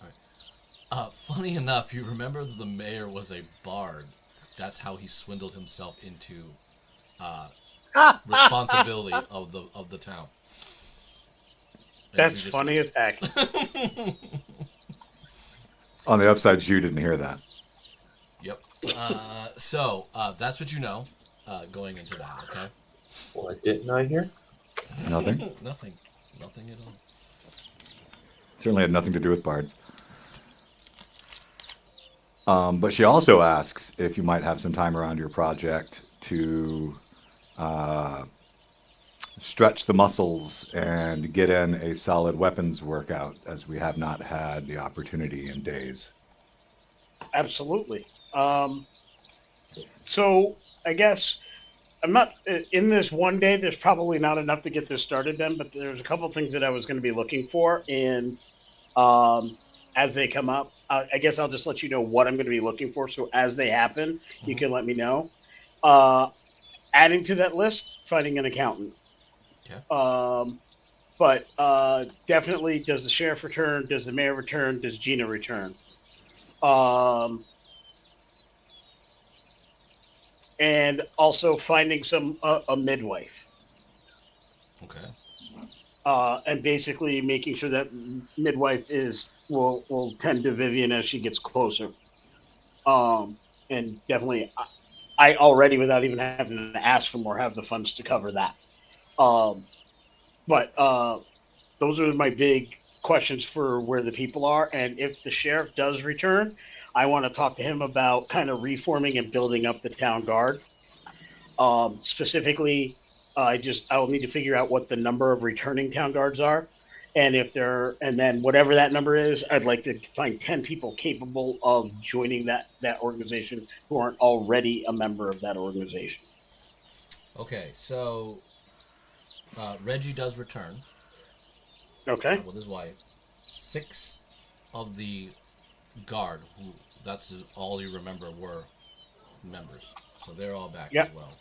All right. Funny enough, you remember the mayor was a bard. That's how he swindled himself into responsibility of the town. That's funny as heck. On the upside, you didn't hear that. Yep. So that's what you know going into that, okay? What didn't I hear? Nothing? Nothing at all. Certainly had nothing to do with bards. But she also asks if you might have some time around your project to stretch the muscles and get in a solid weapons workout, as we have not had the opportunity in days. Absolutely. So I guess I'm not in this one day. There's probably not enough to get this started then, but there's a couple things that I was going to be looking for, and as they come up, I guess I'll just let you know what I'm going to be looking for. So as they happen, you can let me know. Adding to that list, finding an accountant. Okay. But definitely, does the sheriff return? Does the mayor return? Does Gina return? And also finding a midwife. Okay. And basically making sure that midwife will tend to Vivian as she gets closer. And definitely, I already, without even having to ask for more, have the funds to cover that. But those are my big questions for where the people are. And if the sheriff does return, I want to talk to him about kind of reforming and building up the town guard. Specifically, I will need to figure out what the number of returning town guards are. And then whatever that number is, I'd like to find 10 people capable of joining that organization who aren't already a member of that organization. Okay, so Reggie does return. Okay. With his wife. 6 of the guard, who that's all you remember were members. So they're all back as well.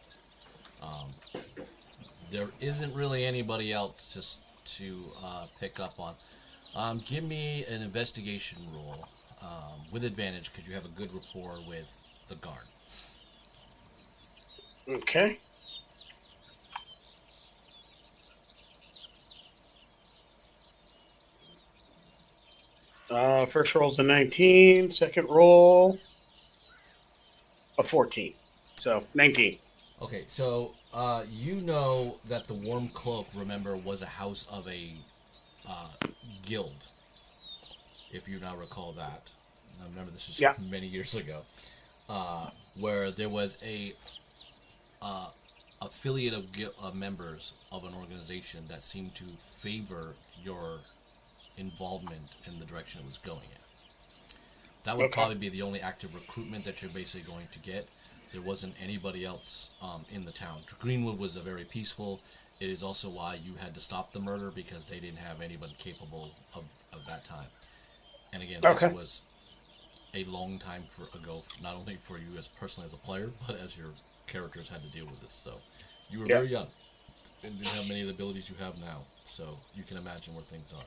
There isn't really anybody else to pick up on. Give me an investigation roll with advantage because you have a good rapport with the guard. Okay. First roll's a 19. Second roll, a 14. So 19. Okay, so you know that the Warm Cloak, remember, was a house of a guild, if you now recall that. Now, remember, this was many years ago, where there was a affiliate of members of an organization that seemed to favor your involvement in the direction it was going in. That would probably be the only active recruitment that you're basically going to get. There wasn't anybody else in the town. Greenwood was a very peaceful. It is also why you had to stop the murder, because they didn't have anybody capable of that time. And again, this was a long time ago, not only for you as personally as a player, but as your characters had to deal with this. So you were very young and didn't have many of the abilities you have now. So you can imagine where things are.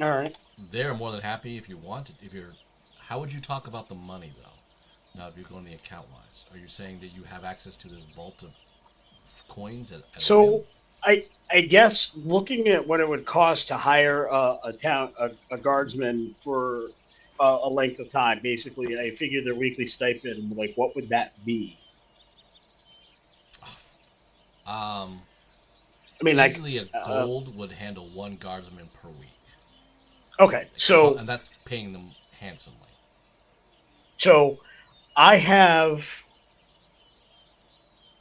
All right. They're more than happy if you want. How would you talk about the money though? Now, if you're going the account wise, are you saying that you have access to this vault of coins at So I guess looking at what it would cost to hire a guardsman for a length of time, basically, I figured their weekly stipend. Like, what would that be? I mean, easily a gold would handle one guardsman per week. Okay, so and that's paying them handsomely. So I have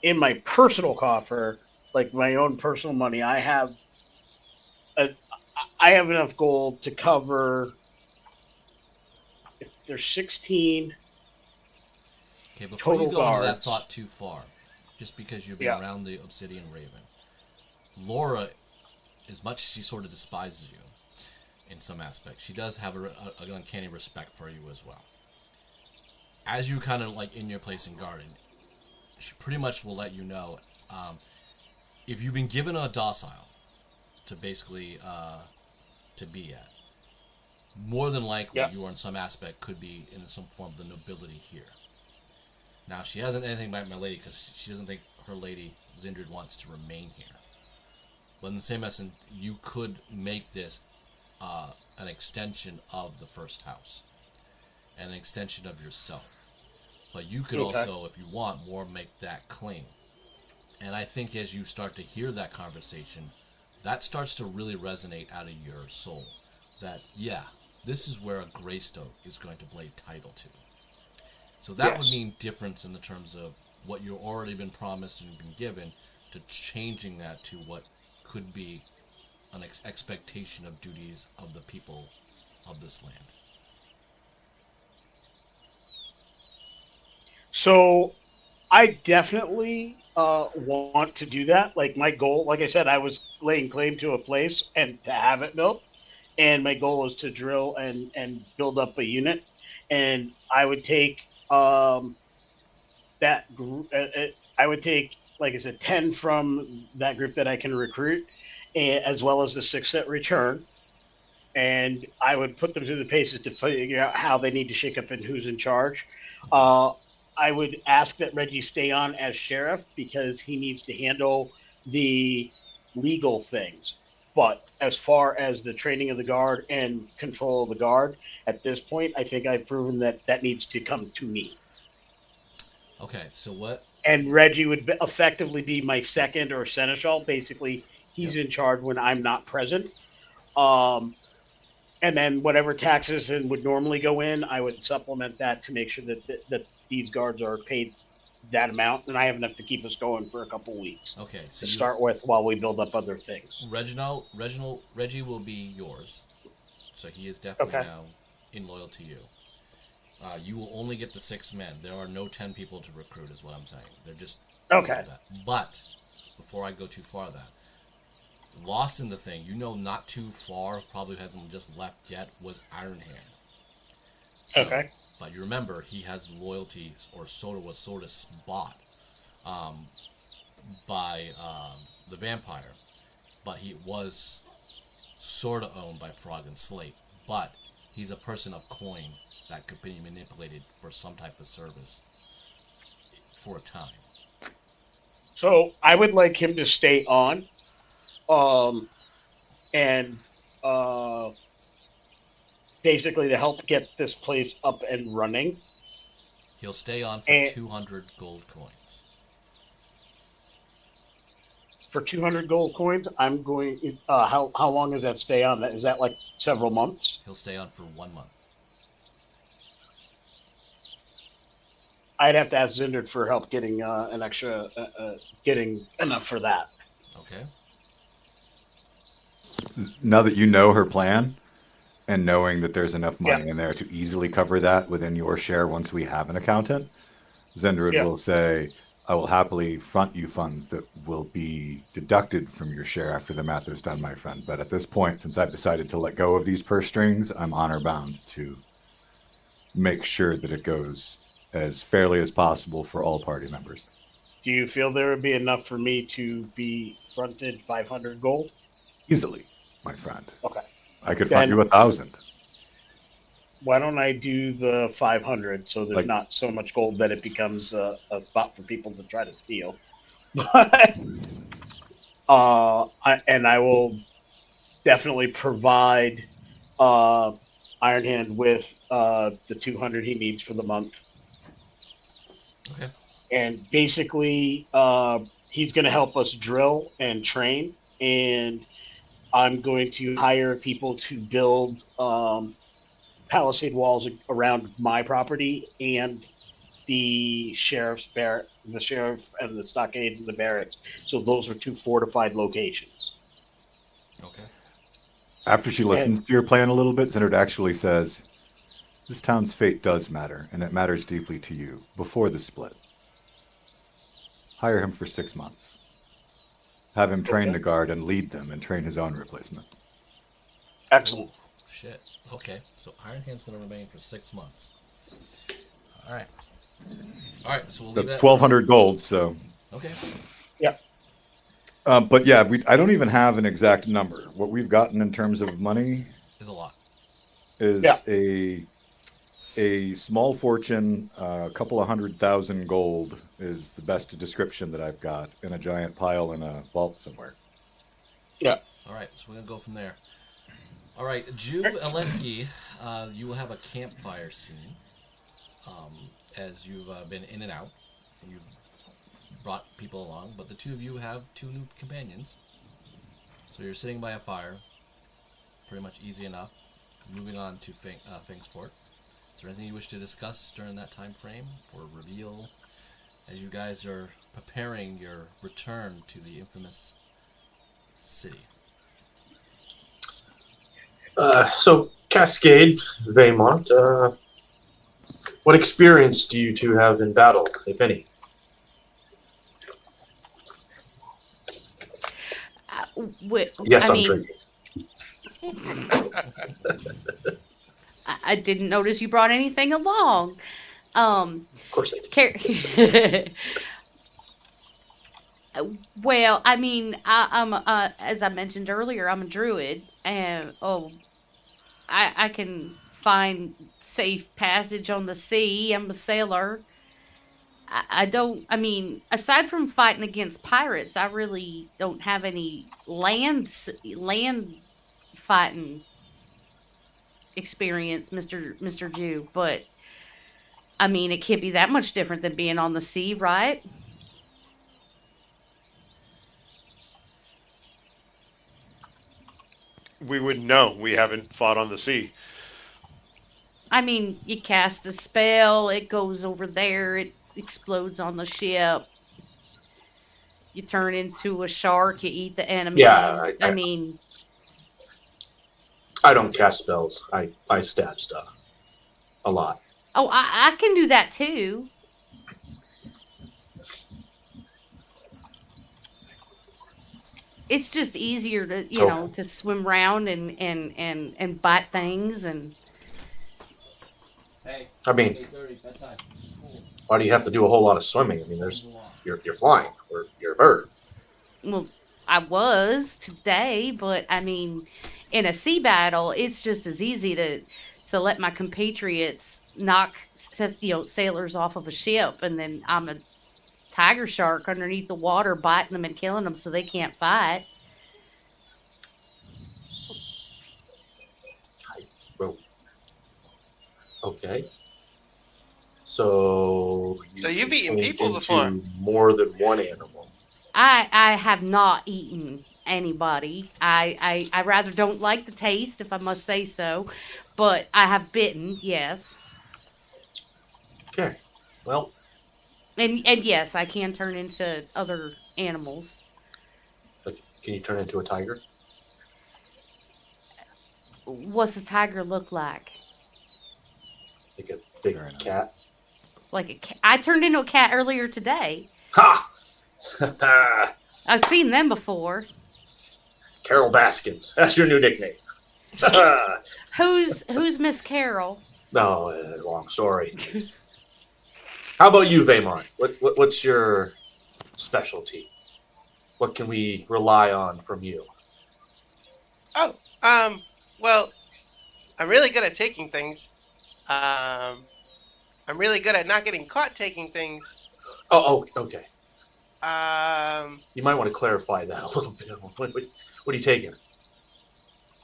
in my personal coffer, like my own personal money, I have enough gold to cover. If there's 16. Okay, before you go guards. into that thought too far, just because you've been around the Obsidian Raven, Laura, as much as she sort of despises you in some aspects, she does have an uncanny respect for you as well. As you kind of like in your place in garden, she pretty much will let you know if you've been given a docile to basically to be at. More than likely, you are in some aspect could be in some form of the nobility here. Now, she hasn't anything about my lady because she doesn't think her lady Zindred wants to remain here. But in the same essence, you could make this an extension of the first house, and an extension of yourself. But you could also, if you want more, make that claim. And I think as you start to hear that conversation, that starts to really resonate out of your soul. That, this is where a Greystoke is going to play title to. So that would mean difference in the terms of what you've already been promised and been given, to changing that to what could be an expectation of duties of the people of this land. So I definitely want to do that. Like my goal, like I said, I was laying claim to a place and to have it built. And my goal is to drill and build up a unit. And I would take that group. I would take, like I said, 10 from that group that I can recruit, as well as the 6 that return. And I would put them through the paces to figure out how they need to shake up and who's in charge. I would ask that Reggie stay on as sheriff because he needs to handle the legal things. But as far as the training of the guard and control of the guard, at this point, I think I've proven that needs to come to me. Okay, so what? And Reggie would effectively be my second or seneschal. Basically, he's in charge when I'm not present. And then whatever taxes would normally go in, I would supplement that to make sure that these guards are paid that amount, and I have enough to keep us going for a couple weeks. Okay, so to start with while we build up other things. Reggie will be yours, so he is definitely now in loyal to you. You will only get the 6 men. There are no 10 people to recruit, is what I'm saying. They're just that. But before I go too far, lost in the thing, not too far, probably hasn't just left yet, was Iron Hand. So, but you remember, he has loyalties, or was sort of bought by the vampire. But he was sort of owned by Frog and Slate, but he's a person of coin that could be manipulated for some type of service for a time. So I would like him to stay on, and basically to help get this place up and running. He'll stay on for 200 gold coins. For 200 gold coins, I'm going. How long does that stay on? Is that like several months? He'll stay on for 1 month. I'd have to ask Zindert for help getting an extra, getting enough for that. Okay. Now that you know her plan, and knowing that there's enough money in there to easily cover that within your share once we have an accountant, Zendrid will say, I will happily front you funds that will be deducted from your share after the math is done, my friend. But at this point, since I've decided to let go of these purse strings, I'm honor bound to make sure that it goes as fairly as possible for all party members. Do you feel there would be enough for me to be fronted 500 gold? Easily, my friend. Okay. I could front you 1,000. Why don't I do the 500 so there's not so much gold that it becomes a spot for people to try to steal? But I will definitely provide Iron Hand with the 200 he needs for the month. Okay. And basically, he's going to help us drill and train, and I'm going to hire people to build palisade walls around my property and the sheriff and the stockade and the barracks. So those are 2 fortified locations. Okay. After she listens to your plan a little bit, Zendard actually says, this town's fate does matter, and it matters deeply to you, before the split. Hire him for 6 months. Have him train the guard and lead them and train his own replacement. Excellent. Oh, shit. Okay, so Iron Hand's going to remain for 6 months. All right. All right, so we'll leave that. 1,200 gold, so... Okay. Yeah. But yeah, I don't even have an exact number. What we've gotten in terms of money... is a lot. Is a small fortune, a couple of 100,000 gold is the best description that I've got in a giant pile in a vault somewhere. Yeah. All right, so we're going to go from there. All right, Jew Aleski, you will have a campfire scene as you've been in and out. And you've brought people along, but the two of you have 2 new companions. So you're sitting by a fire, pretty much easy enough. Moving on to Fingsport. Is there anything you wish to discuss during that time frame or reveal as you guys are preparing your return to the infamous city? So, Cascade, Vaymont, what experience do you 2 have in battle, if any? Yes, I'm drinking. I didn't notice you brought anything along. Of course I did. Well, I mean, I'm as I mentioned earlier, I'm a druid, and I can find safe passage on the sea. I'm a sailor. I mean, aside from fighting against pirates, I really don't have any land fighting experience, Mr. Jew. But I mean, it can't be that much different than being on the sea, right? We wouldn't know. We haven't fought on the sea. I mean, you cast a spell, it goes over there, it explodes on the ship. You turn into a shark, you eat the enemies. Yeah, I mean, I don't cast spells. I stab stuff. A lot. oh, I can do that too. It's just easier to, you know, to swim around and bite things and. Hey, I mean, 8:30, bedtime. School. why do you have to do a whole lot of swimming? I mean, you're flying, or you're a bird. Well, I was today, but I mean, in a sea battle, it's just as easy to let my compatriots knock sailors off of a ship, and then I'm a tiger shark underneath the water biting them and killing them so they can't fight. Well, okay. So you've eaten change people into before. More than one animal. I have not eaten anybody. I rather don't like the taste, if I must say so, but I have bitten, yes. Okay. Well, And yes, I can turn into other animals. can you turn into a tiger? What's a tiger look like? Like a big Very nice. cat? Like a cat. I turned into a cat earlier today. Ha! I've seen them before. Carol Baskins. That's your new nickname. Who's Miss Carol? No, long story. How about you, Vaymont? What's your specialty? What can we rely on from you? Oh, well, I'm really good at taking things. I'm really good at not getting caught taking things. Oh, okay. Um, You might want to clarify that a little bit. What are you taking?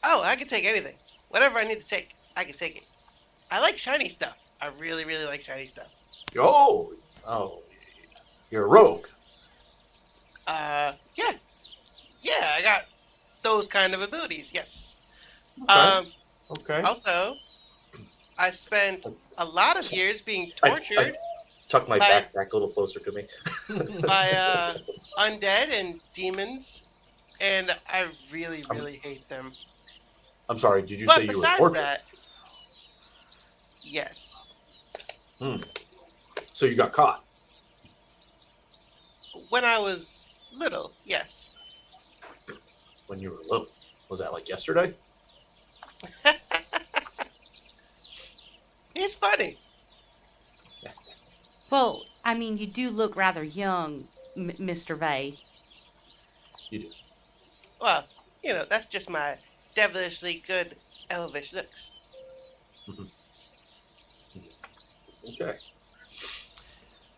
oh, I can take anything. Whatever I need to take, I can take it. I like shiny stuff. I really, really like shiny stuff. Oh, you're a rogue. Yeah. Yeah, I got those kind of abilities, yes. Okay. Okay. Also, I spent a lot of years being tortured I tuck my backpack a little closer to me. by undead and demons, and I really, really hate them. I'm sorry, did you But say you were besides tortured? that, yes. So you got caught? When I was little, yes. When you were little? Was that like yesterday? He's funny. Well, I mean, you do look rather young, Mr. Vay. You do. Well, that's just my devilishly good elvish looks. Okay.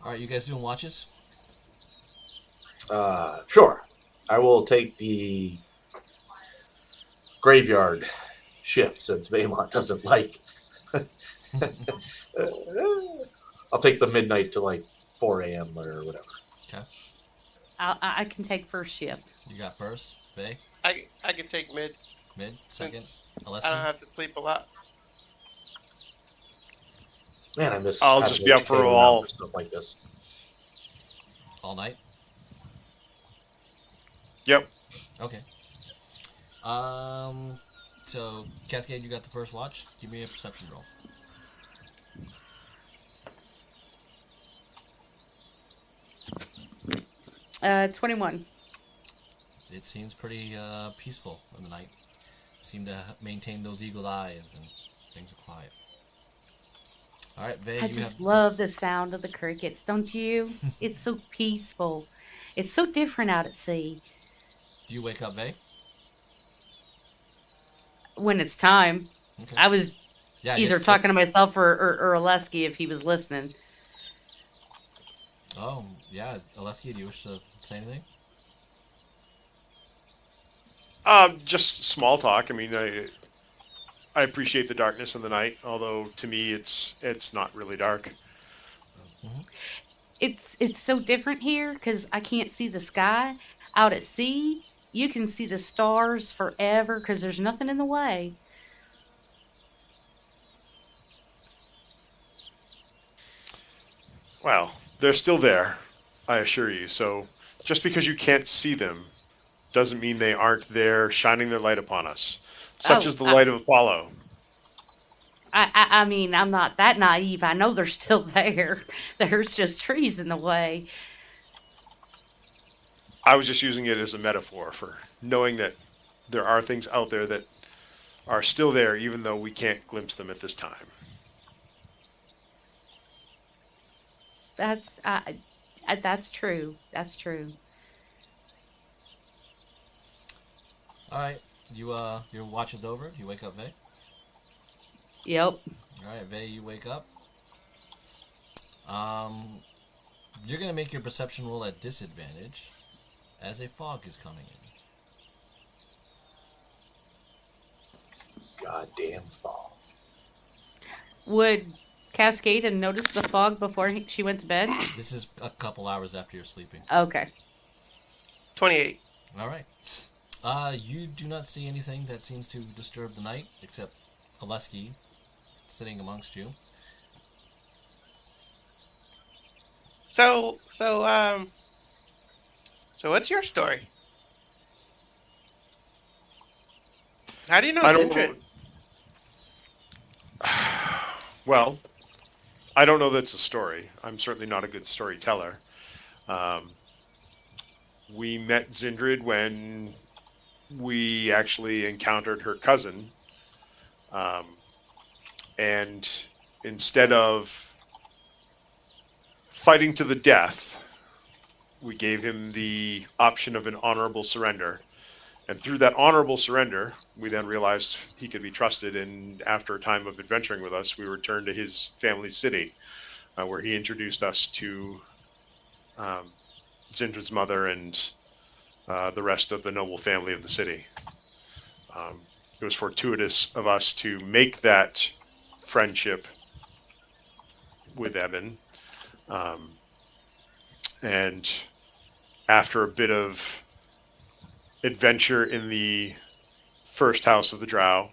All right, you guys doing watches? Sure. I will take the graveyard shift since Vaymont doesn't like. I'll take the midnight to like 4 a.m. or whatever. Okay. I can take first shift. You got first, Vay? I can take mid Second, since Alessi? I don't have to sleep a lot. Man, I miss. I'll having just be up for a entertainment while. around stuff like this. All night? Yep. Okay. So, Cascade, you got the first watch. Give me a perception roll. Uh, 21. It seems pretty peaceful in the night. Seem to maintain those eagle eyes and things are quiet. All right, Vay, I you just have love the sound of the crickets, don't you? It's so peaceful. It's so different out at sea. Do you wake up, Vay? When it's time. Okay. I was either talking to myself or Oleski if he was listening. Oh, yeah. Oleski, do you wish to say anything? Just small talk. I mean, I appreciate the darkness in the night, although to me it's not really dark. Mm-hmm. It's so different here because I can't see the sky. Out at sea, you can see the stars forever because there's nothing in the way. Well, they're still there, I assure you. So just because you can't see them doesn't mean they aren't there shining their light upon us, such as the light of Apollo. I mean, I'm not that naive. I know they're still there. There's just trees in the way. I was just using it as a metaphor for knowing that there are things out there that are still there, even though we can't glimpse them at this time. That's true. That's true. All right. Your watch is over. Do you wake up, Vay? Yep. All right, Vay, you wake up. You're gonna make your perception roll at disadvantage, as a fog is coming in. Goddamn fog. Would Cascade have noticed the fog before she went to bed? This is a couple hours after you're sleeping. Okay. 28. All right. You do not see anything that seems to disturb the night, except Oleski sitting amongst you. So what's your story? How do you know I it's don't Indrid? Well, I don't know that's a story. I'm certainly not a good storyteller. We met Zindrid when we actually encountered her cousin. And instead of fighting to the death, we gave him the option of an honorable surrender. And through that honorable surrender, we then realized he could be trusted. And after a time of adventuring with us, we returned to his family city, where he introduced us to Zindrid's mother and the rest of the noble family of the city. It was fortuitous of us to make that friendship with Eben. And after a bit of adventure in the first house of the Drow,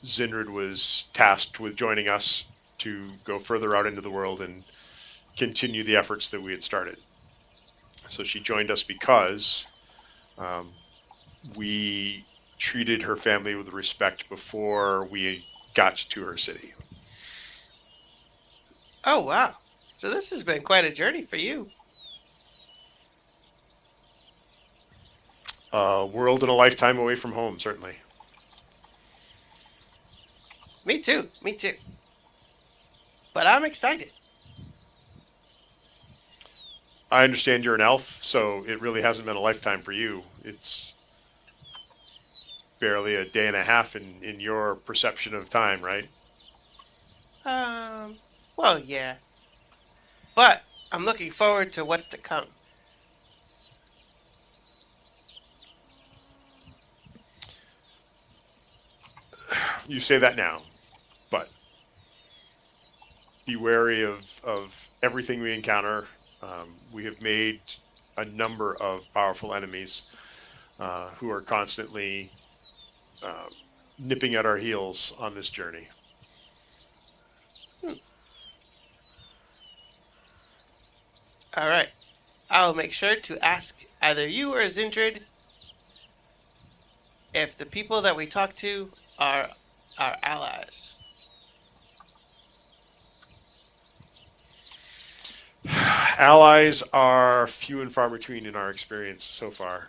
Zindrid was tasked with joining us to go further out into the world and continue the efforts that we had started. So she joined us because we treated her family with respect before we got to her city. Oh, wow. So this has been quite a journey for you. A world and a lifetime away from home, certainly. Me too. Me too. But I'm excited. I understand you're an elf, so it really hasn't been a lifetime for you. It's barely a day and a half in your perception of time, right? Well, yeah. But I'm looking forward to what's to come. You say that now, but be wary of everything we encounter. We have made a number of powerful enemies who are constantly nipping at our heels on this journey. All right. I'll make sure to ask either you or Zindrid if the people that we talk to are our allies. Allies are few and far between in our experience so far.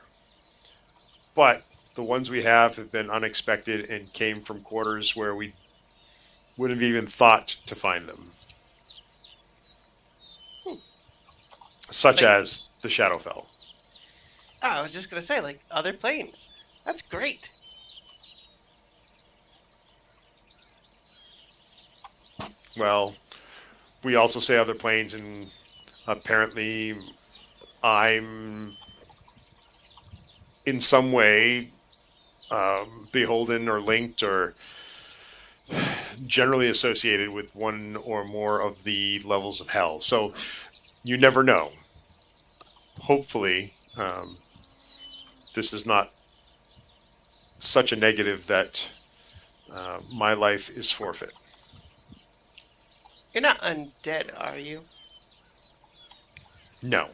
But the ones we have been unexpected and came from quarters where we wouldn't have even thought to find them. Such as the Shadowfell. Oh, I was just going to say, like, other planes. That's great. Well, we also say other planes, and apparently I'm in some way beholden or linked or generally associated with one or more of the levels of hell. So you never know. Hopefully, this is not such a negative that my life is forfeit. You're not undead, are you? No.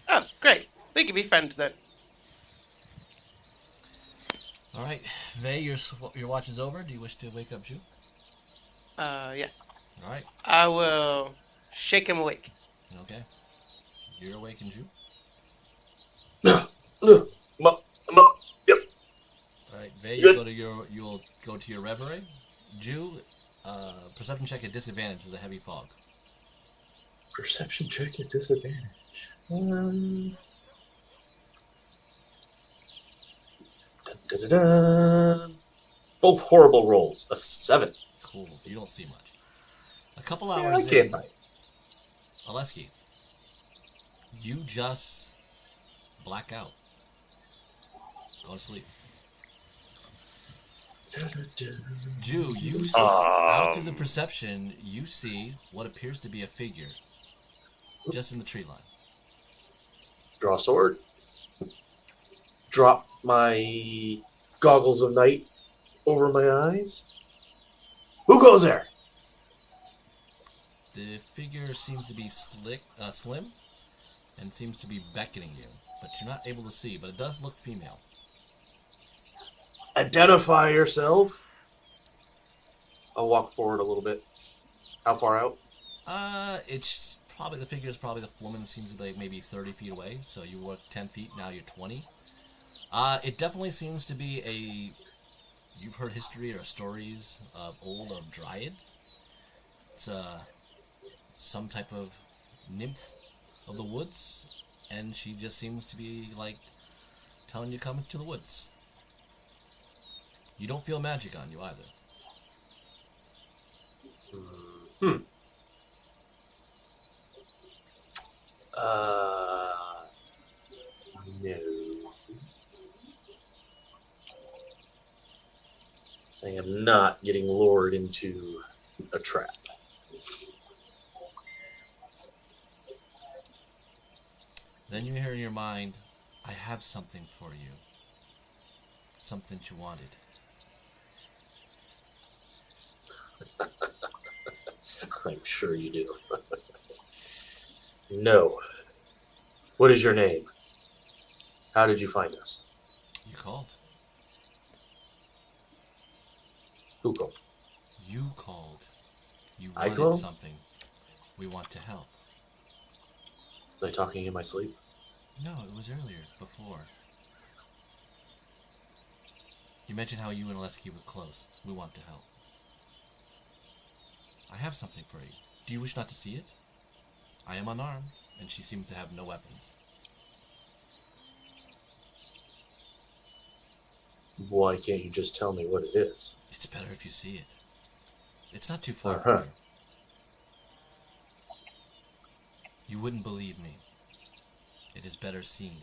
Oh, great. We can be friends then. All right, Vay, your watch is over. Do you wish to wake up Ju? Yeah. All right. I will shake him awake. Okay. You're awake and Ju. I'm up. Yep. All right, Vay, Good. you'll go to your reverie. Ju, perception check at disadvantage is a heavy fog. Perception check at disadvantage. Da-da-da. Both horrible rolls. A 7. Cool. You don't see much. A couple Yeah, hours I can't in, bite. Oleski, you just black out. Go to sleep. Jew, out through the perception, you see what appears to be a figure just in the tree line. Draw sword. Drop my goggles of night over my eyes. Who goes there? The figure seems to be slim and seems to be beckoning you, but you're not able to see, but it does look female. Identify yourself. I'll walk forward a little bit. How far out? It's probably, the figure is probably, the woman seems to be like maybe 30 feet away, so you were 10 feet, now you're 20. It definitely seems to be you've heard history or stories of Dryad. It's some type of nymph of the woods, and she just seems to be like telling you to come into the woods. You don't feel magic on you either. No. I am not getting lured into a trap. Then you hear in your mind, I have something for you. Something you wanted. I'm sure you do. No. What is your name? How did you find us? You called. Who called? You called. You I wanted called? something. We want to help. Was I talking in my sleep? No, it was earlier, before. You mentioned how you and Oleski were close. We want to help. I have something for you. Do you wish not to see it? I am unarmed, and she seems to have no weapons. Why can't you just tell me what it is? It's better if you see it. It's not too far Uh-huh. from here. You wouldn't believe me. It is better seen.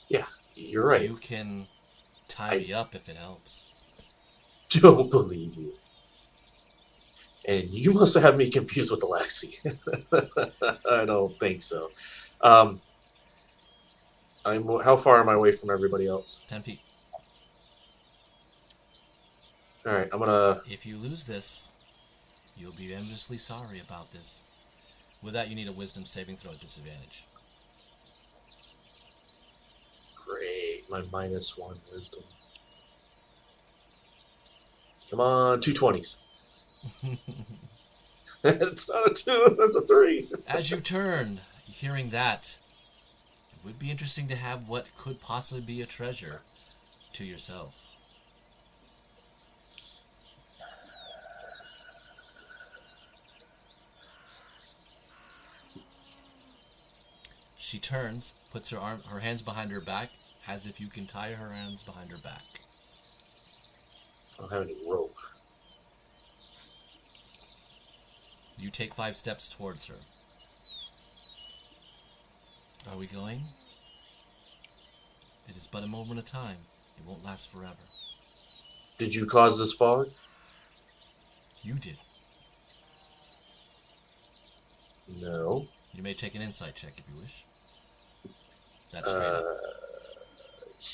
Yeah, you're right. You can tie me up if it helps. Don't believe you. And you must have me confused with Alexi. I don't think so. How far am I away from everybody else? 10 feet. All right, I'm gonna. If you lose this, you'll be endlessly sorry about this. With that, you need a wisdom saving throw at disadvantage. Great, my -1 wisdom. Come on, 2 20s. It's not a 2, that's a 3. As you turn, hearing that, it would be interesting to have what could possibly be a treasure to yourself. She turns, puts her hands behind her back, as if you can tie her hands behind her back. I don't have any rope. You take 5 steps towards her. Are we going? It is but a moment of time. It won't last forever. Did you cause this fog? You did. No. You may take an insight check if you wish. That's straight up.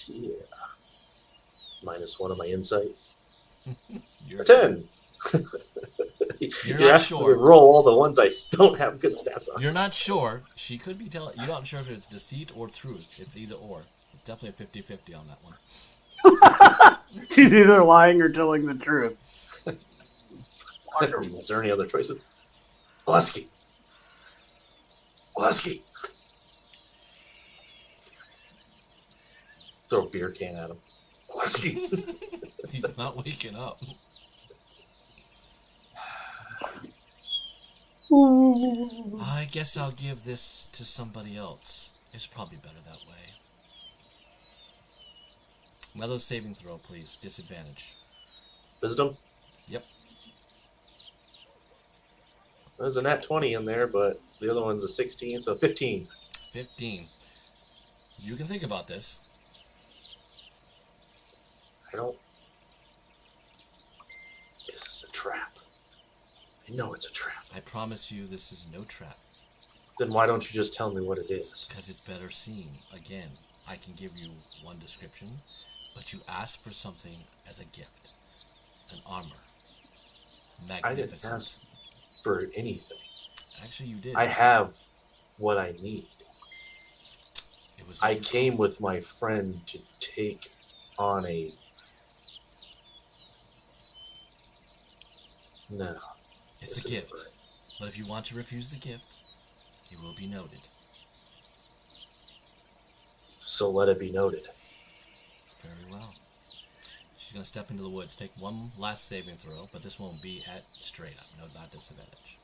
Yeah. -1 on my insight. You're 10. You're You're not asking me to sure. roll all the ones I don't have good stats on. You're not sure. She could be telling. You're not sure if it's deceit or truth. It's either or. It's definitely a 50-50 on that one. She's either lying or telling the truth. Is there any other choices? Oleski. Oleski. Throw a beer can at him. Oleski. He's not waking up. I guess I'll give this to somebody else. It's probably better that way. Another saving throw, please. Disadvantage. Wisdom? Yep. There's a nat 20 in there, but the other one's a 16, so 15. 15. You can think about this. I don't... This is a trap. I know it's a trap. I promise you this is no trap. Then why don't you just tell me what it is? Because it's better seen. Again, I can give you one description, but you ask for something as a gift. An armor. Magnificent. I didn't ask for anything. Actually, you did. I have what I need. It was I came with my friend to take on a... No. It's a gift. But if you want to refuse the gift, it will be noted. So let it be noted. Very well. She's going to step into the woods. Take one last saving throw, but this won't be at straight up. No, not disadvantage.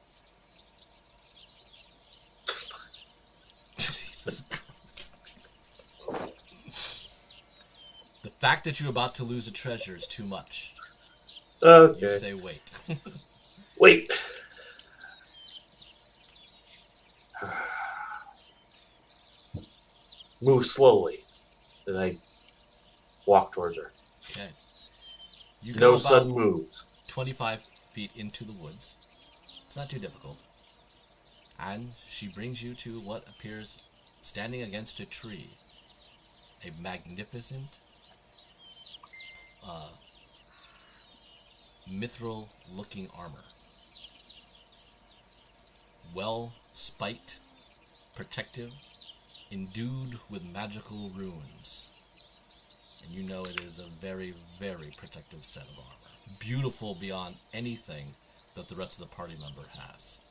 Jesus Christ. The fact that you're about to lose a treasure is too much. Okay. You say wait. Wait. Move slowly. Then I walk towards her. Okay. You go No about sudden moves. 25 feet into the woods. It's not too difficult. And she brings you to what appears standing against a tree. A magnificent mithril-looking armor. Well spiked, protective, endued with magical runes. And you know it is a very, very protective set of armor. Beautiful beyond anything that the rest of the party member has.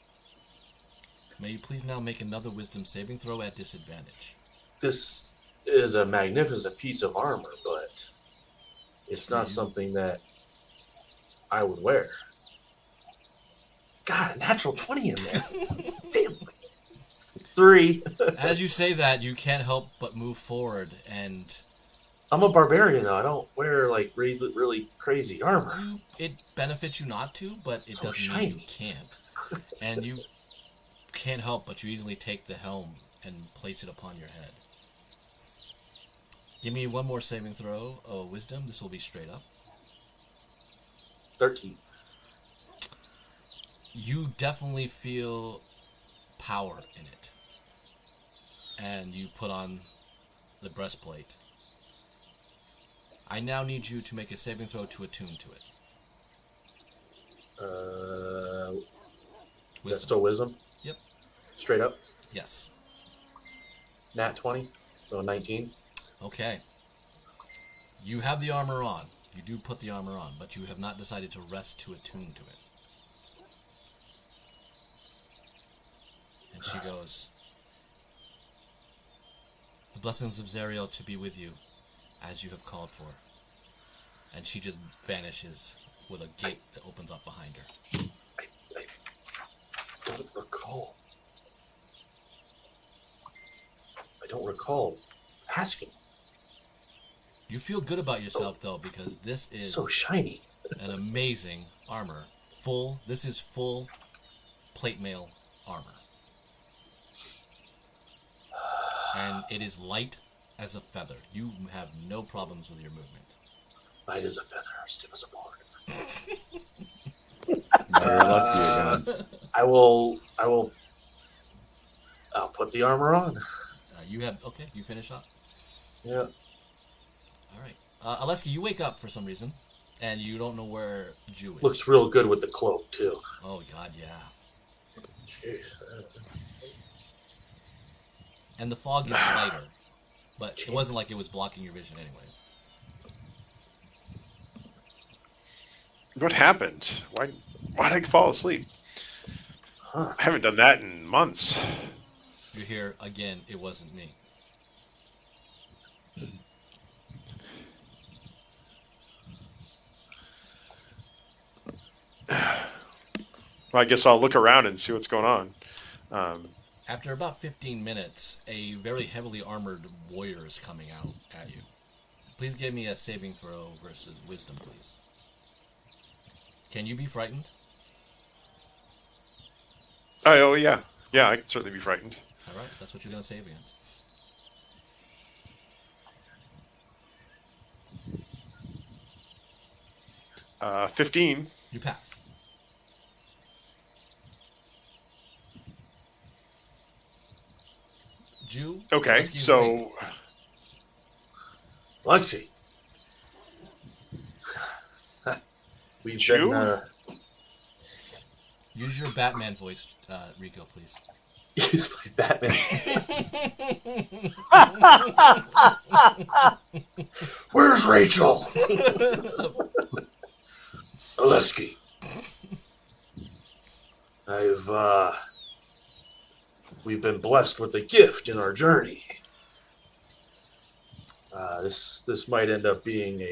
May you please now make another wisdom saving throw at disadvantage. This is a magnificent piece of armor, but it's not something that I would wear. God, a natural 20 in there. Damn. 3. As you say that, you can't help but move forward, and I'm a barbarian, though. I don't wear, like, really crazy armor. it benefits you not to, but it So doesn't mean you shiny. can't. And you can't help but you easily take the helm and place it upon your head. Give me one more saving throw of wisdom. This will be straight up. 13. You definitely feel power in it. And you put on the breastplate. I now need you to make a saving throw to attune to it. Is that still wisdom? Yep. Straight up? Yes. Nat 20, so 19. Okay. You have the armor on. You do put the armor on, but you have not decided to rest to attune to it. And she goes, "The blessings of Zariel to be with you, as you have called for." And she just vanishes with a gate that opens up behind her. I don't recall. I don't recall asking. You feel good about yourself, though, because this is So shiny. an amazing armor. This is full plate mail armor. And it is light as a feather. You have no problems with your movement. Light as a feather, stiff as a board. You're lucky again. I'll put the armor on. You finish up? Yeah. All right. Aleska, you wake up for some reason, and you don't know where Jew is. Looks real good with the cloak, too. Oh, God, yeah. Jeez. And the fog is lighter, but it wasn't like it was blocking your vision anyways. What happened? Why did I fall asleep? Huh. I haven't done that in months. You hear, again, it wasn't me. Well, I guess I'll look around and see what's going on. After about 15 minutes, a very heavily armored warrior is coming out at you. Please give me a saving throw versus wisdom, please. Can you be frightened? Oh, yeah. Yeah, I can certainly be frightened. All right, that's what you're going to save against. 15. You pass. Jew. Okay, Rescue's so... Lexi. We've Jew? been... Use your Batman voice, Rico, please. Use my Batman. Where's Rachel? Oleski. We've been blessed with a gift in our journey. This might end up being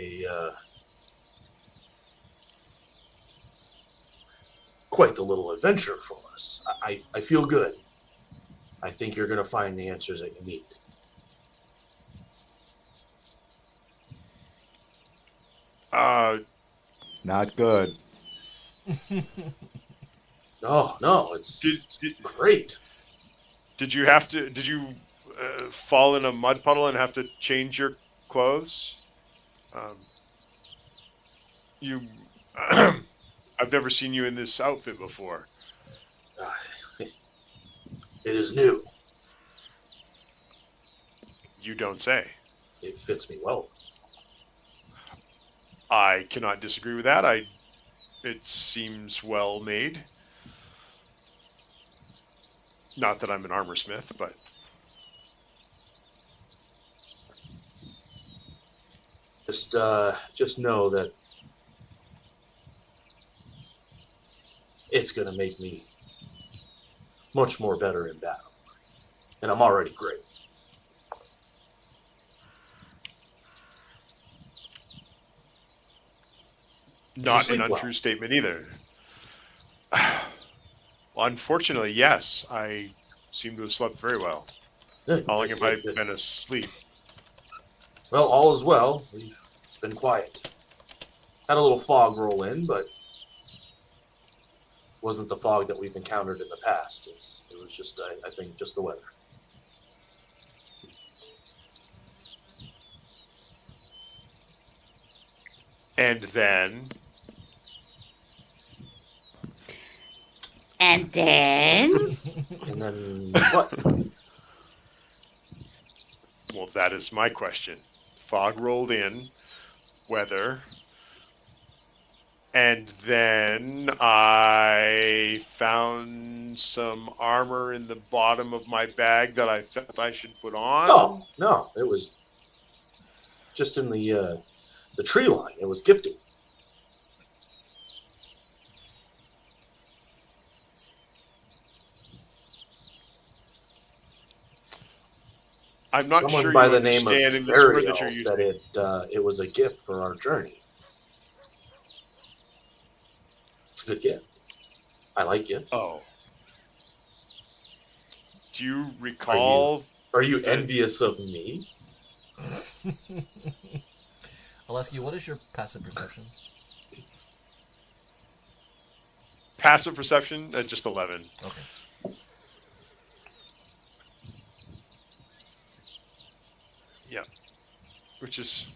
quite the little adventure for us. I feel good. I think you're going to find the answers that you need. Not good. No, it's great. Did you fall in a mud puddle and have to change your clothes? I've never seen you in this outfit before. It is new. You don't say. It fits me well. I cannot disagree with that. It seems well made. Not that I'm an armor smith, but just know that it's going to make me much more better in battle. And I'm already great. not an untrue statement either. Well, unfortunately, yes. I seem to have slept very well. How long have I been asleep? Well, all is well. It's been quiet. Had a little fog roll in, but wasn't the fog that we've encountered in the past. It was just, I think, just the weather. And then... And then? And then what? Well, that is my question. Fog rolled in, weather, and then I found some armor in the bottom of my bag that I felt I should put on. No, it was just in the tree line. It was gifted. I'm not Someone sure by you the name of understand in this word that you're Spero using. said it was a gift for our journey. It's a good gift. I like gifts. Oh. Do you recall... Are you envious of me? Oleski, what is your passive perception? Passive perception? Just 11. Okay. Yeah. Which is...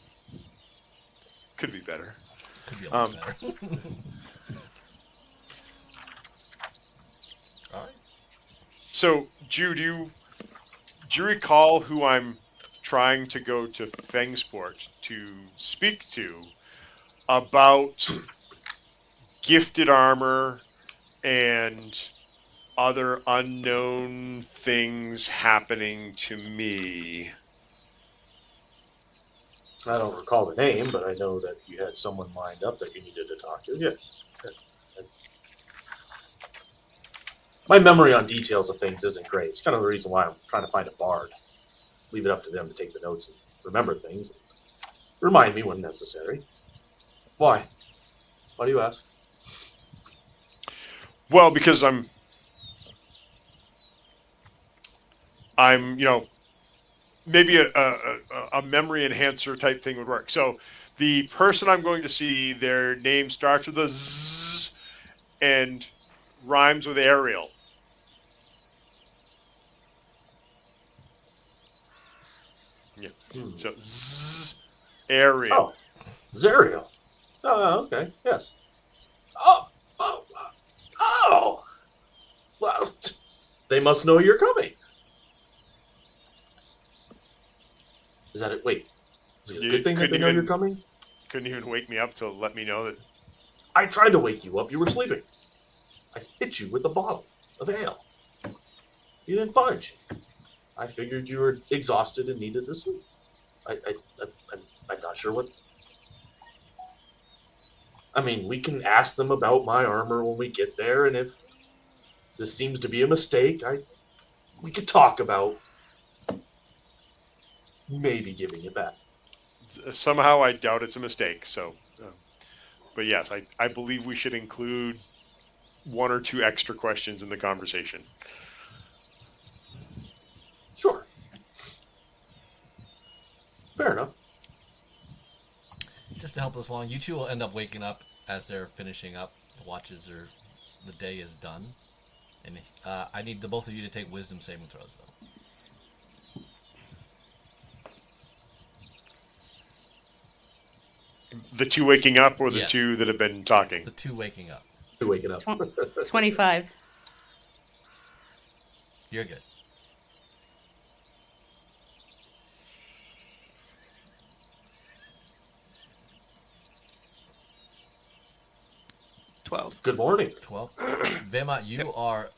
could be better. Could be a lot better. All right. So, Jude, do you recall who I'm trying to go to Fengsport to speak to about gifted armor and other unknown things happening to me? I don't recall the name, but I know that you had someone lined up that you needed to talk to. Yes. My memory on details of things isn't great. It's kind of the reason why I'm trying to find a bard. Leave it up to them to take the notes and remember things. And remind me when necessary. Why? Why do you ask? Well, because I'm, maybe a memory enhancer type thing would work. So the person I'm going to see, their name starts with a Z and rhymes with Ariel. Yeah. So Z, Ariel. Oh, Zariel. Oh, okay. Yes. Oh. Well, they must know you're coming. Is that it? Wait. Is it a good thing that they know you're coming? Couldn't even wake me up to let me know that. I tried to wake you up. You were sleeping. I hit you with a bottle of ale. You didn't budge. I figured you were exhausted and needed to sleep. I'm not sure what. I mean, we can ask them about my armor when we get there, and if this seems to be a mistake, we could talk about maybe giving it back. Somehow I doubt it's a mistake. So, but yes, I believe we should include one or two extra questions in the conversation. Sure. Fair enough. Just to help us along, you two will end up waking up as they're finishing up. The day is done. And I need the both of you to take wisdom saving throws, though. The two waking up or the Yes. two that have been talking? The two waking up. You're waking up. 25. You're good. Good morning. 12. Vema, you are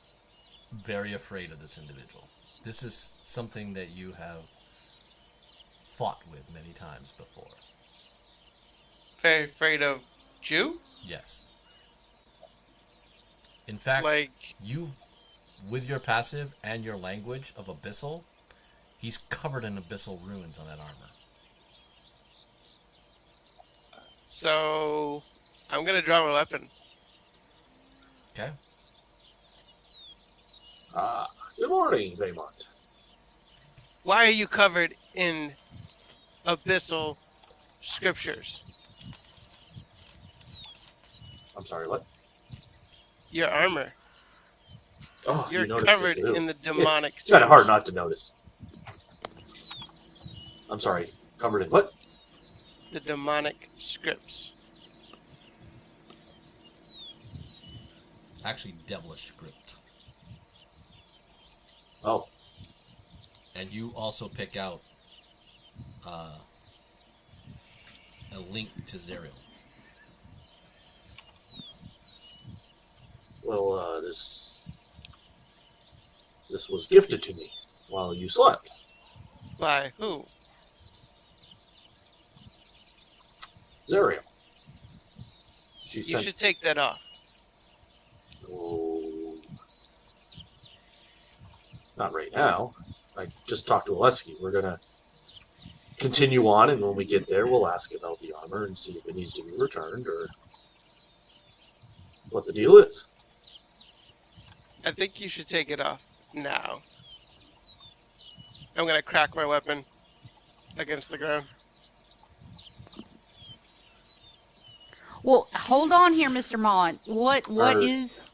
very afraid of this individual. This is something that you have fought with many times before. Very afraid of Jew? Yes. In fact, you, with your passive and your language of abyssal, he's covered in abyssal ruins on that armor. So, I'm going to draw my weapon. Okay. Good morning, Vaymont. Why are you covered in abyssal scriptures? I'm sorry, what? Your armor. Oh, You're you noticed covered it too. in the demonic It's kind of hard scriptures. not to notice. I'm sorry, covered in what? The demonic scripts. Actually, devilish script. Oh. And you also pick out a link to Zariel. Well, this was gifted to me while you slept. By who? Zariel. You should take that off. Oh, not right now. I just talked to Oleski. We're gonna continue on, and when we get there, we'll ask about the armor and see if it needs to be returned or what the deal is. I think you should take it off now. I'm going to crack my weapon against the ground. Well, hold on here, Mr. Mont. What Are is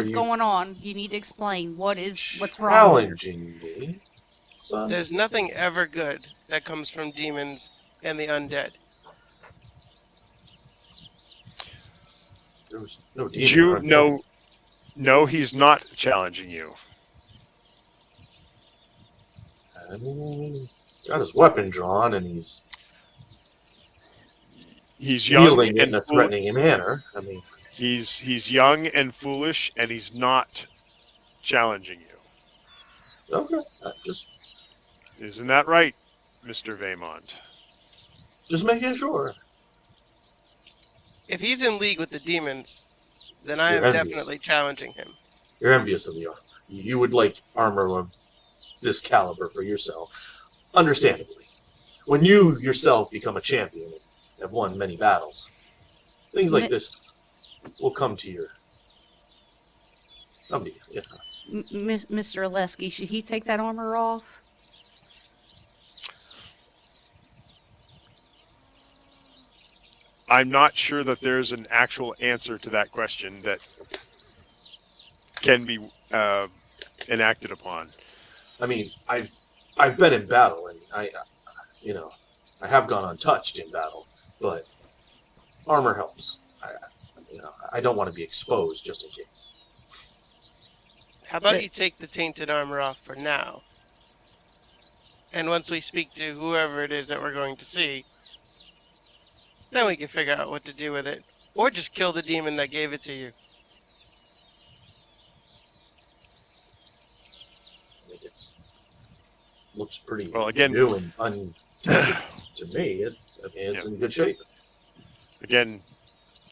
you going on? You need to explain what's wrong. challenging me, son? There's nothing ever good that comes from demons and the undead. There was no demon. No, he's not challenging you. Got his weapon drawn, and he's young wielding it in and a threatening manner. I mean, he's young and foolish, and he's not challenging you. okay, Isn't that right, Mr. Vaymont? just making sure. If he's in league with the demons, then I am You're envious. definitely challenging him. You're envious of the armor. You would like armor of this caliber for yourself, understandably. When you yourself become a champion and have won many battles, things like this will come to you. Yeah. Mr. Oleski, should he take that armor off? I'm not sure that there's an actual answer to that question that can be enacted upon. I mean, I've been in battle, and I have gone untouched in battle, but armor helps. I don't want to be exposed just in case. How about you take the tainted armor off for now? And once we speak to whoever it is that we're going to see, then we can figure out what to do with it. Or just kill the demon that gave it to you. I think looks pretty Well, again, new and untested to me. It's in good shape. Again,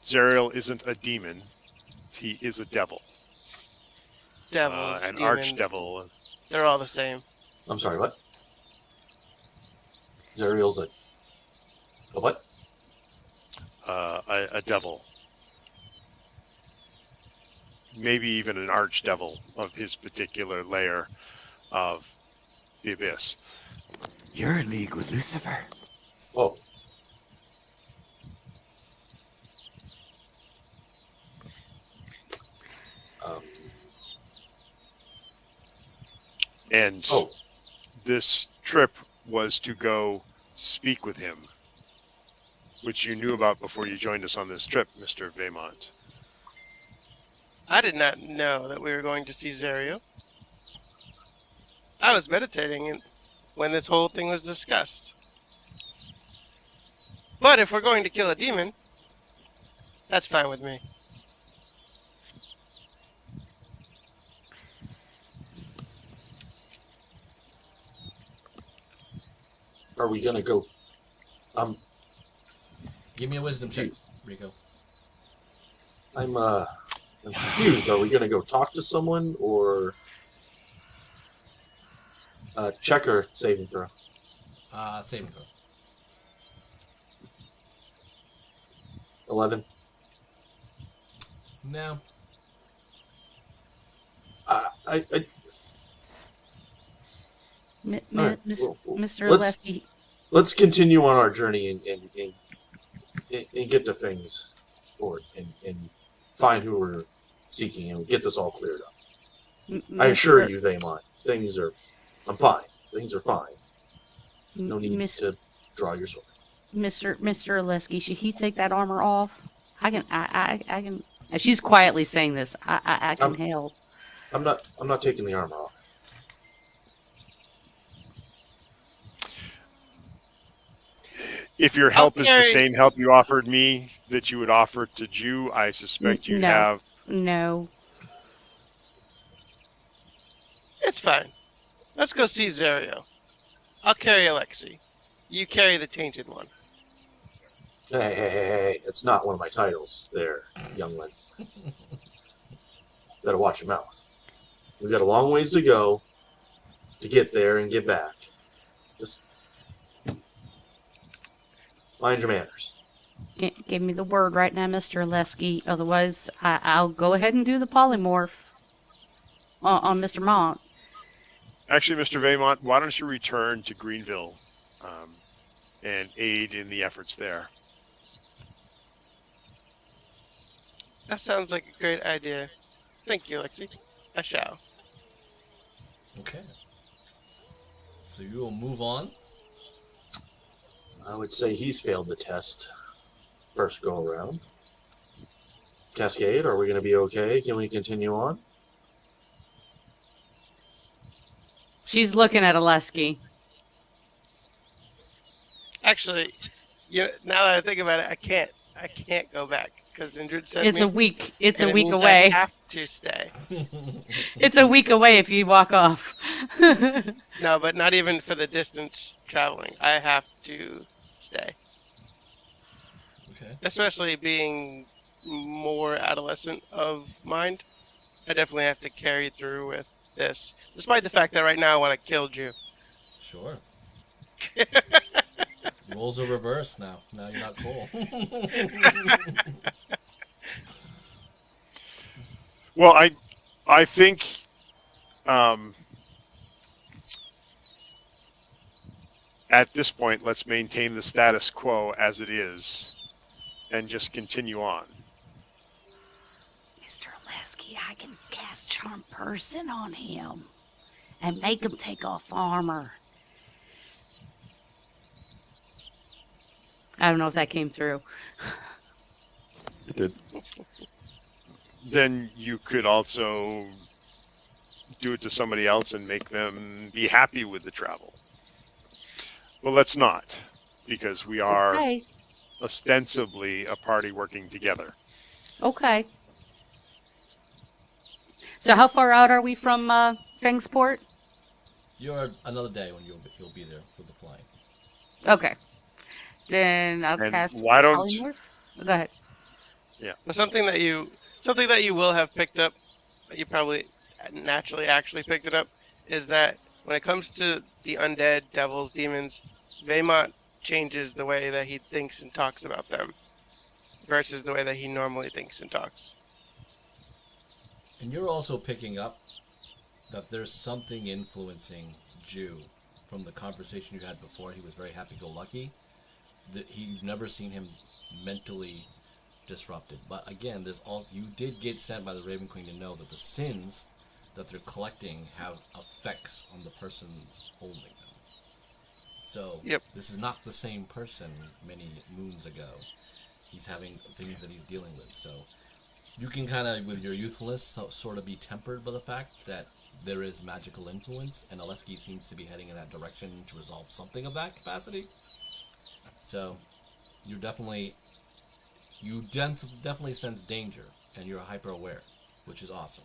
Zariel isn't a demon. He is a devil. Devils, an demons, archdevil. they're all the same. I'm sorry, what? Zariel's a what? A devil. Maybe even an archdevil of his particular layer of the abyss. You're in league with Lucifer. Oh. And this trip was to go speak with him, which you knew about before you joined us on this trip, Mr. Vaymont. I did not know that we were going to see Zariel. I was meditating when this whole thing was discussed. But if we're going to kill a demon, that's fine with me. Are we gonna go? Give me a wisdom check, Rico. I'm confused. Are we gonna go talk to someone or check or saving throw? Saving throw. 11. No. Mr. Lefty. Let's continue on our journey and get to things forward and find who we're seeking and get this all cleared up. I assure you, Vaymont, I'm fine. Things are fine. No need to draw your sword. Mr. Oleski, should he take that armor off? I can. She's quietly saying this. I can help. I'm not taking the armor off. If your help is the same help you offered me that you would offer to Jew, I suspect you'd have. No. It's fine. Let's go see Zariel. I'll carry Alexi. You carry the tainted one. Hey, it's not one of my titles there, youngling. Better watch your mouth. We've got a long ways to go to get there and get back. Just mind your manners. Give me the word right now, Mr. Oleski. Otherwise, I'll go ahead and do the polymorph on Mr. Mont. Actually, Mr. Vaymont, why don't you return to Greenville and aid in the efforts there? That sounds like a great idea. Thank you, Alexi. I shall. Okay. So you will move on. I would say he's failed the test. First go around. Cascade, are we going to be okay? Can we continue on? She's looking at Oleski. Actually, now that I think about it, I can't go back because Indrid said It's a week. It's a week means away. I have to stay. It's a week away if you walk off. No, but not even for the distance traveling. I have to stay. Okay. Especially being more adolescent of mind, I definitely have to carry through with this, despite the fact that right now I want to kill you. Sure. Roles are reversed now. Now you're not cool. Well, I think at this point, let's maintain the status quo as it is and just continue on. Mr. Lesky, I can cast Charm Person on him and make him take off armor. I don't know if that came through. It did. Then you could also do it to somebody else and make them be happy with the travel. Well, let's not, because we are Okay. ostensibly a party working together. Okay. So how far out are we from Fangsport? You're another day when you'll be there with the flying. Okay. Then I'll And cast why don't- Polymorph. Go ahead. Something that you will have picked up, that you probably naturally actually picked it up, is that when it comes to the undead, devils, demons, Vaymont changes the way that he thinks and talks about them versus the way that he normally thinks and talks. And you're also picking up that there's something influencing Jew from the conversation you had before. He was very happy-go-lucky. You've never seen him mentally disrupted. But again, there's also, you did get sent by the Raven Queen to know that the sins that they're collecting have effects on the persons holding them. So This is not the same person many moons ago. He's having things that he's dealing with. So you can kind of, with your youthfulness, sort of be tempered by the fact that there is magical influence, and Oleski seems to be heading in that direction to resolve something of that capacity. So you definitely sense danger, and you're hyper aware, which is awesome.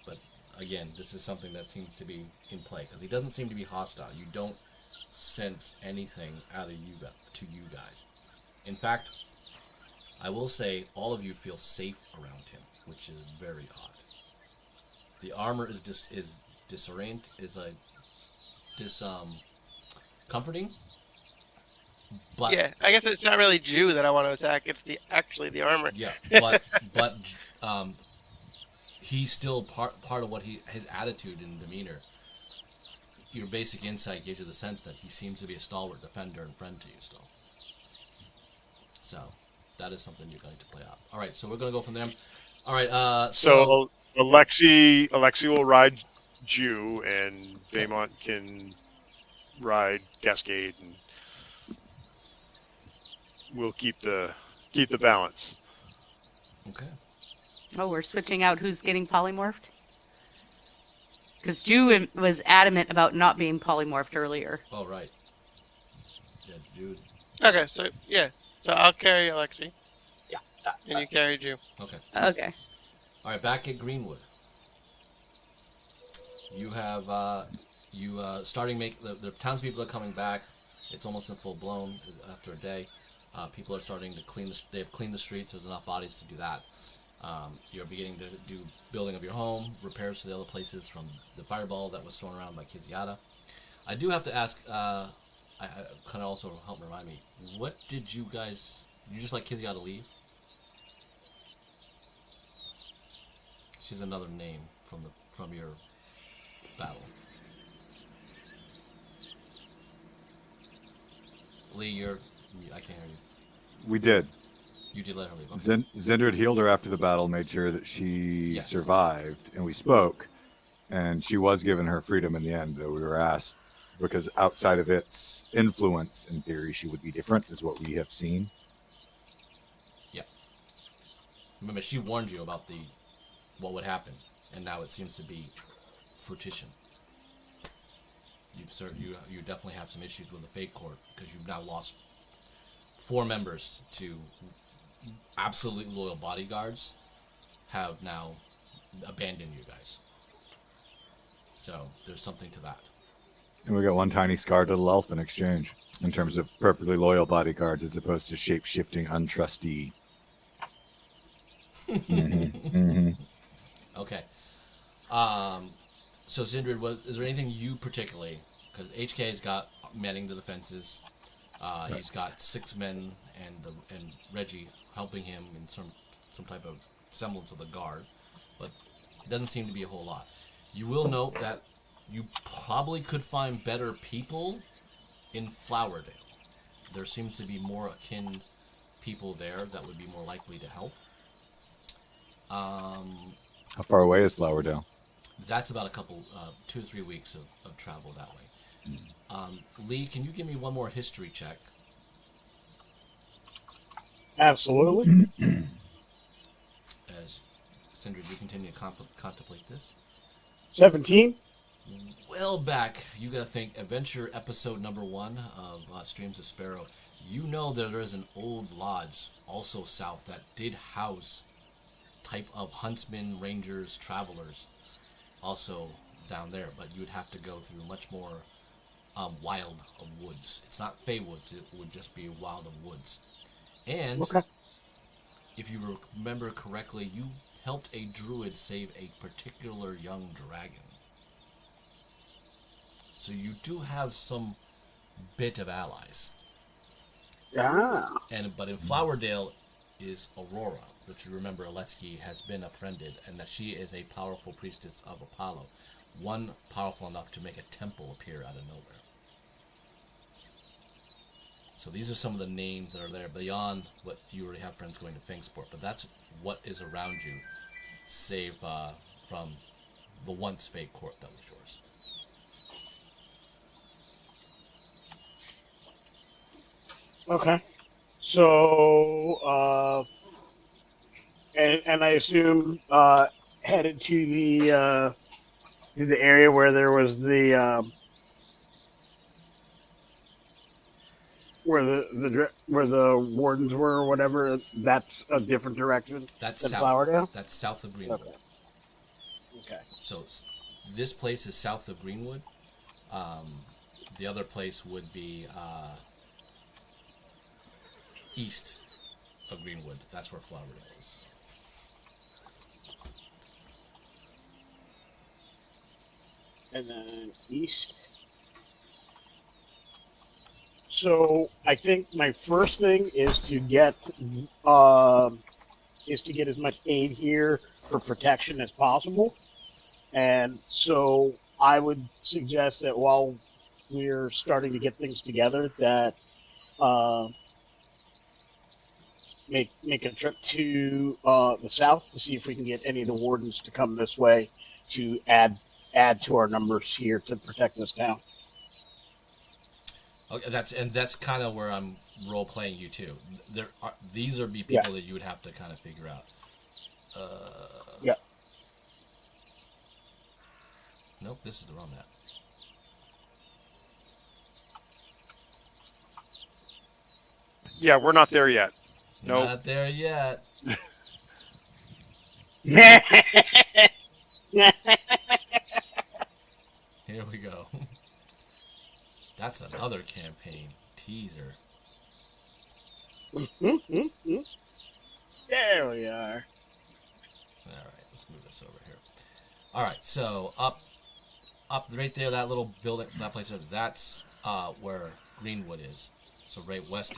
But again, this is something that seems to be in play because he doesn't seem to be hostile. You don't sense anything out of you guys. In fact, I will say all of you feel safe around him, which is very odd. The armor is comforting. But Yeah, I guess it's not really Jew that I want to attack. It's actually the armor. Yeah, but he's still part of what his attitude and demeanor. Your basic insight gives you the sense that he seems to be a stalwart defender and friend to you still. So that is something you're going to play out. All right, so we're going to go from there. All right. So Alexi will ride Jew, and Vaymont can ride Cascade, and we'll keep the balance. Okay. Oh, we're switching out who's getting polymorphed? Because Jew was adamant about not being polymorphed earlier. Oh, right. Yeah, Jude. Okay, so I'll carry Alexi. Yeah. And you carry Jew. Okay. Okay. All right, back at Greenwood. You have the townspeople are coming back. It's almost in full blown after a day. People are starting to they've cleaned the streets. There's enough bodies to do that. You're beginning to do building of your home, repairs to the other places from the fireball that was thrown around by Kiziata. I do have to ask, I kind of also help remind me, what did you just let Kiziata leave? She's another name from your battle. Lee, I can't hear you. We did. You did let her leave. Okay. Zendred healed her after the battle, made sure that she survived, and we spoke. And she was given her freedom in the end, though we were asked, because outside of its influence, in theory, she would be different, is what we have seen. Yeah. Remember, she warned you about what would happen, and now it seems to be fruition. You definitely have some issues with the Fate Court, because you've now lost 4 members to absolutely loyal bodyguards have now abandoned you guys. So there's something to that. And we got one tiny scarred little elf in exchange, in terms of perfectly loyal bodyguards as opposed to shape-shifting, untrusty. Okay. So Zindred, is there anything you particularly, because HK's got manning the defenses, he's got 6 men and Reggie helping him in some type of semblance of the guard, but it doesn't seem to be a whole lot. You will note that you probably could find better people in Flowerdale. There seems to be more akin people there that would be more likely to help. How far away is Flowerdale? That's about 2 or 3 weeks of travel that way. Lee, can you give me one more history check? Absolutely. As Sindri, you continue to contemplate this. 17. Well back, you gotta think, adventure episode number 1 of Streams of Spero. You know that there is an old lodge, also south, that did house type of huntsmen, rangers, travelers, also down there. But you would have to go through much more wild of woods. It's not Fey woods, it would just be wild of woods. And Okay. if you remember correctly, you helped a druid save a particular young dragon. So you do have some bit of allies. Ah. But in Flowerdale is Aurora, which you remember Aletsky has been befriended, and that she is a powerful priestess of Apollo, one powerful enough to make a temple appear out of nowhere. So these are some of the names that are there beyond what you already have friends going to Fangsport, but that's what is around you, save from the once fake court that was yours. Okay. So, and I assume headed to the area where there was the where the wardens were or whatever. That's a different direction That's than south. Flowerdale. That's south of Greenwood. Okay. Okay. So this place is south of Greenwood. The other place would be east of Greenwood. That's where Flowerdale is. And then east. So I think my first thing is to get as much aid here for protection as possible. And so I would suggest that while we're starting to get things together, that make a trip to the south to see if we can get any of the wardens to come this way to add to our numbers here to protect this town. Okay, that's kind of where I'm role playing you too. These are people that you would have to kind of figure out. Yeah. Nope, this is the wrong map. Yeah, we're not there yet. Nope. Not there yet. Here we go. That's another campaign teaser. There we are. Alright, let's move this over here. Alright, so up right there, that little building, that place there, that's where Greenwood is. So right west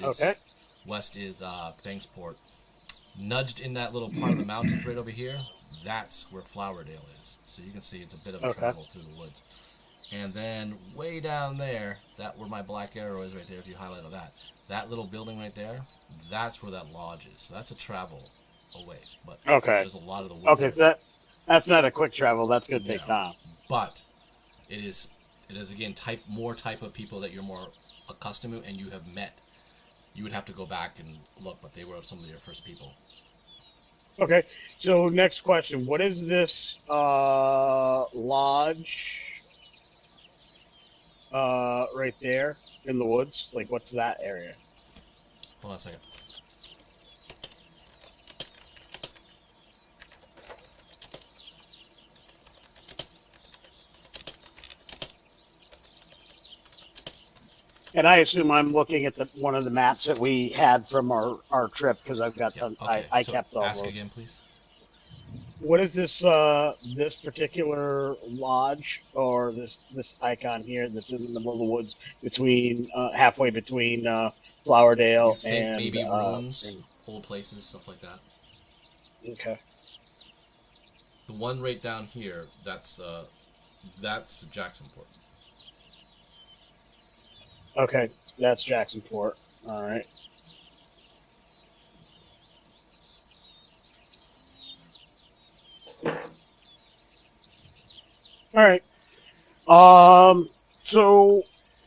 is Fangsport. Nudged in that little part of the mountains right over here, that's where Flowerdale is. So you can see it's a bit of a travel through the woods. And then way down there, that where my black arrow is right there, if you highlight that little building right there, that's where that lodge is. So that's a travel a ways. But there's a lot of the woods. Okay, so that's not a quick travel. That's going to take time. But it is again more type of people that you're more accustomed to and you have met. You would have to go back and look, but they were some of your first people. Okay, so next question. What is this lodge right there in the woods? Like, what's that area? Hold on a second. And I assume I'm looking at one of the maps that we had from our trip because I've got I kept all ask those. again, please. What is this this particular lodge or this icon here that's in the middle of the woods between halfway between Flowerdale and maybe ruins, old places, stuff like that. Okay. The one right down here, that's Jacksonport. Okay, that's Jacksonport. All right. All right. So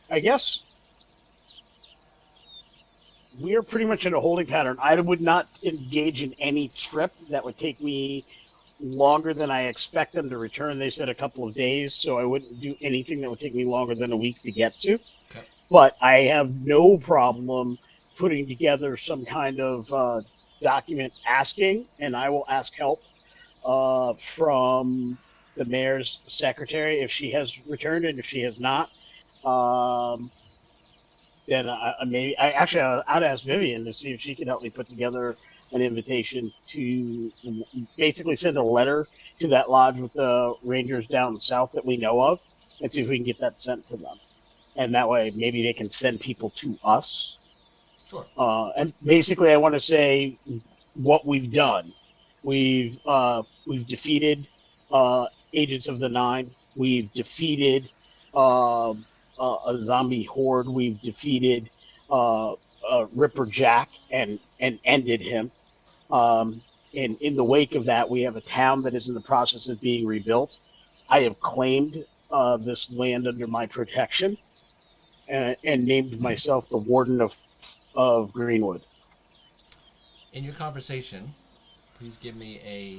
I guess we are pretty much in a holding pattern. I would not engage in any trip that would take me longer than I expect them to return. They said a couple of days, so I wouldn't do anything that would take me longer than a week to get to. Okay. But I have no problem putting together some kind of document asking, and I will ask help from the mayor's secretary if she has returned, and if she has not, then I'd ask Vivian to see if she could help me put together an invitation to basically send a letter to that lodge with the rangers down south that we know of, and see if we can get that sent to them. And that way, maybe they can send people to us. Sure. And basically, I want to say what we've done. We've defeated Agents of the Nine. We've defeated a zombie horde. We've defeated Ripper Jack and ended him. And in the wake of that, we have a town that is in the process of being rebuilt. I have claimed this land under my protection and named myself the Warden of Greenwood. In your conversation, please give me a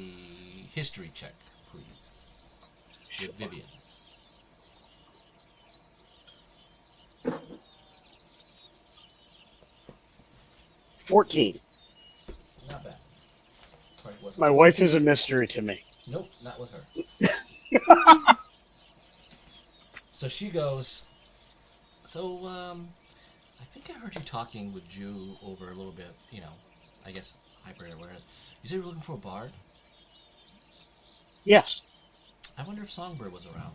history check, please, with Vivian. $14. Not bad. My wife is a mystery to me. Nope, not with her. So she goes, so, I think I heard you talking with Jew over a little bit, I guess hybrid awareness. You said you were looking for a bard? Yes. I wonder if Songbird was around.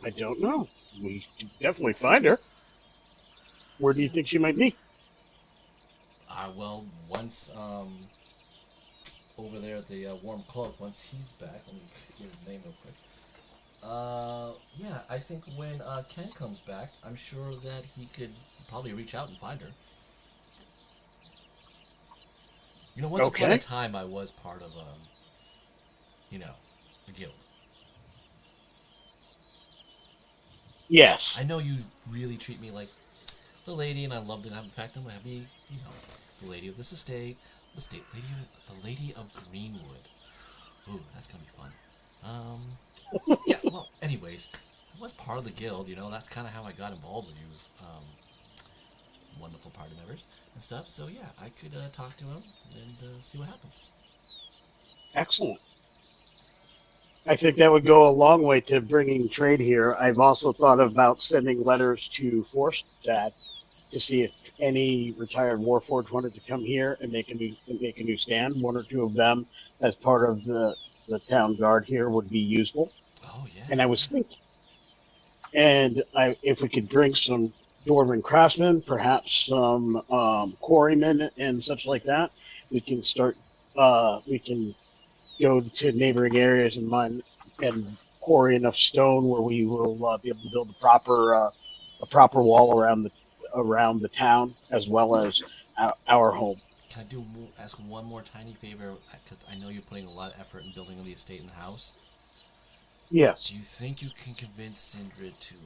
I don't know. We can definitely find her. Where do you think she might be? Well, once, over there at the Warm Cloak, once he's back, let me get his name real quick. Yeah, I think when Ken comes back, I'm sure that he could probably reach out and find her. Once upon a time, I was part of, a guild. Yes. I know you really treat me like the lady, and I love that. In fact, I'm gonna be, the lady of this estate, the lady of Greenwood. Ooh, that's gonna be fun. Yeah. Well, anyways, I was part of the guild. That's kind of how I got involved with you, wonderful party members and stuff. So yeah, I could talk to him and see what happens. Excellent. I think that would go a long way to bringing trade here. I've also thought about sending letters to Forstad to see if any retired Warforged wanted to come here and make a new stand. One or two of them, as part of the town guard here, would be useful. Oh yeah. And I was thinking, if we could bring some dwarven craftsmen, perhaps some quarrymen and such like that, we can start. We can go to neighboring areas and mine and quarry enough stone where we will be able to build a proper wall around the town as well as our home. Can I ask one more tiny favor? Because I know you're putting a lot of effort in building the estate and the house. Yes. Do you think you can convince Sindrid to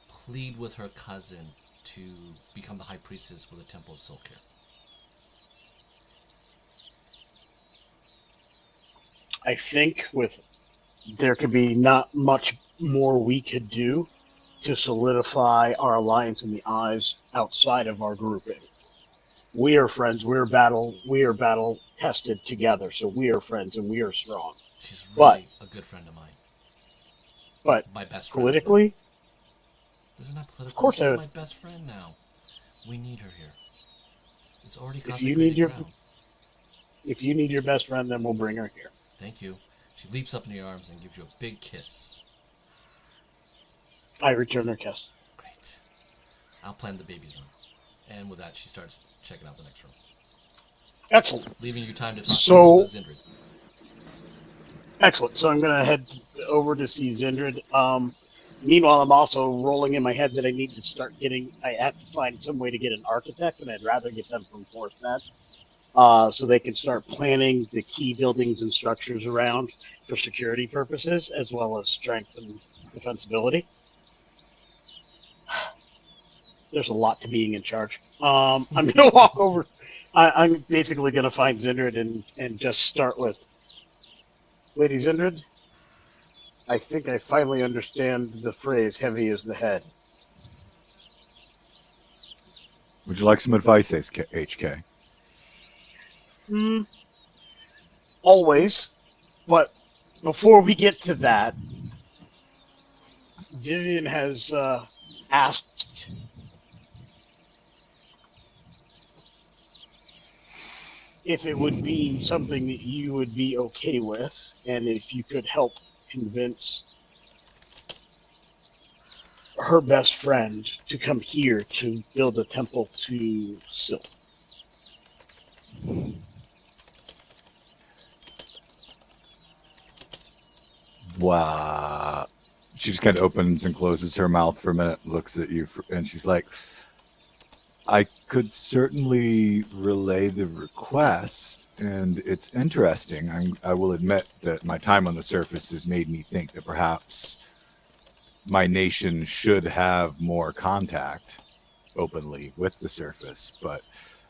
plead with her cousin to become the high priestess for the Temple of Silkir? I think there could be not much more we could do to solidify our alliance in the eyes outside of our grouping. We are friends. We are battle tested together. So we are friends and we are strong. She's really a good friend of mine. But my best friend. Politically, this is not political. Of course, this is my best friend now. We need her here. It's already consecrated ground. If you need your best friend, then we'll bring her here. Thank you. She leaps up in your arms and gives you a big kiss. I return her kiss. Great. I'll plan the baby's room. And with that, she starts checking out the next room. Excellent. Leaving you time to talk with Zindrid. Excellent. So I'm going to head over to see Zindrid. Meanwhile, I'm also rolling in my head that I have to find some way to get an architect, and I'd rather get them from Forstad. so they can start planning the key buildings and structures around for security purposes, as well as strength and defensibility. There's a lot to being in charge. I'm going to walk over. I'm basically going to find Zindred and just start with, Lady Zindred, I think I finally understand the phrase, heavy is the head. Would you like some advice, HK? Always. But before we get to that, Vivian has asked if it would be something that you would be okay with, and if you could help convince her best friend to come here to build a temple to Silk. Wow. She just kind of opens and closes her mouth for a minute, looks at you, and she's like, I could certainly relay the request, and it's interesting. I will admit that my time on the surface has made me think that perhaps my nation should have more contact openly with the surface, but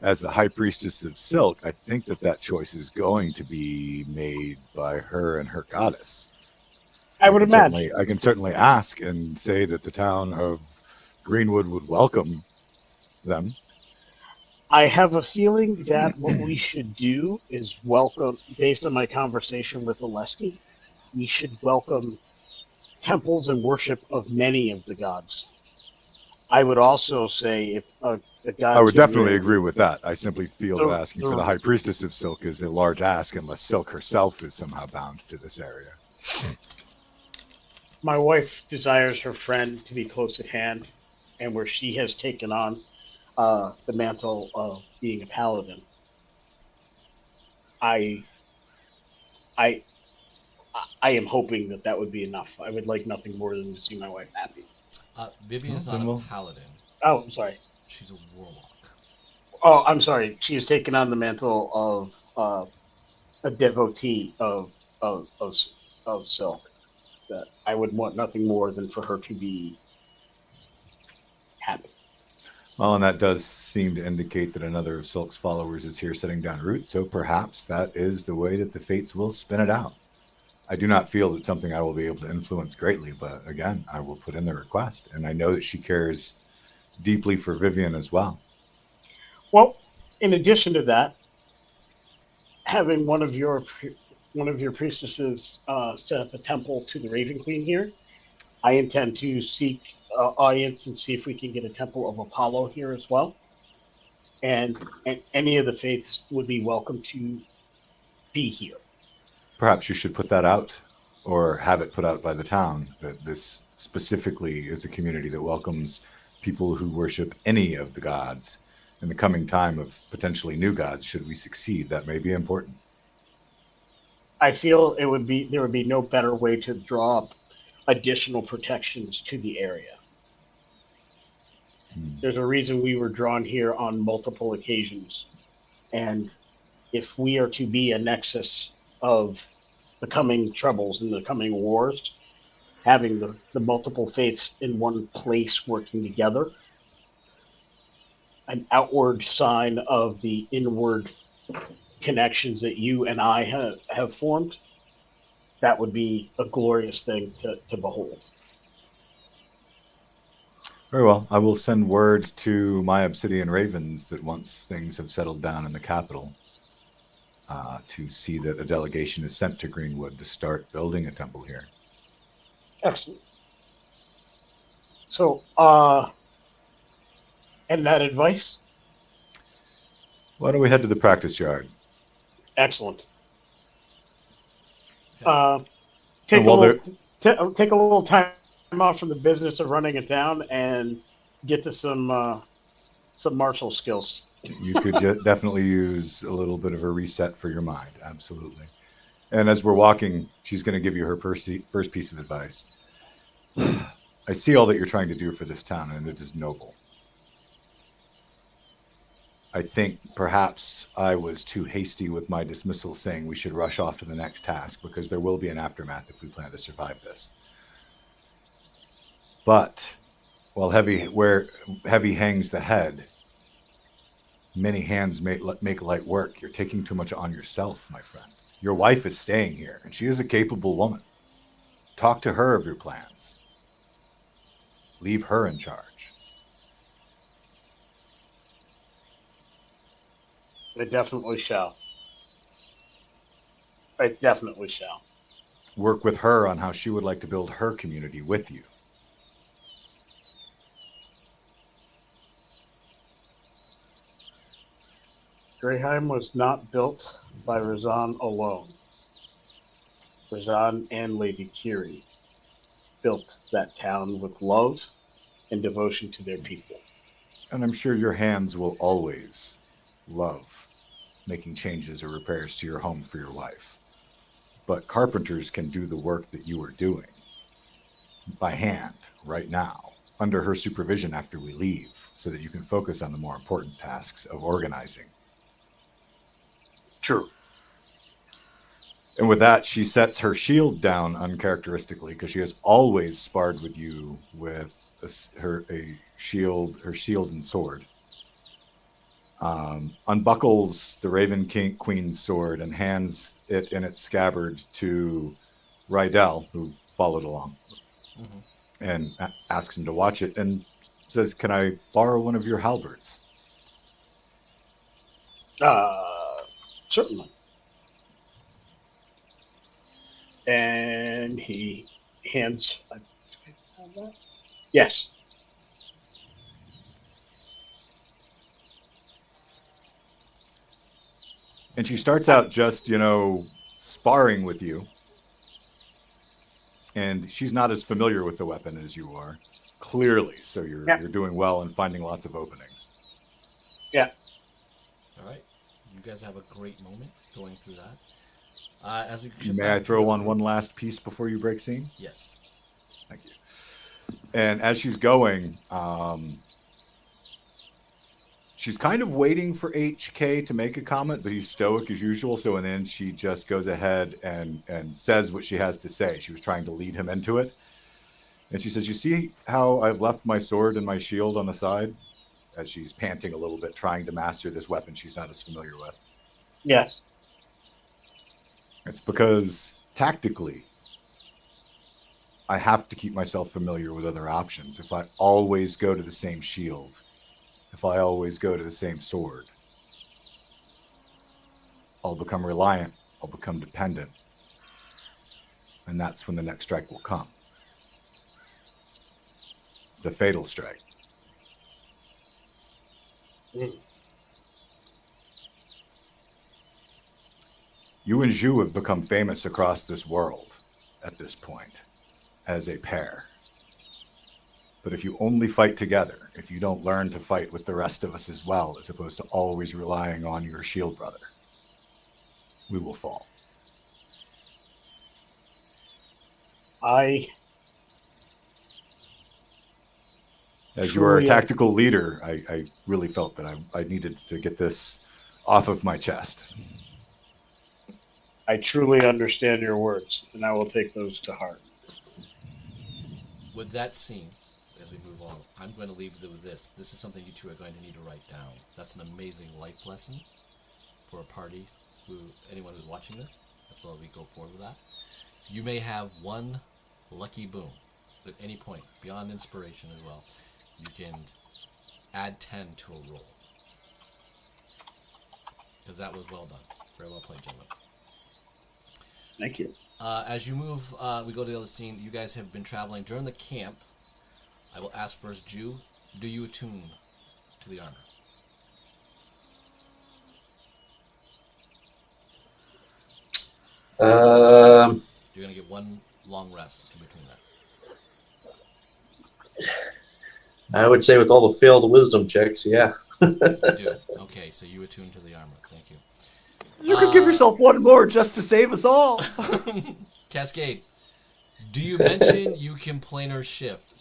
as the High Priestess of Silk, I think that choice is going to be made by her and her goddess. I would imagine. I can certainly ask and say that the town of Greenwood would welcome them. I have a feeling that what we should do is welcome, based on my conversation with Oleski, we should welcome temples and worship of many of the gods. I would also say if a god... I would definitely agree with that. I simply feel that asking for the High Priestess of Silk is a large ask unless Silk herself is somehow bound to this area. My wife desires her friend to be close at hand, and where she has taken on the mantle of being a paladin, I am hoping that would be enough. I would like nothing more than to see my wife happy. Vivian's not a paladin. Oh, I'm sorry. She's a warlock. Oh, I'm sorry. She has taken on the mantle of a devotee of Silk. That I would want nothing more than for her to be happy. Well, and that does seem to indicate that another of Silk's followers is here setting down roots, so perhaps that is the way that the fates will spin it out. I do not feel it's something I will be able to influence greatly, but again, I will put in the request, and I know that she cares deeply for Vivian as well. Well, in addition to that, having one of your priestesses set up a temple to the Raven Queen here, I intend to seek audience and see if we can get a temple of Apollo here as well. And any of the faiths would be welcome to be here. Perhaps you should put that out, or have it put out by the town, that this specifically is a community that welcomes people who worship any of the gods. In the coming time of potentially new gods, should we succeed, that may be important. I feel there would be no better way to draw up additional protections to the area. There's a reason we were drawn here on multiple occasions, and if we are to be a nexus of the coming troubles and the coming wars, having the multiple faiths in one place working together, an outward sign of the inward connections that you and I have formed, that would be a glorious thing to behold. Very well. I will send word to my Obsidian Ravens that once things have settled down in the capital, to see that a delegation is sent to Greenwood to start building a temple here. Excellent. So, and that advice? Why don't we head to the practice yard? Excellent. Okay. Take a little time off from the business of running a town and get to some martial skills. You could definitely use a little bit of a reset for your mind. Absolutely. And as we're walking, she's going to give you her first piece of advice. I see all that you're trying to do for this town, and it is noble. I think perhaps I was too hasty with my dismissal, saying we should rush off to the next task, because there will be an aftermath if we plan to survive this. But where heavy hangs the head, many hands make light work. You're taking too much on yourself, my friend. Your wife is staying here, and she is a capable woman. Talk to her of your plans. Leave her in charge. I definitely shall. I definitely shall. Work with her on how she would like to build her community with you. Greyheim was not built by Razan alone. Razan and Lady Kiri built that town with love and devotion to their people. And I'm sure your hands will always love making changes or repairs to your home for your wife. But carpenters can do the work that you are doing by hand right now, under her supervision after we leave, so that you can focus on the more important tasks of organizing. True. And with that, she sets her shield down uncharacteristically, because she has always sparred with you with her shield and sword. Unbuckles the Raven Queen's sword and hands it in its scabbard to Rydell, who followed along, and asks him to watch it, and says, "Can I borrow one of your halberds?" Certainly. And he hands. Yes. And she starts out just, sparring with you. And she's not as familiar with the weapon as you are, clearly. So you're doing well and finding lots of openings. Yeah. All right. You guys have a great moment going through that. As we May I throw on one last piece before you break scene? Yes. Thank you. And as she's going, she's kind of waiting for HK to make a comment, but he's stoic as usual. So in the end, she just goes ahead and says what she has to say. She was trying to lead him into it. And she says, "You see how I've left my sword and my shield on the side?" As she's panting a little bit, trying to master this weapon she's not as familiar with. Yes. It's because, tactically, I have to keep myself familiar with other options. If I always go to the same shield, if I always go to the same sword, I'll become reliant, I'll become dependent, and that's when the next strike will come. The fatal strike. You and Zhu have become famous across this world at this point as a pair. But if you only fight together, if you don't learn to fight with the rest of us as well, as opposed to always relying on your shield brother, we will fall. As you are a tactical leader, I really felt that I needed to get this off of my chest. I truly understand your words, and I will take those to heart. With that scene, as we move on, I'm going to leave you with this. This is something you two are going to need to write down. That's an amazing life lesson for a party, anyone who's watching this. That's why we go forward with that. You may have one lucky boom at any point, beyond inspiration as well. You can add 10 to a roll. Because that was well done. Very well played, gentlemen. Thank you. As you move, we go to the other scene. You guys have been traveling during the camp. I will ask first, Jew, do you attune to the armor? You're going to get one long rest in between that. I would say with all the failed wisdom checks, yeah. You do. Okay, so you attune to the armor. Thank you. You could give yourself one more just to save us all. Cascade, do you mention you can planar shift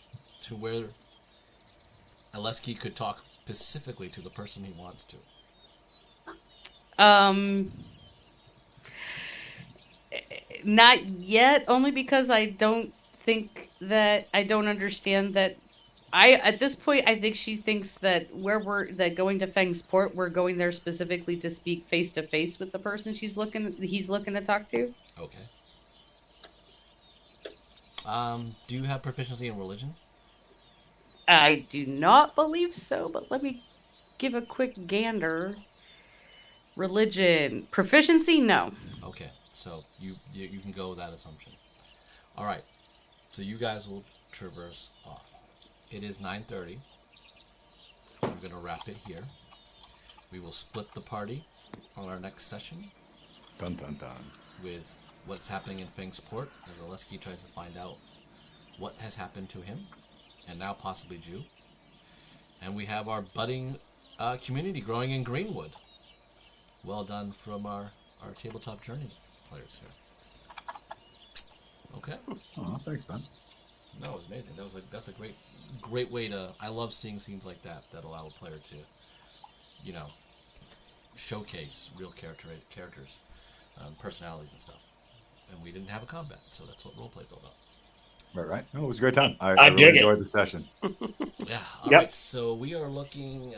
to where Aleski could talk specifically to the person he wants to? Not yet, only because I don't understand that. At this point, I think she thinks that that going to Fang's Port, we're going there specifically to speak face to face with the person he's looking to talk to. Okay. Do you have proficiency in religion? I do not believe so, but let me give a quick gander. Religion. Proficiency? No. Okay, so you can go with that assumption. All right, so you guys will traverse off. It is 9:30. I'm going to wrap it here. We will split the party on our next session. Dun dun dun. With what's happening in Fang's Port as Oleski tries to find out what has happened to him, and now possibly Jew. And we have our budding community growing in Greenwood. Well done from our Tabletop Journey players here. Okay. Oh, thanks, Ben. No, it was amazing. That's a great way to. I love seeing scenes like that allow a player to, showcase real characters, personalities and stuff. And we didn't have a combat, so that's what roleplay is all about. Right. No, it was a great time. I really dig it. enjoyed the session. Yeah. All right. So we are looking.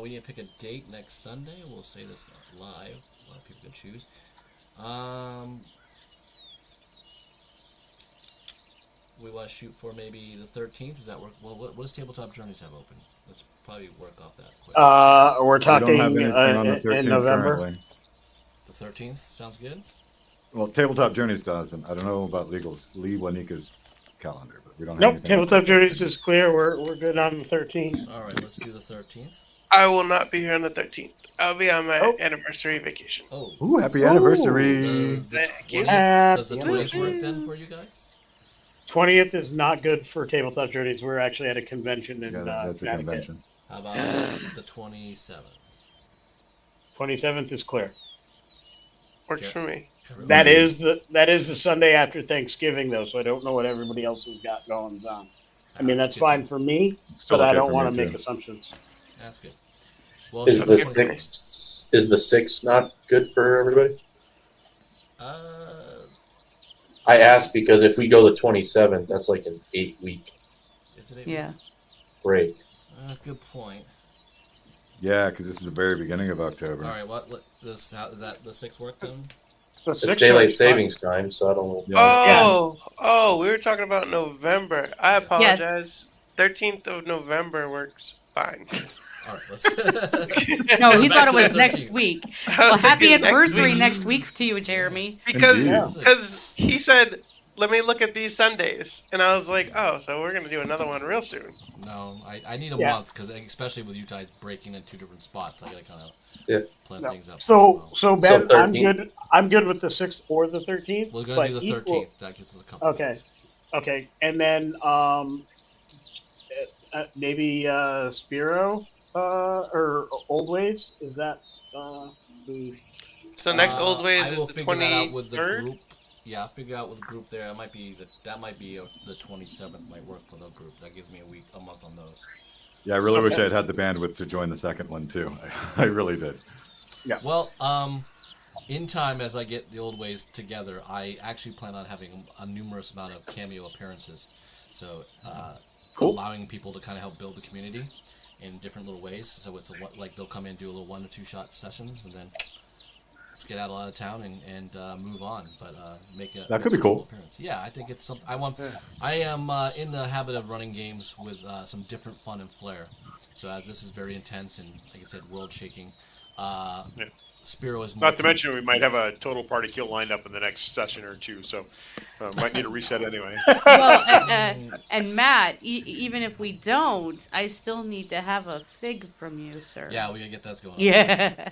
We need to pick a date next Sunday. We'll say this live. A lot of people can choose. We want to shoot for maybe the 13th. Does that work? Well, what does Tabletop Journeys have open? Let's probably work off that quick. We're We don't talking have anything on the 13th in November. currently. The 13th sounds good. Well, Tabletop Journeys doesn't. I don't know about Lee Wanika's calendar, but we don't have Nope, anything. Tabletop Journeys is clear. We're good on the 13th. All right, let's do the 13th. I will not be here on the 13th. I'll be on my Oh. anniversary vacation. Oh, Ooh, happy anniversary! does the Thank you. 20th work then for you guys? 20th is not good for Tabletop Journeys. We're actually at a convention in Yeah, that's a Connecticut. convention. How about the 27th? 27th is clear. Works Yeah. for me. That is the Sunday after Thanksgiving, though, so I don't know what everybody else has got going on. I mean, that's good fine too. for me, Still but I okay don't for want me, to make too. assumptions. That's good. Well, Is so the 27th. sixth not good for everybody? Uh, I asked because if we go the 27th, that's like an 8-week is it 8 Yeah. weeks? break. Good point. Yeah, because this is the very beginning of October. All right, does that the 6th work then? So It's 6th daylight is fine. savings time, so I don't know. Yeah. Oh, we were talking about November. I apologize. 13th of November works fine. All right, let's. No, he Back thought it to was the next 13th. week. I was Well, happy thinking anniversary week. next week to you, Jeremy. Because Indeed. he said, let me look at these Sundays. And I was like, oh, so we're going to do another one real soon. No, I need a Yeah. month because especially with you guys breaking in 2 different spots, I gotta kind of plan No. things up. So Ben, I'm 13th? good. I'm good with the 6th or the 13th. we're gonna but do the equal- 13th. That gives us a couple. Okay. days. Okay, and then maybe Spero or Old Ways. Is that the? So next Old Ways I is will the figure that out with the 23rd. group. Yeah, I'll figure out with the group there. That might be the 27th might work for the group. That gives me a month on those. Yeah, I really wish Okay. I had had the bandwidth to join the second one too. I really did. Well, in time as I get the Old Ways together, I actually plan on having a numerous amount of cameo appearances. So, Cool. allowing people to kind of help build the community in different little ways. So it's like they'll come in, do a little 1 to 2 shot sessions, and then skedaddle out of town and move on. But make a That could be make a cool. appearance. Yeah, I think it's something I want. I am in the habit of running games with some different fun and flair. So as this is very intense and, like I said, world shaking. Spero is more Not to mention, we might have a total party kill lined up in the next session or two, so might need a reset anyway. Well, and Matt, even if we don't, I still need to have a fig from you, sir. Yeah, we gotta get that going on. Yeah.